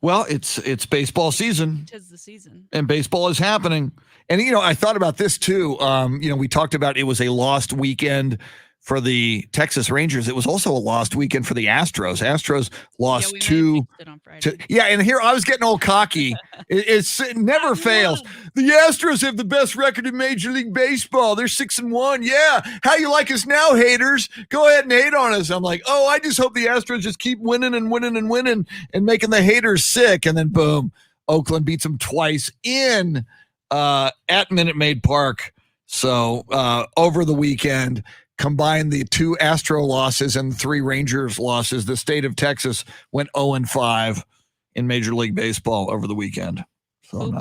Well, it's baseball season. 'Tis the season. And baseball is happening. And, I thought about this too. We talked about it was a lost weekend for the Texas Rangers. It was also a lost weekend for the Astros. Astros lost two. And here I was getting all cocky. It never fails. The Astros have the best record in Major League Baseball. They're 6-1. Yeah. How you like us now, haters? Go ahead and hate on us. I'm like, I just hope the Astros just keep winning and winning and winning and making the haters sick. And then boom, Oakland beats them twice at Minute Maid Park. So over the weekend, combine the 2 Astro losses and 3 Rangers losses, the state of Texas went 0-5 in Major League Baseball over the weekend. So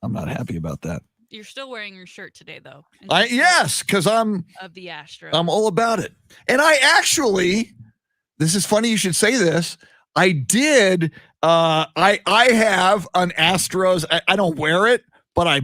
I'm not happy about that. You're still wearing your shirt today, though. Yes, because I'm of the Astros. I'm all about it. And I actually, this is funny you should say this. I did. I have an Astros. I don't wear it, but I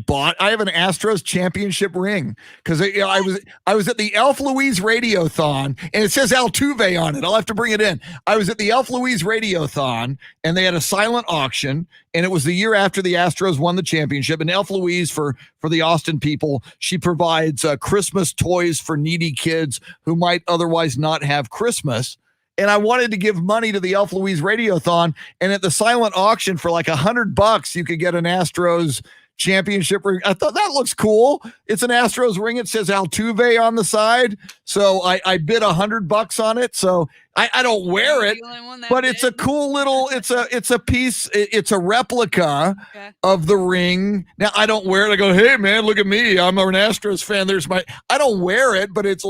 have an Astros championship ring because I was at the Elf Louise Radiothon and it says Altuve on it. I'll have to bring it in. I was at the Elf Louise Radiothon and they had a silent auction and it was the year after the Astros won the championship. And Elf Louise, for the Austin people, she provides Christmas toys for needy kids who might otherwise not have Christmas. And I wanted to give money to the Elf Louise Radiothon, and at the silent auction for like $100, you could get an Astros championship ring. I thought that looks cool. It's an Astros ring. It says Altuve on the side. So I bid $100 on it. So I don't wear it, but it's a cool little, it's a piece. It's a replica of the ring. Now I don't wear it. I go, hey man, look at me. I'm an Astros fan. I don't wear it, but it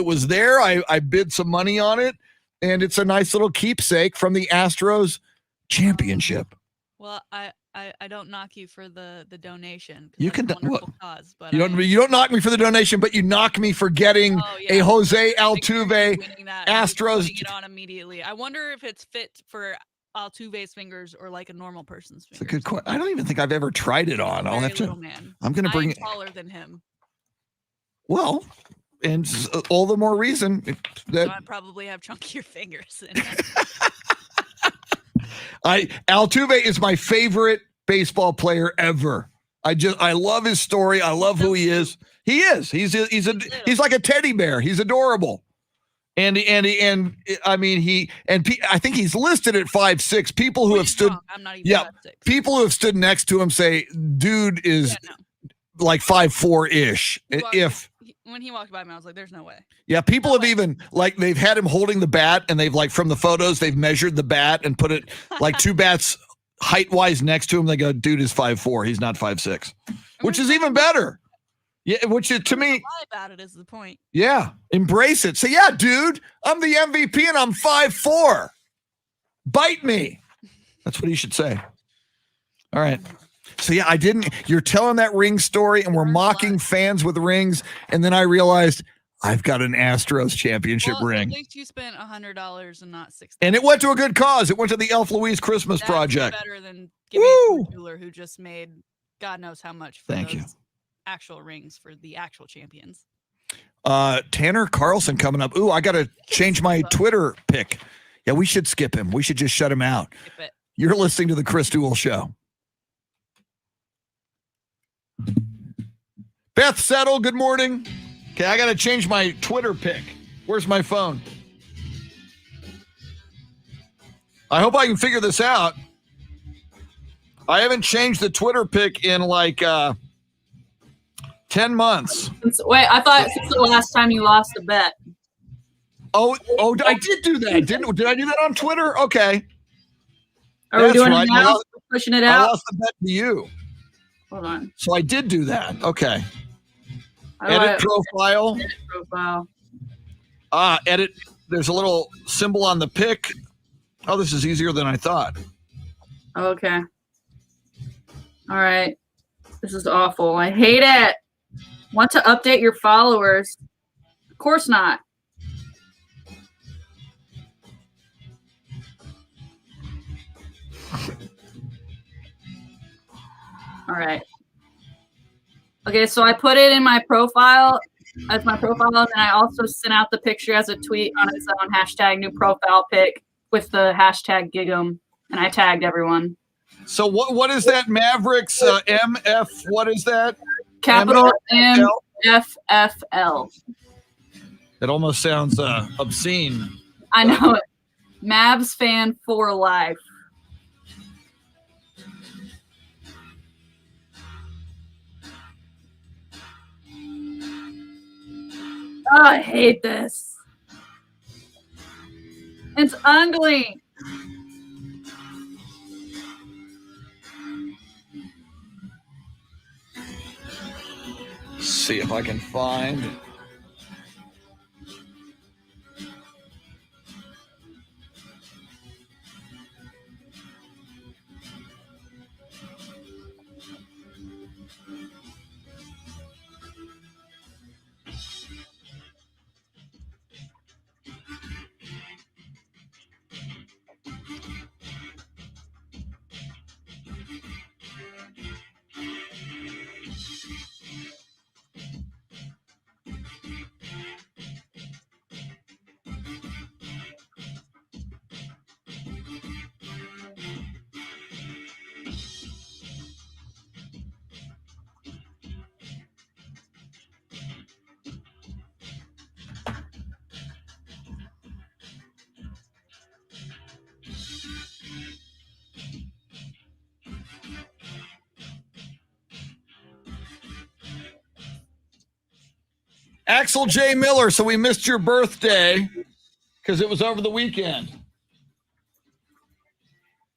was there. I bid some money on it and it's a nice little keepsake from the Astros championship. Well, I don't knock you for the donation. You can cause, but you don't knock me for the donation, but you knock me for getting a Jose Altuve Astros. Putting it on immediately. I wonder if it's fit for Altuve's fingers or like a normal person's fingers. It's a good question. I don't even think I've ever tried it on. I'll have to. Man. I'm going to bring it. Taller than him. Well, and all the more reason that so I probably have chunkier fingers. Altuve is my favorite baseball player ever. I love his story. I love who he is. He is. He's like a teddy bear. He's adorable. I think he's listed at 5'6". People who have stood, I'm not even 5'6". People who have stood next to him say, dude is like 5'4" ish. When he walked by me, I was like, "There's no way." Yeah, people have even like they've had him holding the bat, and they've like from the photos they've measured the bat and put it like two bats height wise next to him. They go, dude is 5'4". He's not 5'6", which is even better. Yeah, which is to me. Lie about it is the point. Yeah, embrace it. Say, yeah, dude, I'm the MVP and I'm 5'4". Bite me. That's what he should say. All right. So yeah, you're telling that ring story and we're mocking fans with rings. And then I realized I've got an Astros championship ring. At least you spent $100 and not $60. And it went to a good cause. It went to the Elf Louise Christmas Project. Better than giving it to a jeweler who just made God knows how much for those actual rings for the actual champions. Tanner Carlson coming up. Ooh, I got to change my Twitter pick. Yeah, we should skip him. We should just shut him out. Skip it. You're listening to the Chris Duel Show. Beth Settle, good morning. Okay, I got to change my Twitter pic. Where's my phone? I hope I can figure this out. I haven't changed the Twitter pic in like 10 months. Wait, I thought since the last time you lost a bet. Oh, I did do that. Did I do that on Twitter? Okay. Are we doing it now? Pushing it out? I lost the bet to you. Hold on. So I did do that. Okay. Edit profile. Edit profile. Edit. There's a little symbol on the pic. Oh, this is easier than I thought. Okay. All right. This is awful. I hate it. Want to update your followers? Of course not. All right. Okay, so I put it in my profile as my profile, and I also sent out the picture as a tweet on its own hashtag new profile pic with the hashtag Gig'em, and I tagged everyone. So what is that? Mavericks MF? What is that? Capital MFFL. It almost sounds obscene. I know it. Mavs fan for life. Oh, I hate this. It's ugly. See if I can find. Axel J. Miller, so we missed your birthday because it was over the weekend.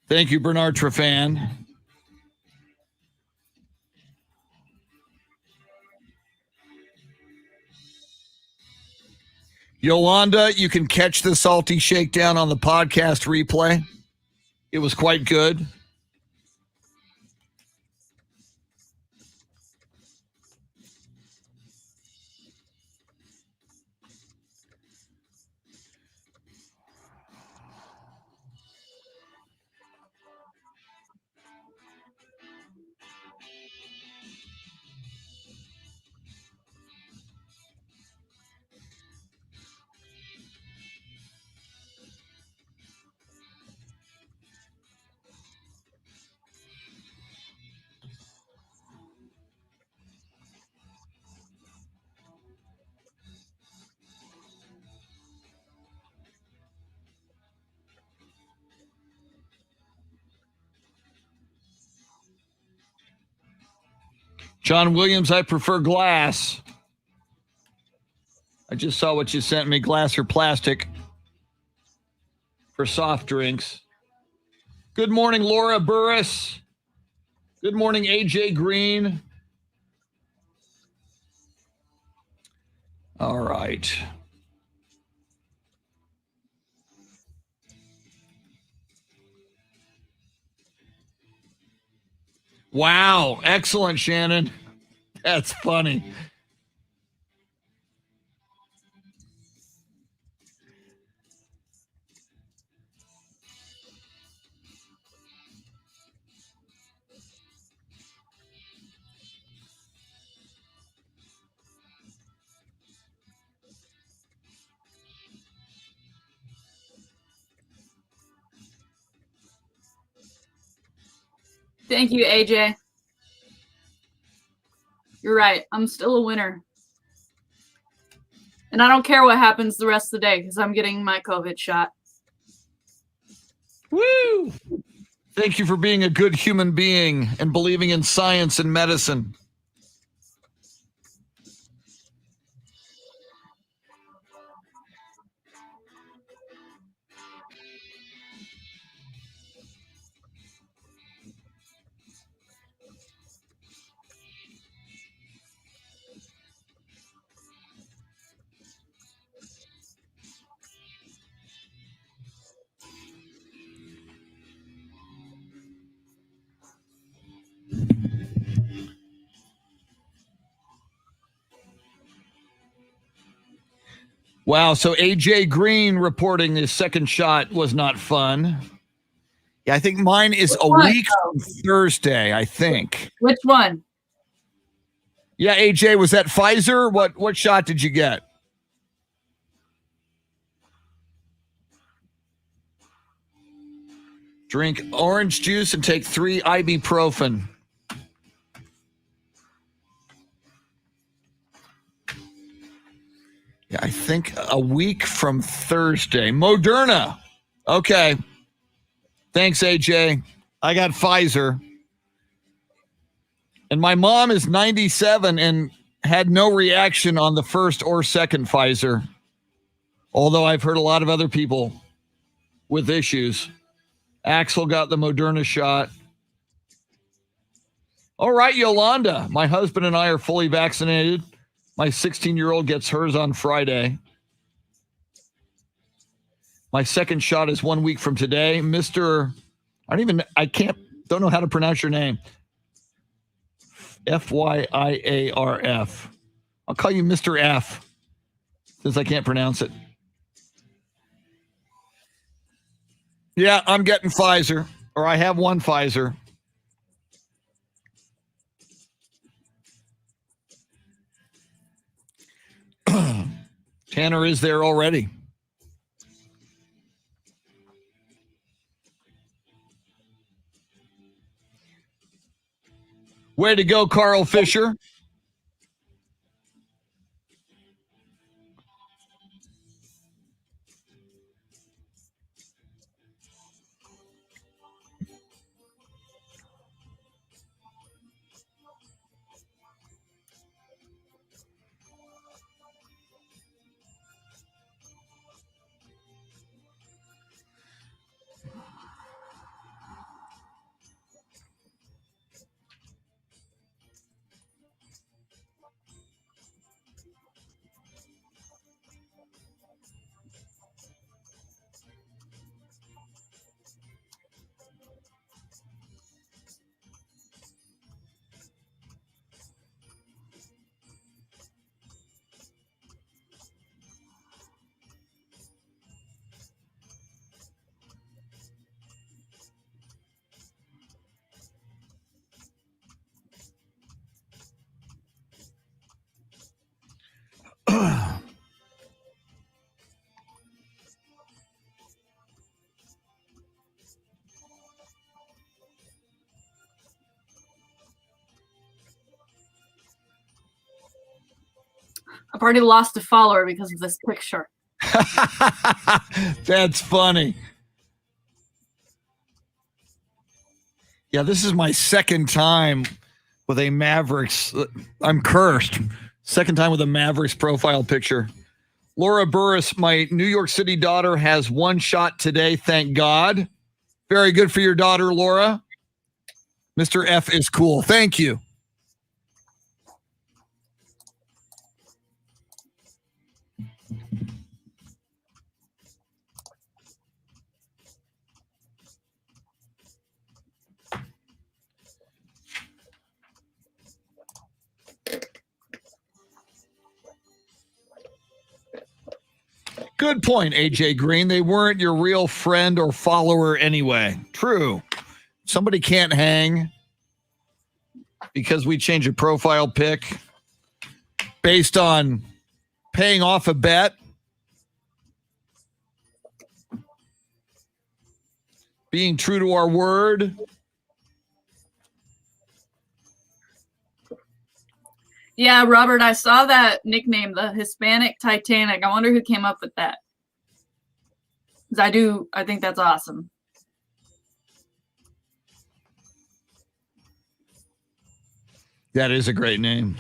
Thank you, Bernard Trefan. Yolanda, you can catch the Salty Shakedown on the podcast replay. It was quite good. John Williams, I prefer glass. I just saw what you sent me, glass or plastic for soft drinks. Good morning, Laura Burris. Good morning, AJ Green. All right. Wow. Excellent, Shannon. That's funny. Thank you, AJ. You're right. I'm still a winner. And I don't care what happens the rest of the day because I'm getting my COVID shot. Woo! Thank you for being a good human being and believing in science and medicine. Wow, so AJ Green reporting his second shot was not fun. Yeah, I think mine is a week from Thursday, I think. Which one? Yeah, AJ, was that Pfizer? What shot did you get? Drink orange juice and take 3 ibuprofen. Yeah, I think a week from Thursday. Moderna. Okay. Thanks, AJ. I got Pfizer. And my mom is 97 and had no reaction on the first or second Pfizer. Although I've heard a lot of other people with issues. Axel got the Moderna shot. All right, Yolanda. My husband and I are fully vaccinated. My 16-year-old gets hers on Friday. My second shot is 1 week from today. Don't know how to pronounce your name. F-Y-I-A-R-F. I'll call you Mr. F, since I can't pronounce it. Yeah, I'm getting Pfizer, or I have one Pfizer. Tanner is there already. Way to go, Carl Fisher. I've already lost a follower because of this picture. That's funny. Yeah, this is my second time with a Mavericks. I'm cursed. Second time with a Mavericks profile picture. Laura Burris, my New York City daughter, has one shot today. Thank God. Very good for your daughter, Laura. Mr. F is cool. Thank you. Good point, AJ Green. They weren't your real friend or follower anyway. True. Somebody can't hang because we change a profile pic based on paying off a bet, being true to our word. Yeah, Robert, I saw that nickname, the Hispanic Titanic. I wonder who came up with that. 'Cause I think that's awesome. That is a great name.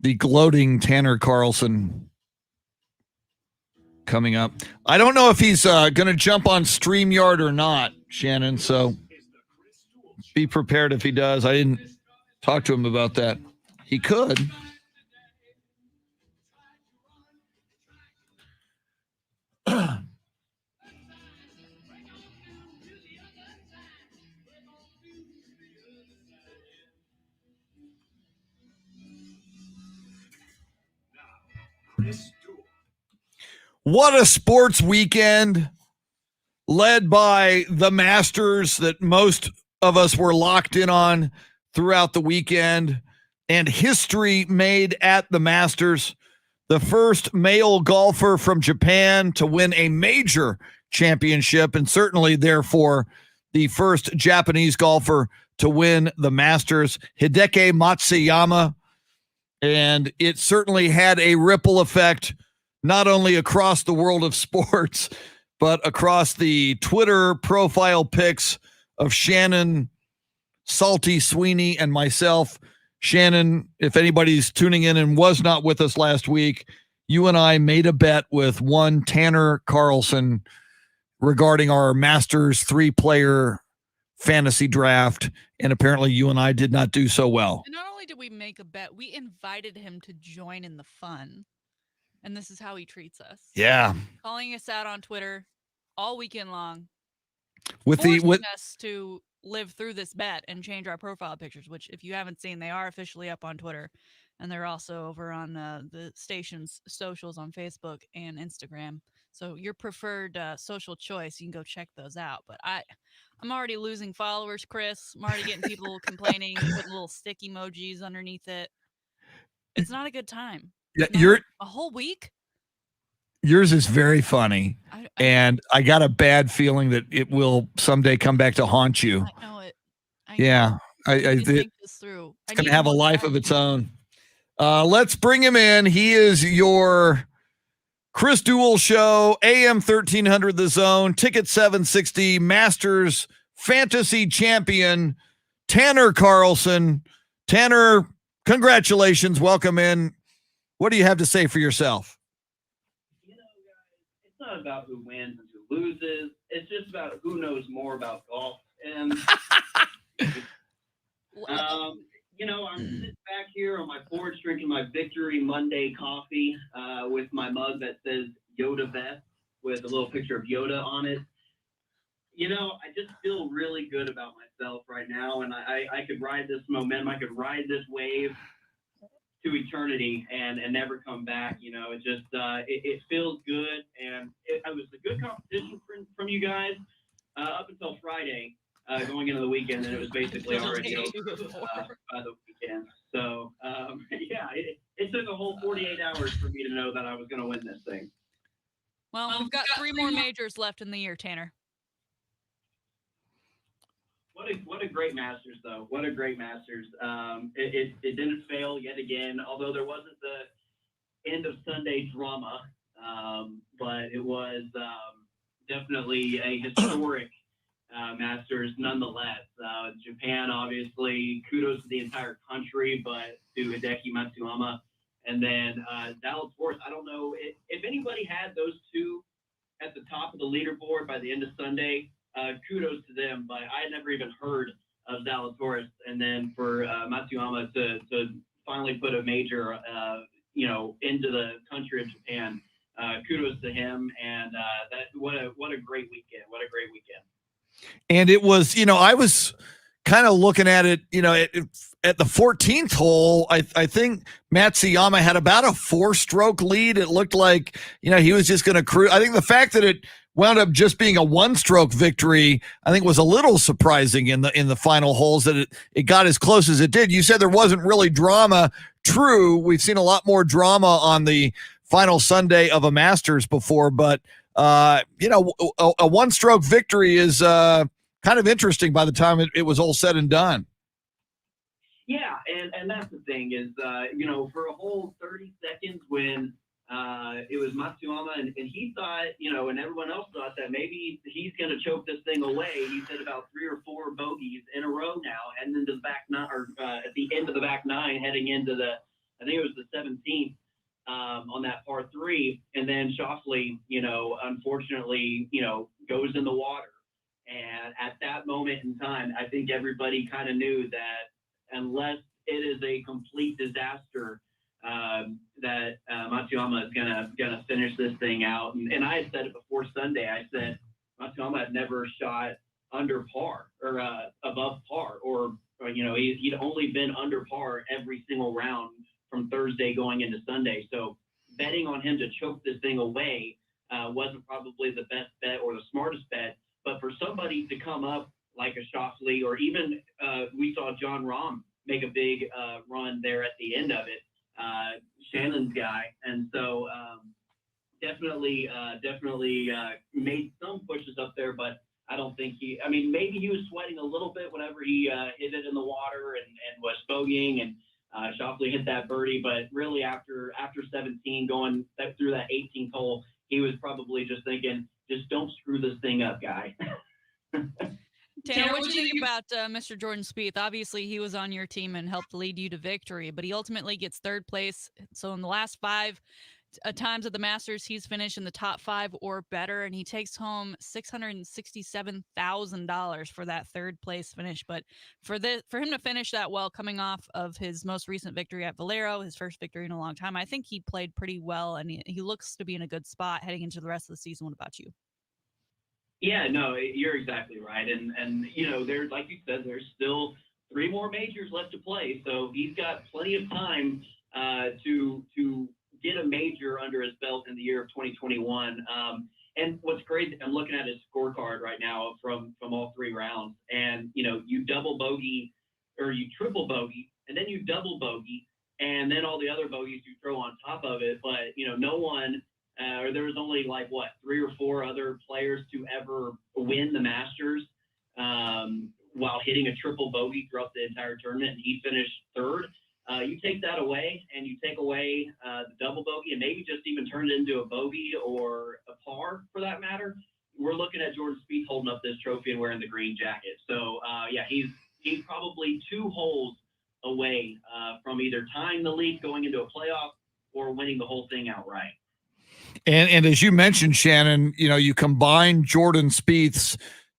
The gloating Tanner Carlson coming up. I don't know if he's going to jump on StreamYard or not, Shannon, so be prepared if he does. I didn't talk to him about that. He could. What a sports weekend led by the Masters that most of us were locked in on throughout the weekend, and history made at the Masters. The first male golfer from Japan to win a major championship, and certainly, therefore, the first Japanese golfer to win the Masters, Hideki Matsuyama. And it certainly had a ripple effect, not only across the world of sports, but across the Twitter profile pics of Shannon, Salty Sweeney, and myself. Shannon, if anybody's tuning in and was not with us last week, you and I made a bet with one Tanner Carlson regarding our Masters 3-player fantasy draft, and apparently you and I did not do so well. And not only did we make a bet, we invited him to join in the fun. And this is how he treats us. Yeah. Calling us out on Twitter all weekend long. With us to live through this bet and change our profile pictures, which if you haven't seen, they are officially up on Twitter. And they're also over on the station's socials on Facebook and Instagram. So your preferred social choice, you can go check those out. But I'm already losing followers, Chris. I'm already getting people complaining, putting little stick emojis underneath it. It's not a good time. Yeah, a whole week. Yours is very funny, and I got a bad feeling that it will someday come back to haunt you. I know it. I think this through. It's going to have a life of its own. Let's bring him in. He is your Chris Duel show, AM 1300 The Zone, Ticket 760, Masters Fantasy Champion, Tanner Carlson. Tanner, congratulations. Welcome in. What do you have to say for yourself? You know, guys, it's not about who wins and who loses. It's just about who knows more about golf. And, you know, I'm sitting back here on my porch drinking my Victory Monday coffee with my mug that says Yoda Vest with a little picture of Yoda on it. You know, I just feel really good about myself right now, and I could ride this momentum. I could ride this wave to eternity and never come back. You know, it just it feels good, and it was a good competition from you guys up until Friday, going into the weekend, and it was basically already over by the weekend. So yeah, it took a whole 48 hours for me to know that I was going to win this thing. Well, we've got 3 more majors left in the year, Tanner. What a great Masters, though. What a great Masters. It didn't fail yet again, although there wasn't the end of Sunday drama, but it was definitely a historic Masters nonetheless. Japan, obviously, kudos to the entire country, but to Hideki Matsuyama. And then Zalatoris, I don't know if anybody had those two at the top of the leaderboard by the end of Sunday. Kudos to them, but I had never even heard of Zalatoris. And then for Matsuyama to finally put a major, into the country of Japan, kudos to him. And what a great weekend! What a great weekend! And it was, I was kind of looking at it, at the 14th hole, I think Matsuyama had about a 4-stroke lead. It looked like, he was just going to cruise. I think the fact that it wound up just being a 1-stroke victory, I think was a little surprising in the final holes that it got as close as it did. You said there wasn't really drama. True. We've seen a lot more drama on the final Sunday of a Masters before, but a 1-stroke victory is kind of interesting by the time it was all said and done. Yeah, and that's the thing is, for a whole 30 seconds when it was Matsuyama and he thought, and everyone else thought that maybe he's going to choke this thing away. He's hit about 3 or 4 bogeys in a row now, and then the back nine, or at the end of the back nine, heading into I think it was the 17th. On that par 3, and then Schauffele, unfortunately, goes in the water. And at that moment in time, I think everybody kind of knew that unless it is a complete disaster, that Matsuyama is gonna finish this thing out. And I had said it before Sunday. I said Matsuyama had never shot under par or above par, or he'd only been under par every single round from Thursday going into Sunday. So betting on him to choke this thing away wasn't probably the best bet or the smartest bet. But for somebody to come up like a Schauffele, or even we saw John Rahm make a big run there at the end of it, Shannon's guy. And so definitely made some pushes up there, but I don't think maybe he was sweating a little bit whenever he hit it in the water and was bogeying, and Schauffele hit that birdie, but really after 17 going through that 18th hole, he was probably just thinking, just don't screw this thing up, guy. Tanner, what do you think about Mr. Jordan Spieth? Obviously, he was on your team and helped lead you to victory, but he ultimately gets 3rd place. So in the last 5 times at the Masters, he's finished in the top 5 or better, and he takes home $667,000 for that 3rd place finish. But for him to finish that well, coming off of his most recent victory at Valero, his first victory in a long time, I think he played pretty well, and he looks to be in a good spot heading into the rest of the season. What about you? Yeah, no, you're exactly right. And there's, like you said, there's still 3 more majors left to play. So he's got plenty of time to get a major under his belt in the year of 2021. And what's crazy, I'm looking at his scorecard right now from all 3 rounds. And, you double bogey, or you triple bogey, and then you double bogey, and then all the other bogeys you throw on top of it. But, no one, or there was only 3 or 4 other players to ever win the Masters while hitting a triple bogey throughout the entire tournament, and he finished 3rd. You take that away, and you take away the double bogey, and maybe just even turn it into a bogey or a par for that matter. We're looking at Jordan Spieth holding up this trophy and wearing the green jacket. So he's probably 2 holes away from either tying the lead going into a playoff or winning the whole thing outright. And as you mentioned, Shannon, you combine Jordan Spieth's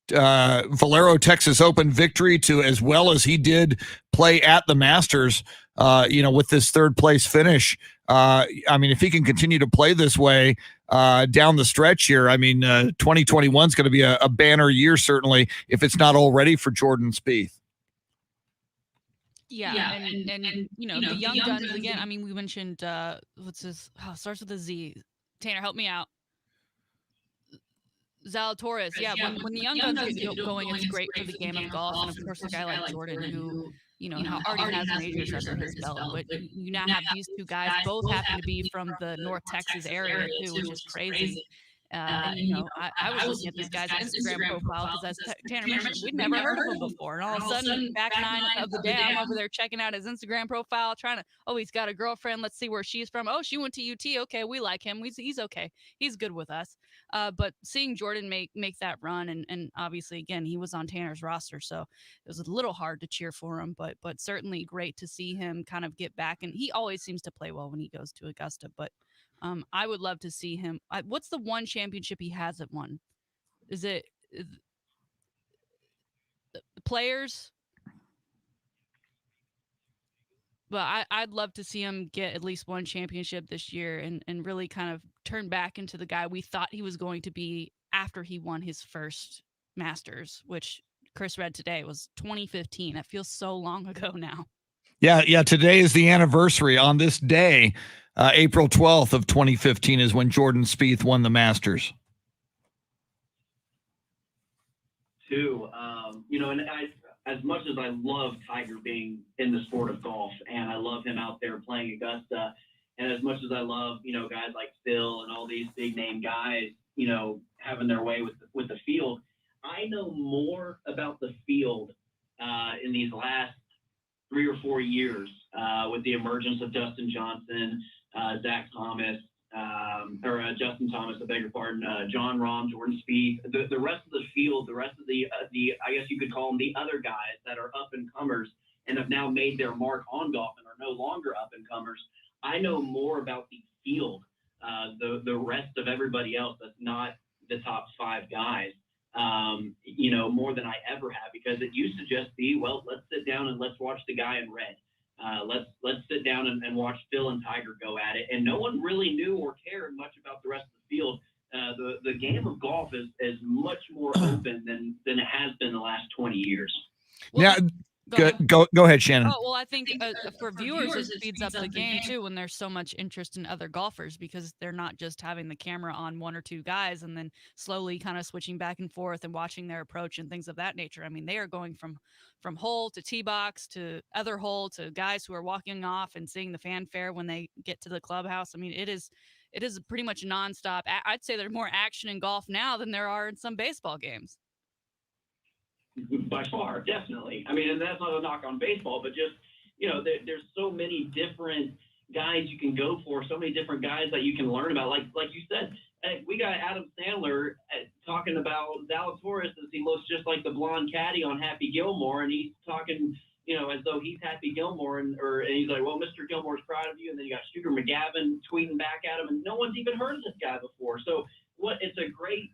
Valero Texas Open victory to, as well as he did play at the Masters, with this 3rd place finish. If he can continue to play this way down the stretch here, 2021 is going to be a banner year, certainly, if it's not already for Jordan Spieth. Yeah, and the young guns again. We mentioned what's his? Starts with a Z. Tanner, help me out. Zalatoris. Yeah, when the young guns get going, it's great for the game of golf, and of course a guy like Jordan who already has majors under his belt. But you now have these 2 guys, both happen to be from the North Texas area too, which is crazy. I was looking at this guy's Instagram profile because, as Tanner mentioned, we'd never heard of him before. And all of a sudden, back 9 of the day, I'm over there checking out his Instagram profile, trying to, he's got a girlfriend. Let's see where she's from. Oh, she went to UT. Okay, we like him. He's okay. He's good with us. But seeing Jordan make that run, and obviously, again, he was on Tanner's roster, so it was a little hard to cheer for him, but certainly great to see him kind of get back. And he always seems to play well when he goes to Augusta, but I would love to see him. What's the one championship he hasn't won? Is it the Players? But I'd love to see him get at least one championship this year and really kind of turn back into the guy we thought he was going to be after he won his first Masters, which Chris read today was 2015. That feels so long ago now. Yeah. Today is the anniversary. On this day, April 12th of 2015 is when Jordan Spieth won the Masters. And as much as I love Tiger being in the sport of golf, and I love him out there playing Augusta, and as much as I love, guys like Phil and all these big name guys, having their way with the field, I know more about the field in these last 3 or 4 years with the emergence of Dustin Johnson, Zach Thomas, Justin Thomas, I beg your pardon, John Rahm, Jordan Spieth, the rest of the field, the rest of the I guess you could call them the other guys that are up and comers and have now made their mark on golf and are no longer up and comers. I know more about the field, the rest of everybody else that's not the top 5 guys, more than I ever have, because it used to just be, well, let's sit down and let's watch the guy in red. Let's sit down and watch Phil and Tiger go at it. And no one really knew or cared much about the rest of the field. The game of golf is much more open than it has been the last 20 years. Well, Go ahead, Shannon. Oh, well, I think for viewers, it speeds up the game too when there's so much interest in other golfers, because they're not just having the camera on 1 or 2 guys and then slowly kind of switching back and forth and watching their approach and things of that nature. I mean, they are going from hole to tee box to other hole to guys who are walking off and seeing the fanfare when they get to the clubhouse. I mean, it is pretty much nonstop. I'd say there's more action in golf now than there are in some baseball games. By far, definitely. I mean, and that's not a knock on baseball, but just, there's so many different guys you can go for, so many different guys that you can learn about. Like you said, we got Adam Sandler talking about Zalatoris as he looks just like the blonde caddy on Happy Gilmore, and he's talking, as though he's Happy Gilmore, and he's like, well, Mr. Gilmore's proud of you, and then you got Shooter McGavin tweeting back at him, and no one's even heard of this guy before. So it's a great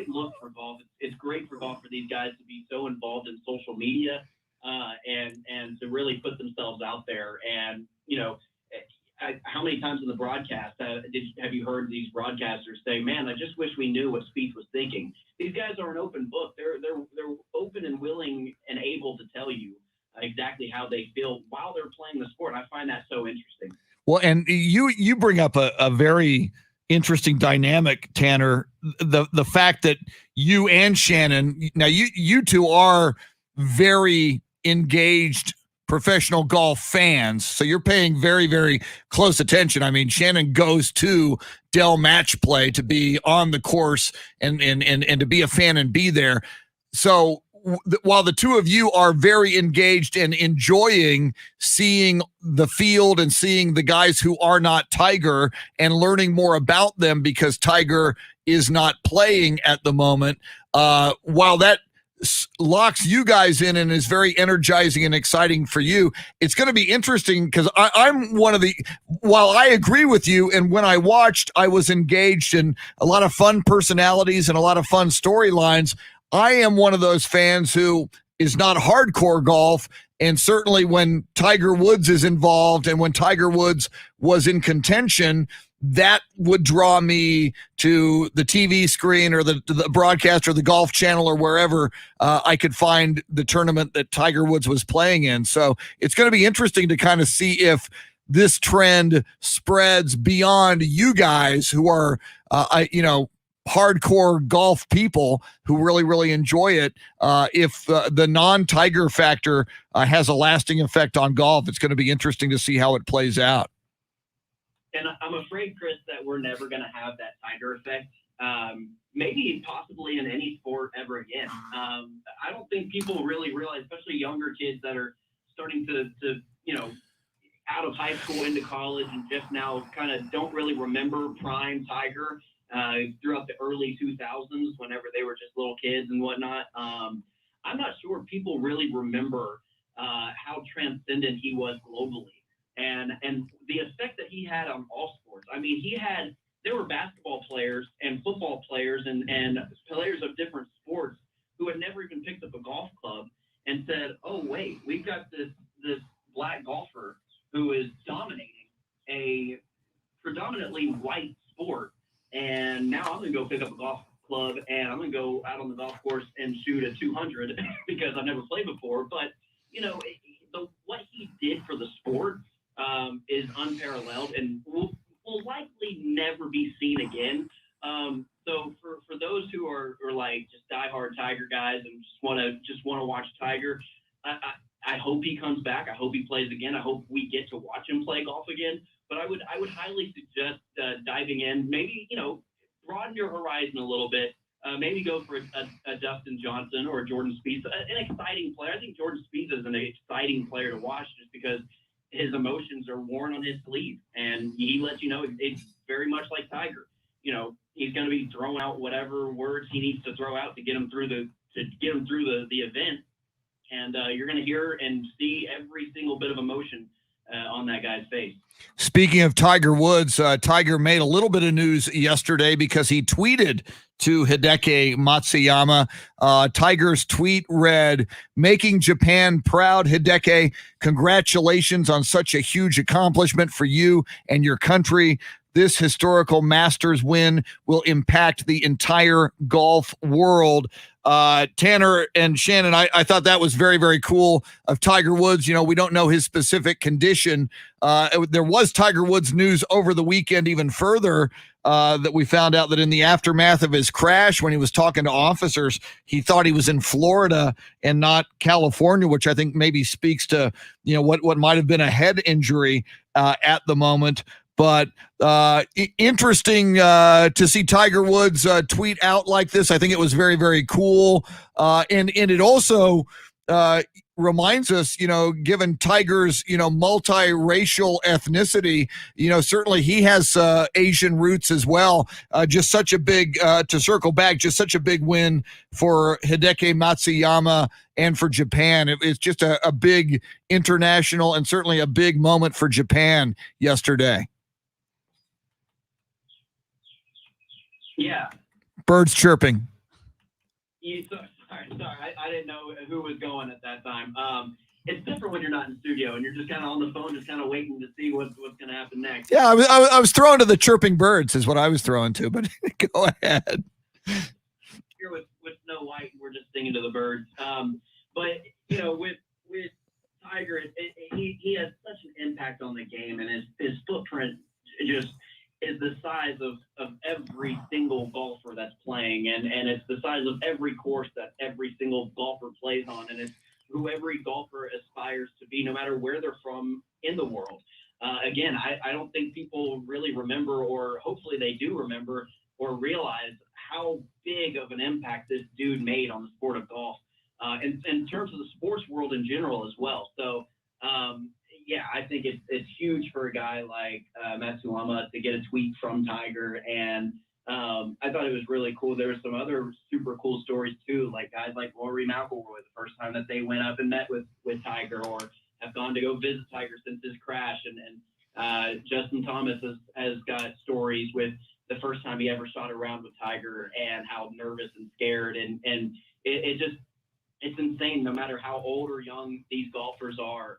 look for golf. It's great for golf for these guys to be so involved in social media and to really put themselves out there. And how many times in the broadcast have you heard these broadcasters say, "Man, I just wish we knew what Spieth was thinking." These guys are an open book. They're open and willing and able to tell you exactly how they feel while they're playing the sport. I find that so interesting. Well, and you bring up a very interesting dynamic, Tanner. The fact that you and Shannon, now you two are very engaged professional golf fans, so you're paying very, very close attention. I mean, Shannon goes to Dell Match Play to be on the course and to be a fan and be there. So while the two of you are very engaged and enjoying seeing the field and seeing the guys who are not Tiger and learning more about them because Tiger is not playing at the moment, while that locks you guys in and is very energizing and exciting for you, it's going to be interesting because I'm one of the, while I agree with you, and when I watched, I was engaged in a lot of fun personalities and a lot of fun storylines. I am one of those fans who is not hardcore golf, and certainly when Tiger Woods is involved and when Tiger Woods was in contention, that would draw me to the TV screen or the broadcast or the Golf Channel or wherever I could find the tournament that Tiger Woods was playing in. So it's going to be interesting to kind of see if this trend spreads beyond you guys who are, hardcore golf people who really, really enjoy it. If the non-Tiger factor has a lasting effect on golf, it's going to be interesting to see how it plays out. And I'm afraid, Chris, that we're never going to have that Tiger effect. maybe possibly in any sport ever again. I don't think people really realize, especially younger kids that are starting to out of high school into college and just now kind of don't really remember prime Tiger throughout the early 2000s whenever they were just little kids and whatnot. I'm not sure people really remember how transcendent he was globally and the effect that he had on all sports. I mean, there were basketball players and football players and players of different sports who had never even picked up a golf club and said, oh, wait, we've got this black golfer who is dominating a predominantly white sport. And now I'm going to go pick up a golf club and I'm going to go out on the golf course and shoot a 200 because I've never played before. But, what he did for the sport is unparalleled and will likely never be seen again. So for those who are like just diehard Tiger guys and just want to watch Tiger, I hope he comes back. I hope he plays again. I hope we get to watch him play golf again. But I would highly suggest diving in. Maybe broaden your horizon a little bit. Maybe go for a Dustin Johnson or a Jordan Spieth, an exciting player. I think Jordan Spieth is an exciting player to watch just because his emotions are worn on his sleeve, and he lets you know it's very much like Tiger. He's going to be throwing out whatever words he needs to throw out to get him through the event, and you're going to hear and see every single bit of emotion on that guy's face. Speaking of Tiger Woods, Tiger made a little bit of news yesterday because he tweeted to Hideki Matsuyama. Tiger's tweet read, "Making Japan proud, Hideki. Congratulations on such a huge accomplishment for you and your country. This historical Masters win will impact the entire golf world." Tanner and Shannon, I thought that was very, very cool of Tiger Woods. We don't know his specific condition. There was Tiger Woods news over the weekend, even further, that we found out that in the aftermath of his crash, when he was talking to officers, he thought he was in Florida and not California, which I think maybe speaks to, what might have been a head injury at the moment. But interesting to see Tiger Woods tweet out like this. I think it was very, very cool. And it also reminds us, given Tiger's, multiracial ethnicity, certainly he has Asian roots as well. Just such a big, to circle back, just such a big win for Hideki Matsuyama and for Japan. It's just a big international and certainly a big moment for Japan yesterday. Yeah. Birds chirping. Sorry. I didn't know who was going at that time. It's different when you're not in studio and you're just kind of on the phone, just kind of waiting to see what's going to happen next. Yeah, I was throwing to the chirping birds is what I was throwing to, but go ahead. Here with Snow White, we're just singing to the birds. But with Tiger, he has such an impact on the game, and his footprint just is the size of every single golfer that's playing, and it's the size of every course that every single golfer plays on, and it's who every golfer aspires to be, no matter where they're from in the world. Again, I don't think people really remember, or hopefully they do remember or realize how big of an impact this dude made on the sport of golf, and in terms of the sports world in general as well. So, yeah, I think it's huge for a guy like Matsuyama to get a tweet from Tiger, and I thought it was really cool. There were some other super cool stories too, like guys like Rory McIlroy, the first time that they went up and met with Tiger, or have gone to go visit Tiger since his crash, and Justin Thomas has got stories with the first time he ever shot around with Tiger and how nervous and scared, and it's insane. No matter how old or young these golfers are.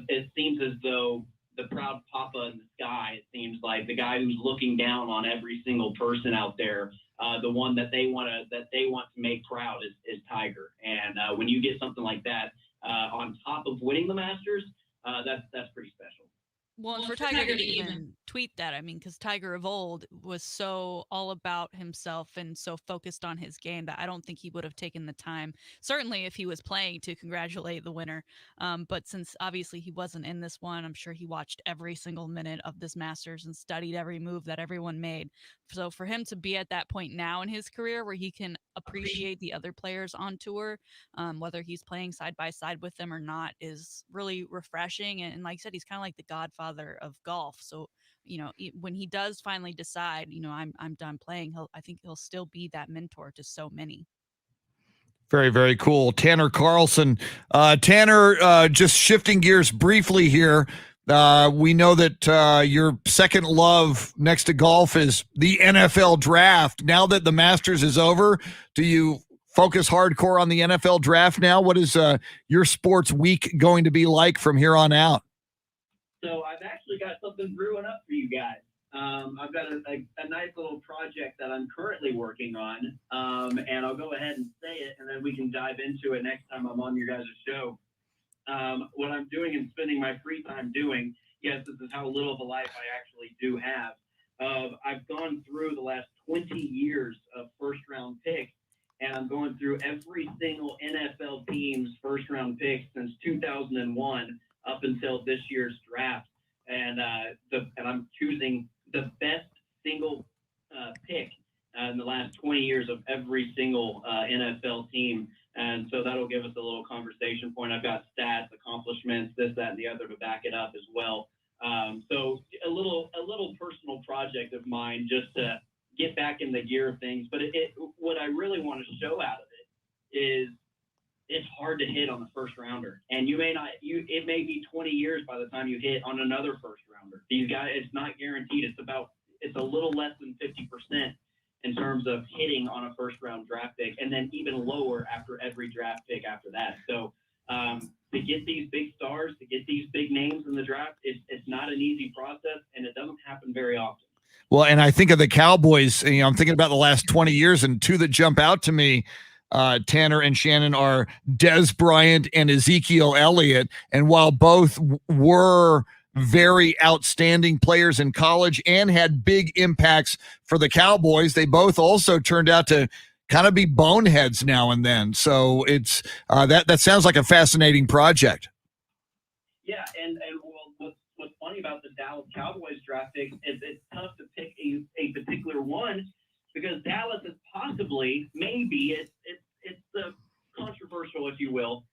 It seems as though the proud papa in the sky, it seems like the guy who's looking down on every single person out there, the one that they want to make proud is Tiger. And when you get something like that on top of winning the Masters, that's pretty special. Well, and for Tiger to even tweet that, I mean, because Tiger of old was so all about himself and so focused on his game that I don't think he would have taken the time, certainly if he was playing, to congratulate the winner. But since obviously he wasn't in this one, I'm sure he watched every single minute of this Masters and studied every move that everyone made. So for him to be at that point now in his career where he can appreciate the other players on tour, whether he's playing side by side with them or not, is really refreshing. And like I said, he's kind of like the godfather of golf. So, when he does finally decide, I'm done playing, I think he'll still be that mentor to so many. Very, very cool. Tanner Carlson. Tanner, just shifting gears briefly here. We know that your second love next to golf is the NFL draft. Now that the Masters is over, do you focus hardcore on the NFL draft now? What is your sports week going to be like from here on out? So I've actually got something brewing up for you guys. I've got a nice little project that I'm currently working on, and I'll go ahead and say it, and then we can dive into it next time I'm on your guys' show. What I'm doing and spending my free time doing, yes, this is how little of a life I actually do have. I've gone through the last 20 years of first-round picks, and I'm going through every single NFL team's first-round picks since 2001 up until this year's draft. And I'm choosing the best single pick in the last 20 years of every single NFL team. And so that'll give us a little conversation point. I've got stats, accomplishments, this, that, and the other to back it up as well. So a little personal project of mine just to get back in the gear of things. But what I really want to show out of it is it's hard to hit on the first rounder. And it may be 20 years by the time you hit on another first rounder. These guys, it's not guaranteed. It's a little less than 50% in terms of hitting on a first round draft pick, and then even lower after every draft pick after that. So to get these big stars, to get these big names in the draft, it's not an easy process, and it doesn't happen very often. Well, and I think of the Cowboys, I'm thinking about the last 20 years, and two that jump out to me, Tanner and Shannon, are Dez Bryant and Ezekiel Elliott. And while both were very outstanding players in college and had big impacts for the Cowboys, they both also turned out to kind of be boneheads now and then. So it's that sounds like a fascinating project. Yeah, and what's funny about the Dallas Cowboys draft pick is it's tough to pick a particular one, because Dallas is possibly, maybe it's controversial, if you will,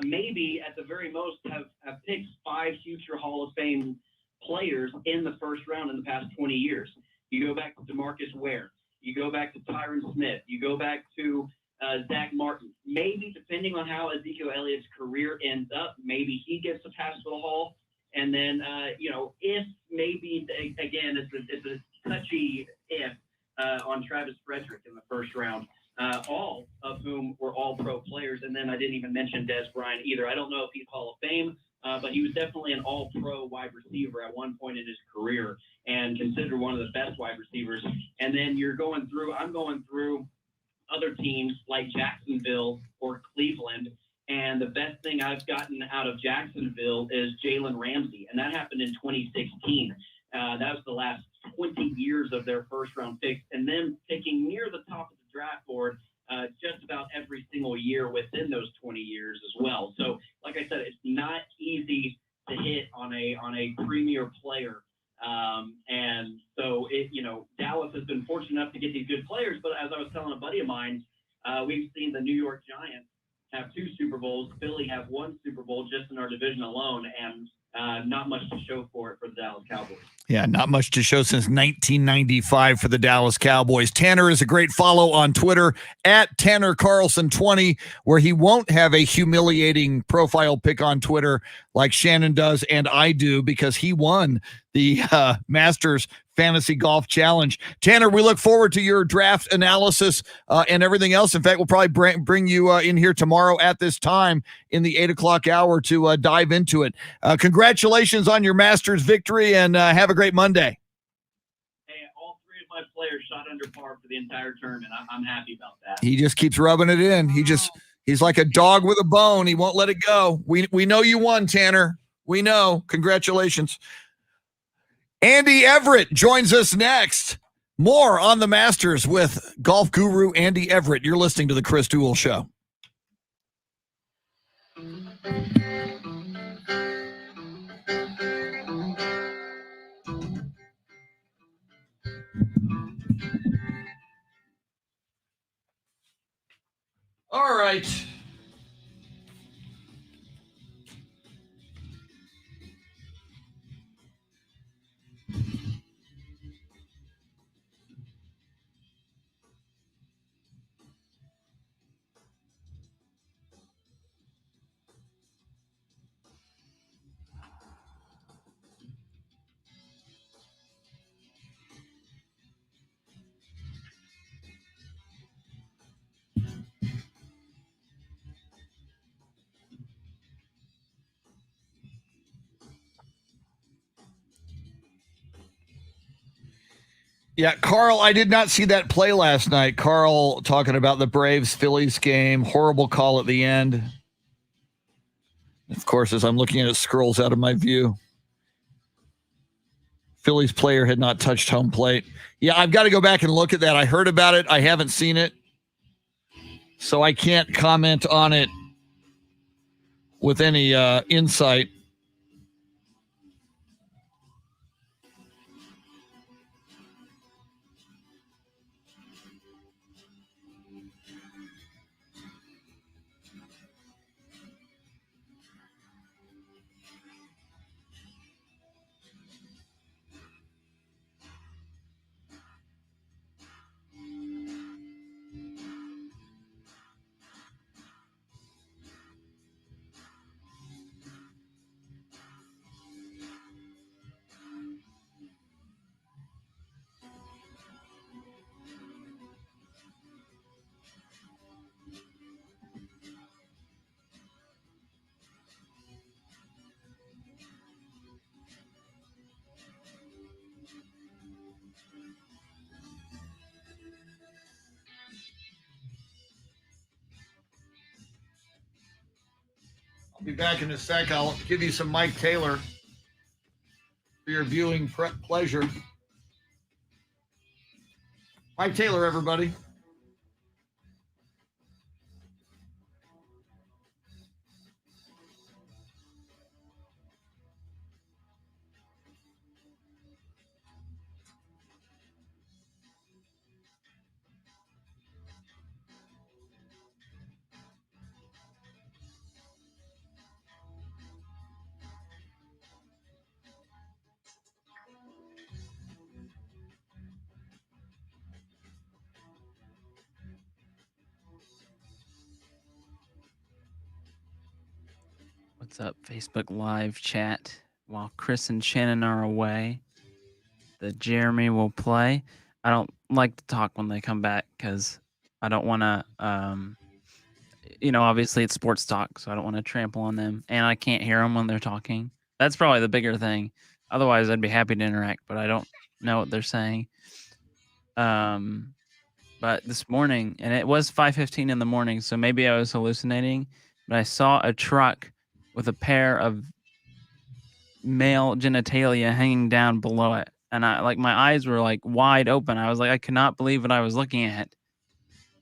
maybe at the very most have picked 5 future Hall of Fame players in the first round in the past 20 years. You go back to DeMarcus Ware, you go back to Tyron Smith, you go back to Zach Martin. Maybe, depending on how Ezekiel Elliott's career ends up, maybe he gets a pass for the Hall. And then, if maybe, again, it's a touchy if, on Travis Frederick in the first round, all of whom were all pro players. And then I didn't even mention Dez Bryant either. I don't know if he's Hall of Fame, but he was definitely an all pro wide receiver at one point in his career and considered one of the best wide receivers. And then I'm going through other teams like Jacksonville or Cleveland. And the best thing I've gotten out of Jacksonville is Jalen Ramsey. And that happened in 2016. That was the last 20 years of their first round picks, and then picking near the top of the draft board just about every single year within those 20 years as well. So, like I said, it's not easy to hit on a premier player. And so Dallas has been fortunate enough to get these good players, but as I was telling a buddy of mine, we've seen the New York Giants have 2 Super Bowls, Philly have 1 Super Bowl just in our division alone, and not much to show for it for the Dallas Cowboys. Yeah, not much to show since 1995 for the Dallas Cowboys. Tanner is a great follow on Twitter at Tanner Carlson 20, where he won't have a humiliating profile pic on Twitter like Shannon does and I do, because he won the Masters Fantasy Golf Challenge. Tanner, we look forward to your draft analysis and everything else. In fact, we'll probably bring you in here tomorrow at this time in the 8 o'clock hour to dive into it. Congratulations on your Masters victory, and have a great Monday. Hey, all 3 of my players shot under par for the entire tournament. I'm happy about that. He just keeps rubbing it in. He's like a dog with a bone. He won't let it go. We know you won, Tanner. We know. Congratulations. Andy Everett joins us next. More on the Masters with golf guru Andy Everett. You're listening to the Chris Duel Show. All right. Yeah, Carl, I did not see that play last night. Carl talking about the Braves-Phillies game. Horrible call at the end. Of course, as I'm looking at it, scrolls out of my view. Phillies player had not touched home plate. Yeah, I've got to go back and look at that. I heard about it. I haven't seen it. So I can't comment on it with any insight. I'll be back in a sec. I'll give you some Mike Taylor for your viewing pleasure. Mike Taylor, everybody. What's up, Facebook Live chat? While Chris and Shannon are away, the Jeremy will play. I don't like to talk when they come back because I don't want to, obviously it's sports talk, so I don't want to trample on them. And I can't hear them when they're talking. That's probably the bigger thing. Otherwise, I'd be happy to interact, but I don't know what they're saying. But this morning, and it was 5:15 in the morning, so maybe I was hallucinating, but I saw a truck with a pair of male genitalia hanging down below it. And my eyes were like wide open. I was like, I could not believe what I was looking at.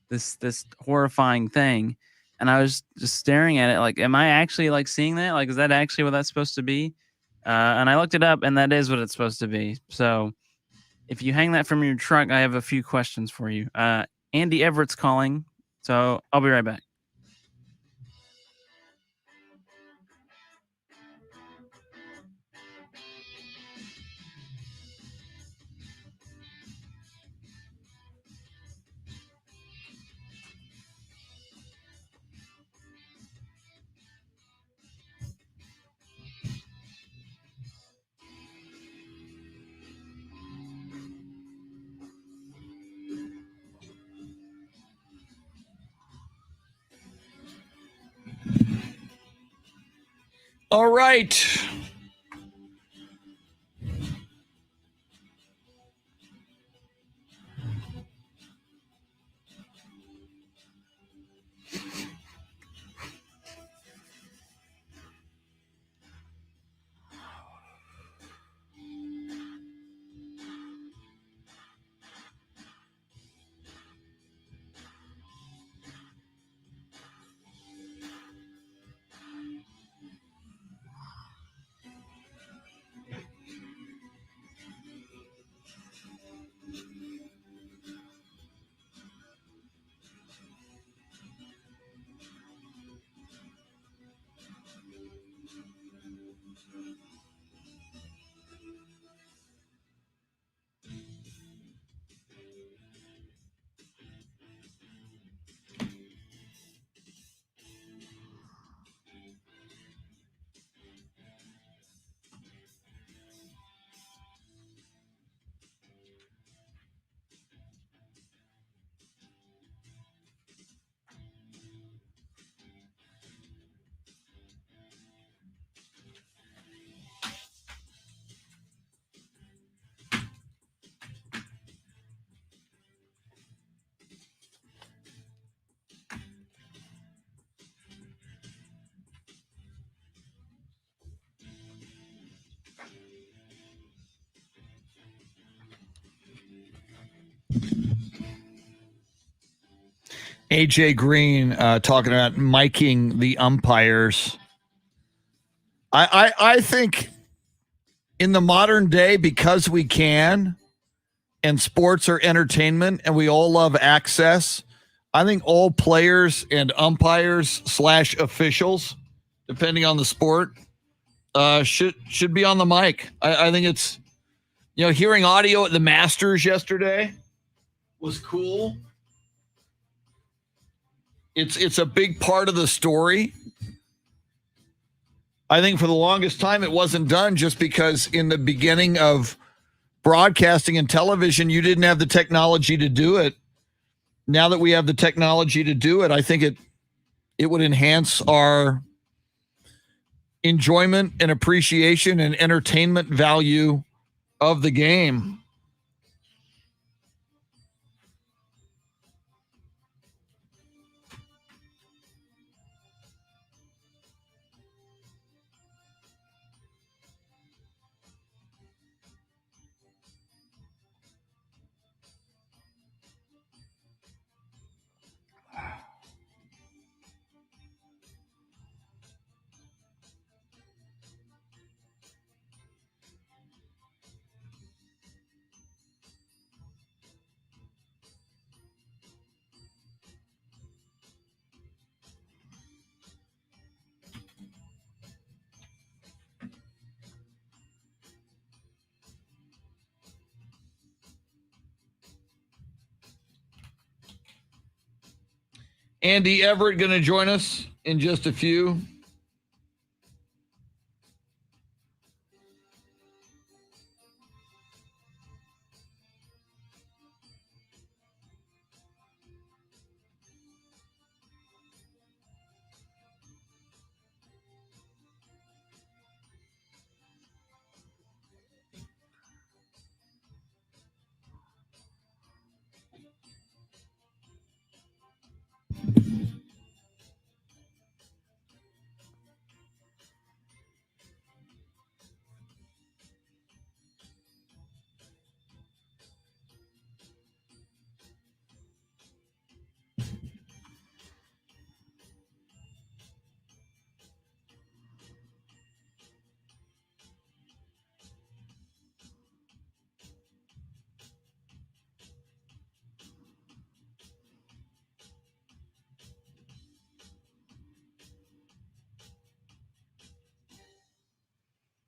This horrifying thing. And I was just staring at it like, am I actually like seeing that? Like, is that actually what that's supposed to be? And I looked it up and that is what it's supposed to be. So if you hang that from your truck, I have a few questions for you. Andy Everett's calling. So I'll be right back. All right. AJ Green talking about miking the umpires. I think in the modern day, because we can, and sports are entertainment, and we all love access, I think all players and umpires / officials, depending on the sport, should be on the mic. I think it's, hearing audio at the Masters yesterday was cool. It's a big part of the story. I think for the longest time it wasn't done just because in the beginning of broadcasting and television, you didn't have the technology to do it. Now that we have the technology to do it, I think it would enhance our enjoyment and appreciation and entertainment value of the game. Andy Everett going to join us in just a few.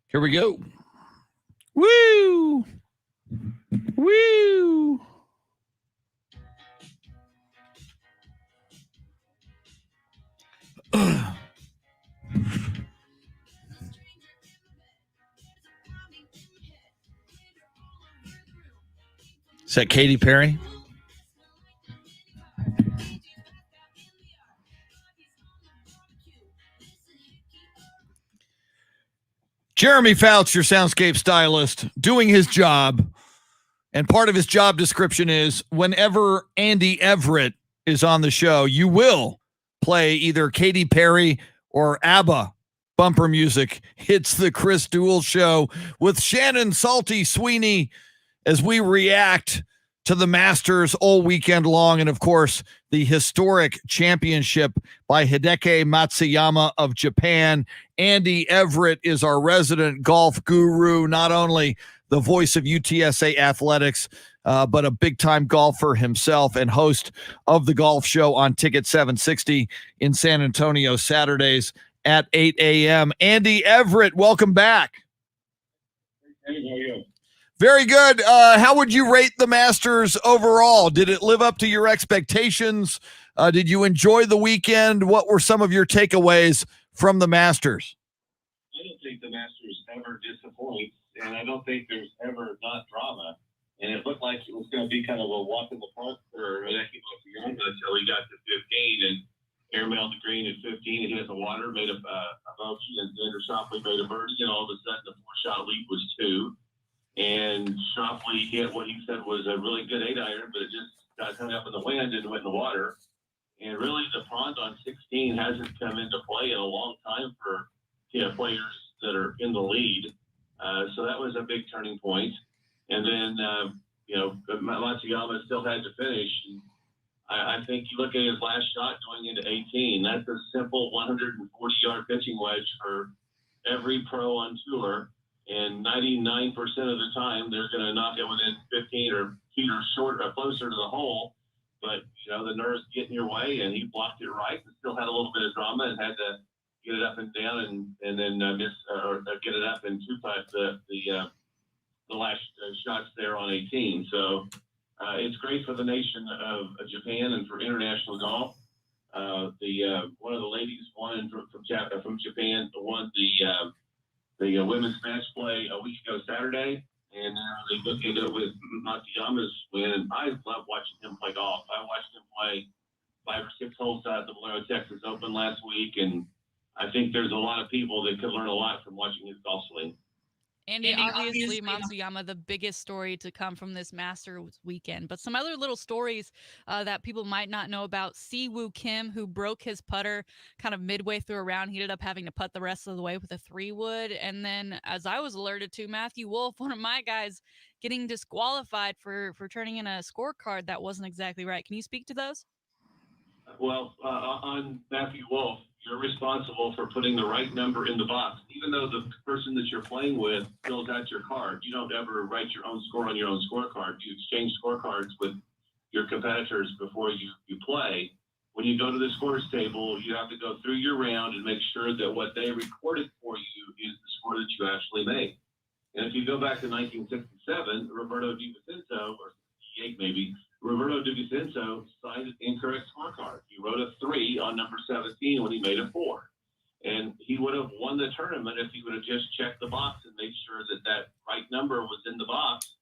Here we go. Woo! Woo! Is that Katy Perry? Jeremy Fouts, your soundscape stylist, doing his job. And part of his job description is whenever Andy Everett is on the show, you will play either Katy Perry or ABBA bumper music. It's the Chris Duel Show with Shannon, Salty, Sweeney, as we react to the Masters all weekend long. And, of course, the historic championship by Hideki Matsuyama of Japan. Andy Everett is our resident golf guru, not only the voice of UTSA athletics, but a big-time golfer himself and host of the golf show on Ticket 760 in San Antonio, Saturdays at 8 a.m. Andy Everett, welcome back. Hey, how are you? Very good. How would you rate the Masters overall? Did it live up to your expectations? Did you enjoy the weekend? What were some of your takeaways from the Masters? I don't think the Masters ever disappoints, and I don't think there's ever not drama. And it looked like it was going to be kind of a walk in the park for Hideki Matsuyama until he got to 15 and airmailed the green at 15. He hit the water, made a bogey, and Xander Schauffele made a birdie, and all of a sudden the 4-shot lead was 2. And Schauffele hit what he said was a really good 8-iron, but it just got hung up in the wind and went in the water. And really, the front on 16 hasn't come into play in a long time for players that are in the lead. So that was a big turning point. And then, Matsuyama still had to finish. I think you look at his last shot going into 18. That's a simple 140-yard pitching wedge for every pro on tour, and 99% of the time they're going to knock it within 15 or feet or short or closer to the hole. But the nerves get in your way, and he blocked it right, and still had a little bit of drama and had to get it up and down, and then miss or get it up and two-putt the last shots there on 18. So it's great for the nation of Japan and for international golf. One of the ladies won from Japan won the women's match play a week ago Saturday, and they booked it with Matsuyama's win. And I love watching him play golf. I watched him play 5 or 6 holes out at the Valero Texas Open last week, and I think there's a lot of people that could learn a lot from watching his golf swing. Andy, obviously Matsuyama, the biggest story to come from this Masters weekend. But some other little stories that people might not know about. Siwoo Kim, who broke his putter kind of midway through a round. He ended up having to putt the rest of the way with a 3-wood. And then, as I was alerted to, Matthew Wolff, one of my guys, getting disqualified for turning in a scorecard that wasn't exactly right. Can you speak to those? Well, on Matthew Wolff, you're responsible for putting the right number in the box. Even though the person that you're playing with fills out your card, you don't ever write your own score on your own scorecard. You exchange scorecards with your competitors before you play. When you go to the scores table, you have to go through your round and make sure that what they recorded for you is the score that you actually made. And if you go back to 1967, Roberto DiVincenzo, or 68 maybe, Roberto DiVincenzo signed an incorrect scorecard. He wrote a 3 on number 17 when he made a 4. And he would have won the tournament if he would have just checked the box and made sure that that right number was in the box.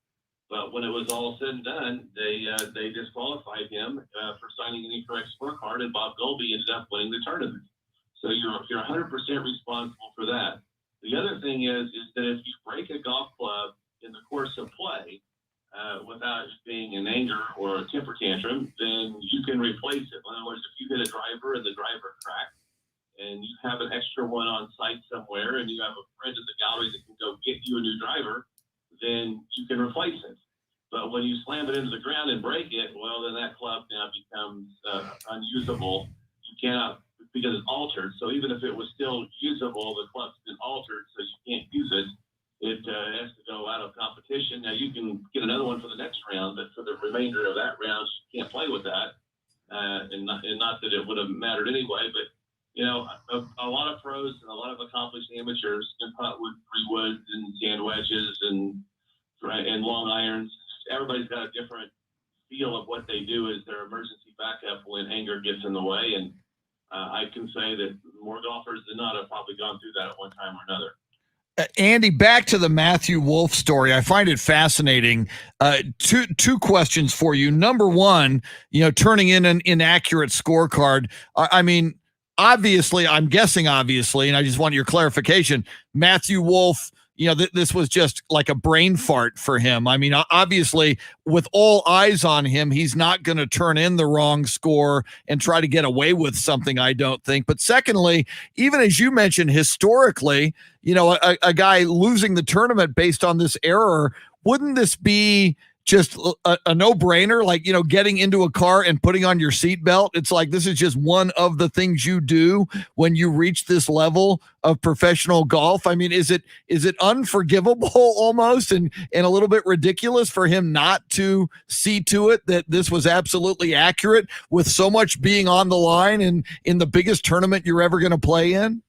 But when it was all said and done, they disqualified him for signing an incorrect scorecard, and Bob Golby ended up winning the tournament. So you're 100% responsible for that. The other thing is that if you break a golf club in the course of play, without it being an anger or a temper tantrum, then you can replace it. In other words, if you hit a driver and the driver cracked, and you have an extra one on site somewhere, and you have a friend in the gallery that can go get you a new driver, then you can replace it. But when you slam it into the ground and break it, well, then that club now becomes unusable. You cannot, because it's altered. So even if it was still usable, the club's been altered, so you can't use it. It has to go out of competition. Now, you can get another one for the next round, but for the remainder of that round, you can't play with that. And not that it would have mattered anyway, but, a lot of pros and a lot of accomplished amateurs can putt with 3-woods and sand wedges and long irons. Everybody's got a different feel of what they do as their emergency backup when anger gets in the way. And I can say that more golfers than not have probably gone through that at one time or another. Andy, back to the Matthew Wolff story. I find it fascinating. Two questions for you. Number one, turning in an inaccurate scorecard. I mean, obviously, I'm guessing obviously, and I just want your clarification. Matthew Wolff, this was just like a brain fart for him. I mean, obviously, with all eyes on him, he's not going to turn in the wrong score and try to get away with something, I don't think. But secondly, even as you mentioned, historically, a guy losing the tournament based on this error, wouldn't this be just a no-brainer, like, getting into a car and putting on your seatbelt? It's like, this is just one of the things you do when you reach this level of professional golf. I mean, is it unforgivable almost and a little bit ridiculous for him not to see to it that this was absolutely accurate with so much being on the line and in the biggest tournament you're ever going to play in?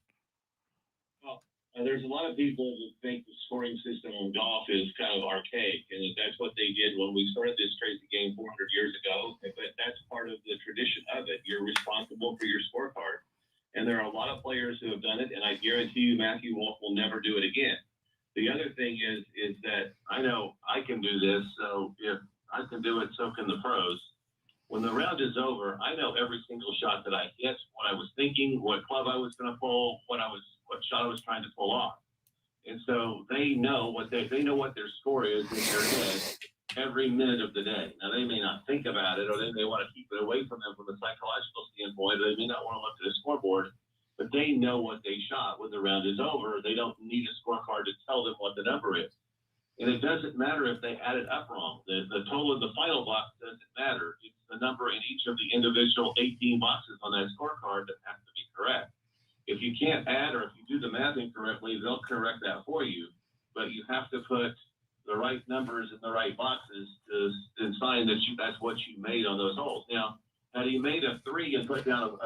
There's a lot of people that think the scoring system in golf is kind of archaic, and that's what they did when we started this crazy game 400 years ago. But that's part of the tradition of it. You're responsible for your scorecard. And there are a lot of players who have done it, and I guarantee you Matthew Wolff will never do it again. The other thing is that I know I can do this, so if I can do it, so can the pros. When the round is over, I know every single shot that I hit, what I was thinking, what club I was going to pull, what shot I was trying to pull off. And so they know what their score is in their head every minute of the day. Now, they may not think about it, or they may want to keep it away from them from a psychological standpoint, or they may not want to look at a scoreboard, but they know what they shot when the round is over. They don't need a scorecard to tell them what the number is. And it doesn't matter if they add it up wrong. The total in the final box doesn't matter. It's the number in each of the individual 18 boxes on that scorecard that has to be correct. If you can't add or if you do the math incorrectly, they'll correct that for you. But you have to put the right numbers in the right boxes to sign that that's what you made on those holes. Now, had you made a 3 and put down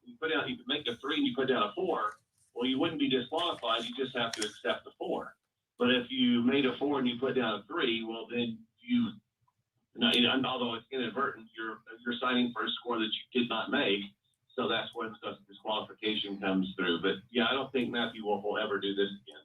you could make a 3 and you put down a 4, well, you wouldn't be disqualified. You just have to accept the 4. But if you made a 4 and you put down a 3, well, then although it's inadvertent, you're signing for a score that you did not make. So that's where the disqualification comes through. But yeah, I don't think Matthew Wolff will ever do this again.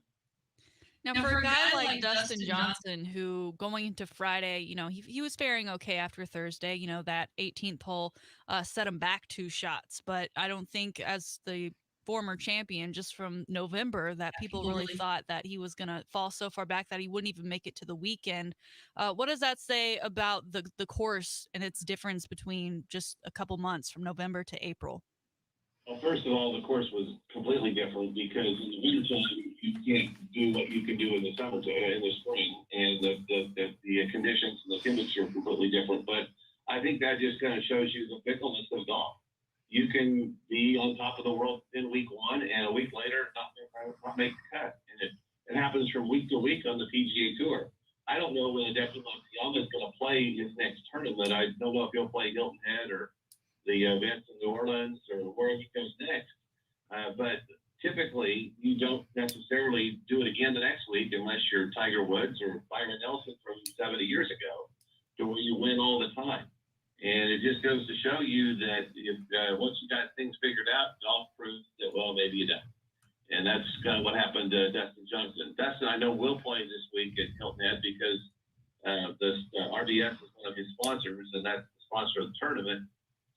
Now, for a guy like Dustin Johnson, who going into Friday, he was faring okay after Thursday. That 18th hole set him back 2 shots. But I don't think, as the former champion, just from November, that people really thought that he was going to fall so far back that he wouldn't even make it to the weekend. What does that say about the course and its difference between just a couple months from November to April? Well, first of all, the course was completely different because in the wintertime, you can't do what you can do in the in the spring, and the conditions and the temperature are completely different. But I think that just kind of shows you the fickleness of golf. You can be on top of the world in week 1, and a week later not make the cut. And it happens from week to week on the PGA Tour. I don't know when Hideki Matsuyama is going to play his next tournament. I don't know if he'll play Hilton Head or the events in New Orleans or where he goes next. But typically, you don't necessarily do it again the next week unless you're Tiger Woods or Byron Nelson from 70 years ago, to where you win all the time. And it just goes to show you that if once you got things figured out, golf proves that, well, maybe you don't. And that's kind of what happened to Dustin Johnson. Dustin, I know, will play this week at Hilton Head because the RDS is one of his sponsors, and that's the sponsor of the tournament.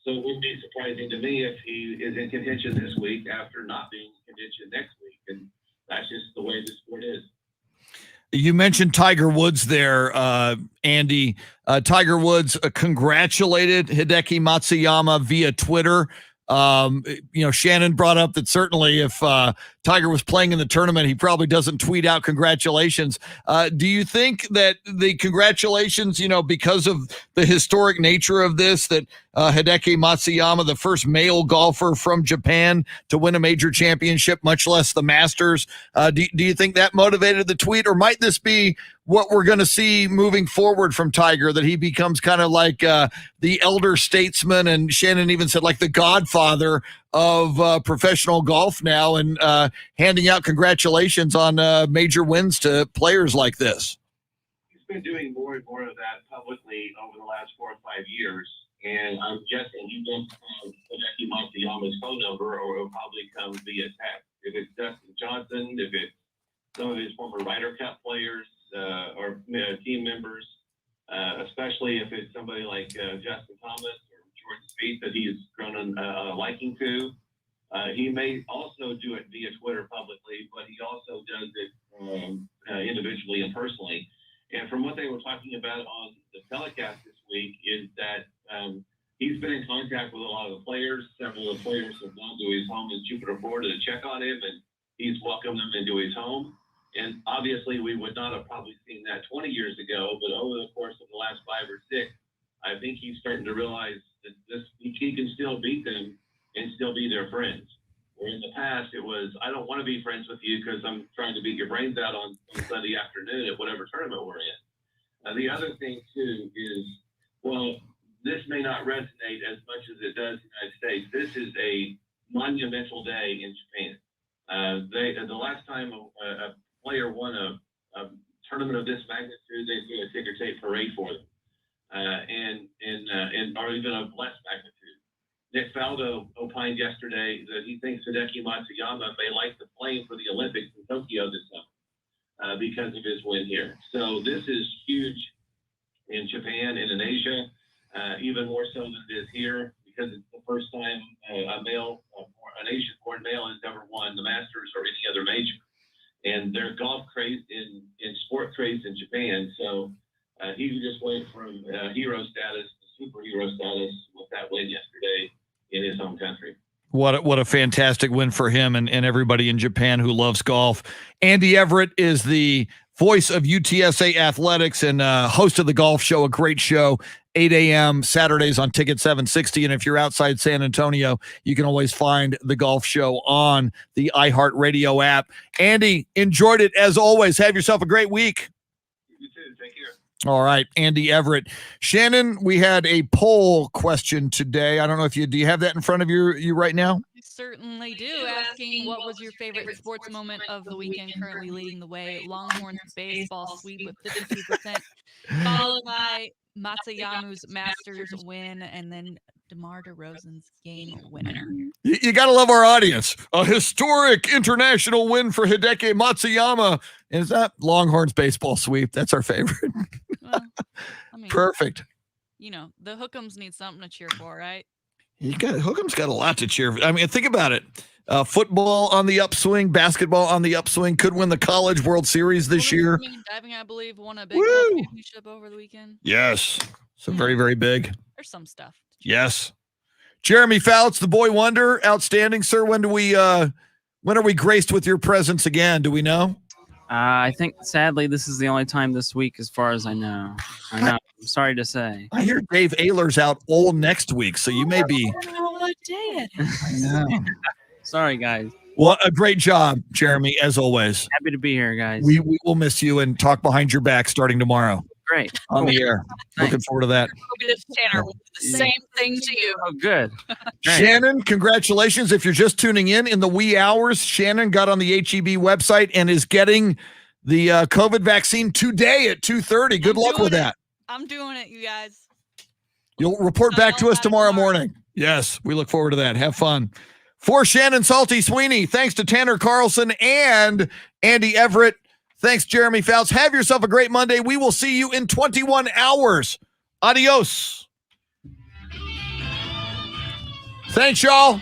So it wouldn't be surprising to me if he is in contention this week after not being in contention next week. And that's just the way the sport is. You mentioned Tiger Woods there, Andy. Tiger Woods congratulated Hideki Matsuyama via Twitter. Shannon brought up that certainly if Tiger was playing in the tournament, he probably doesn't tweet out congratulations. Do you think that the congratulations, because of the historic nature of this, that Hideki Matsuyama, the first male golfer from Japan to win a major championship, much less the Masters, do you think that motivated the tweet, or might this be what we're going to see moving forward from Tiger, that he becomes kind of like the elder statesman, and Shannon even said like the godfather of professional golf now, and handing out congratulations on major wins to players like this? He's been doing more and more of that publicly over the last 4 or 5 years, and I'm guessing he doesn't have Hideki Matsuyama's phone number, or it'll probably come via text. If it's Dustin Johnson, if it's some of his former Ryder Cup players, or team members, especially if it's somebody like Justin Thomas or Jordan Spieth that he's grown a liking to. He may also do it via Twitter publicly, but he also does it individually and personally. And from what they were talking about on the telecast this week is that he's been in contact with a lot of the players. Several of the players have gone to his home in Jupiter, Florida to check on him, and he's welcomed them into his home. And obviously, we would not have probably seen that 20 years ago, but over the course of the last 5 or 6, I think he's starting to realize that he can still beat them and still be their friends. Where in the past, it was, I don't want to be friends with you because I'm trying to beat your brains out on Sunday afternoon at whatever tournament we're in. The other thing, too, is, well, this may not resonate as much as it does in the United States. This is a monumental day in Japan. The last time a player won a tournament of this magnitude, they do a ticker tape parade for them, or even of less magnitude. Nick Faldo opined yesterday that he thinks Hideki Matsuyama may light the flame for the Olympics in Tokyo this summer because of his win here. So this is huge in Japan and in Asia, even more so than it is here, because it's the first time an Asian-born male has ever won the Masters or any other major. And they're golf crazed in sport crazed in Japan. So he just went from hero status to superhero status with that win yesterday in his home country. What a fantastic win for him and everybody in Japan who loves golf. Andy Everett is the voice of UTSA Athletics and host of the Golf Show, a great show. 8 a.m. Saturdays on Ticket 760. And if you're outside San Antonio, you can always find the golf show on the iHeartRadio app. Andy, enjoyed it as always. Have yourself a great week. You too. Take care. All right, Andy Everett. Shannon, we had a poll question today. I don't know if do you have that in front of you right now? I certainly do. Asking what was your favorite sports moment of the weekend, currently leading the way. Longhorns baseball sweep with 52%, followed by Matsuyamu's Masters win, and then DeMar DeRozan's game winner. You got to love our audience. A historic international win for Hideki Matsuyama. And is that Longhorns baseball sweep? That's our favorite. Well, I mean, Perfect. You know, the Hook'ems need something to cheer for, right? Hook'em's got a lot to cheer for. I mean, think about it. Football on the upswing, basketball on the upswing, could win the College World Series this year. Diving, I believe, won a Big 12 championship over the weekend. Yes. So very, very big. There's some stuff. Yes. Jeremy Fouts, the boy wonder, outstanding, sir. When are we graced with your presence again? Do we know? I think, sadly, this is the only time this week, as far as I know. I'm sorry to say. I hear Dave Ayler's out all next week, so you may be. I don't know what day it is. I know. Sorry, guys. Well, a great job, Jeremy, as always. Happy to be here, guys. We will miss you and talk behind your back starting tomorrow Great. on the air. Looking forward to that. Tanner, the same thing to you. Oh, good. Great. Shannon, congratulations. If you're just tuning in the wee hours, Shannon got on the HEB website and is getting the COVID vaccine today at 2:30. Good luck with that. I'm doing it, you guys. You'll report back to us tomorrow morning. Yes, we look forward to that. Have fun. For Shannon Salty Sweeney, thanks to Tanner Carlson and Andy Everett. Thanks, Jeremy Fouts. Have yourself a great Monday. We will see you in 21 hours. Adios. Thanks, y'all.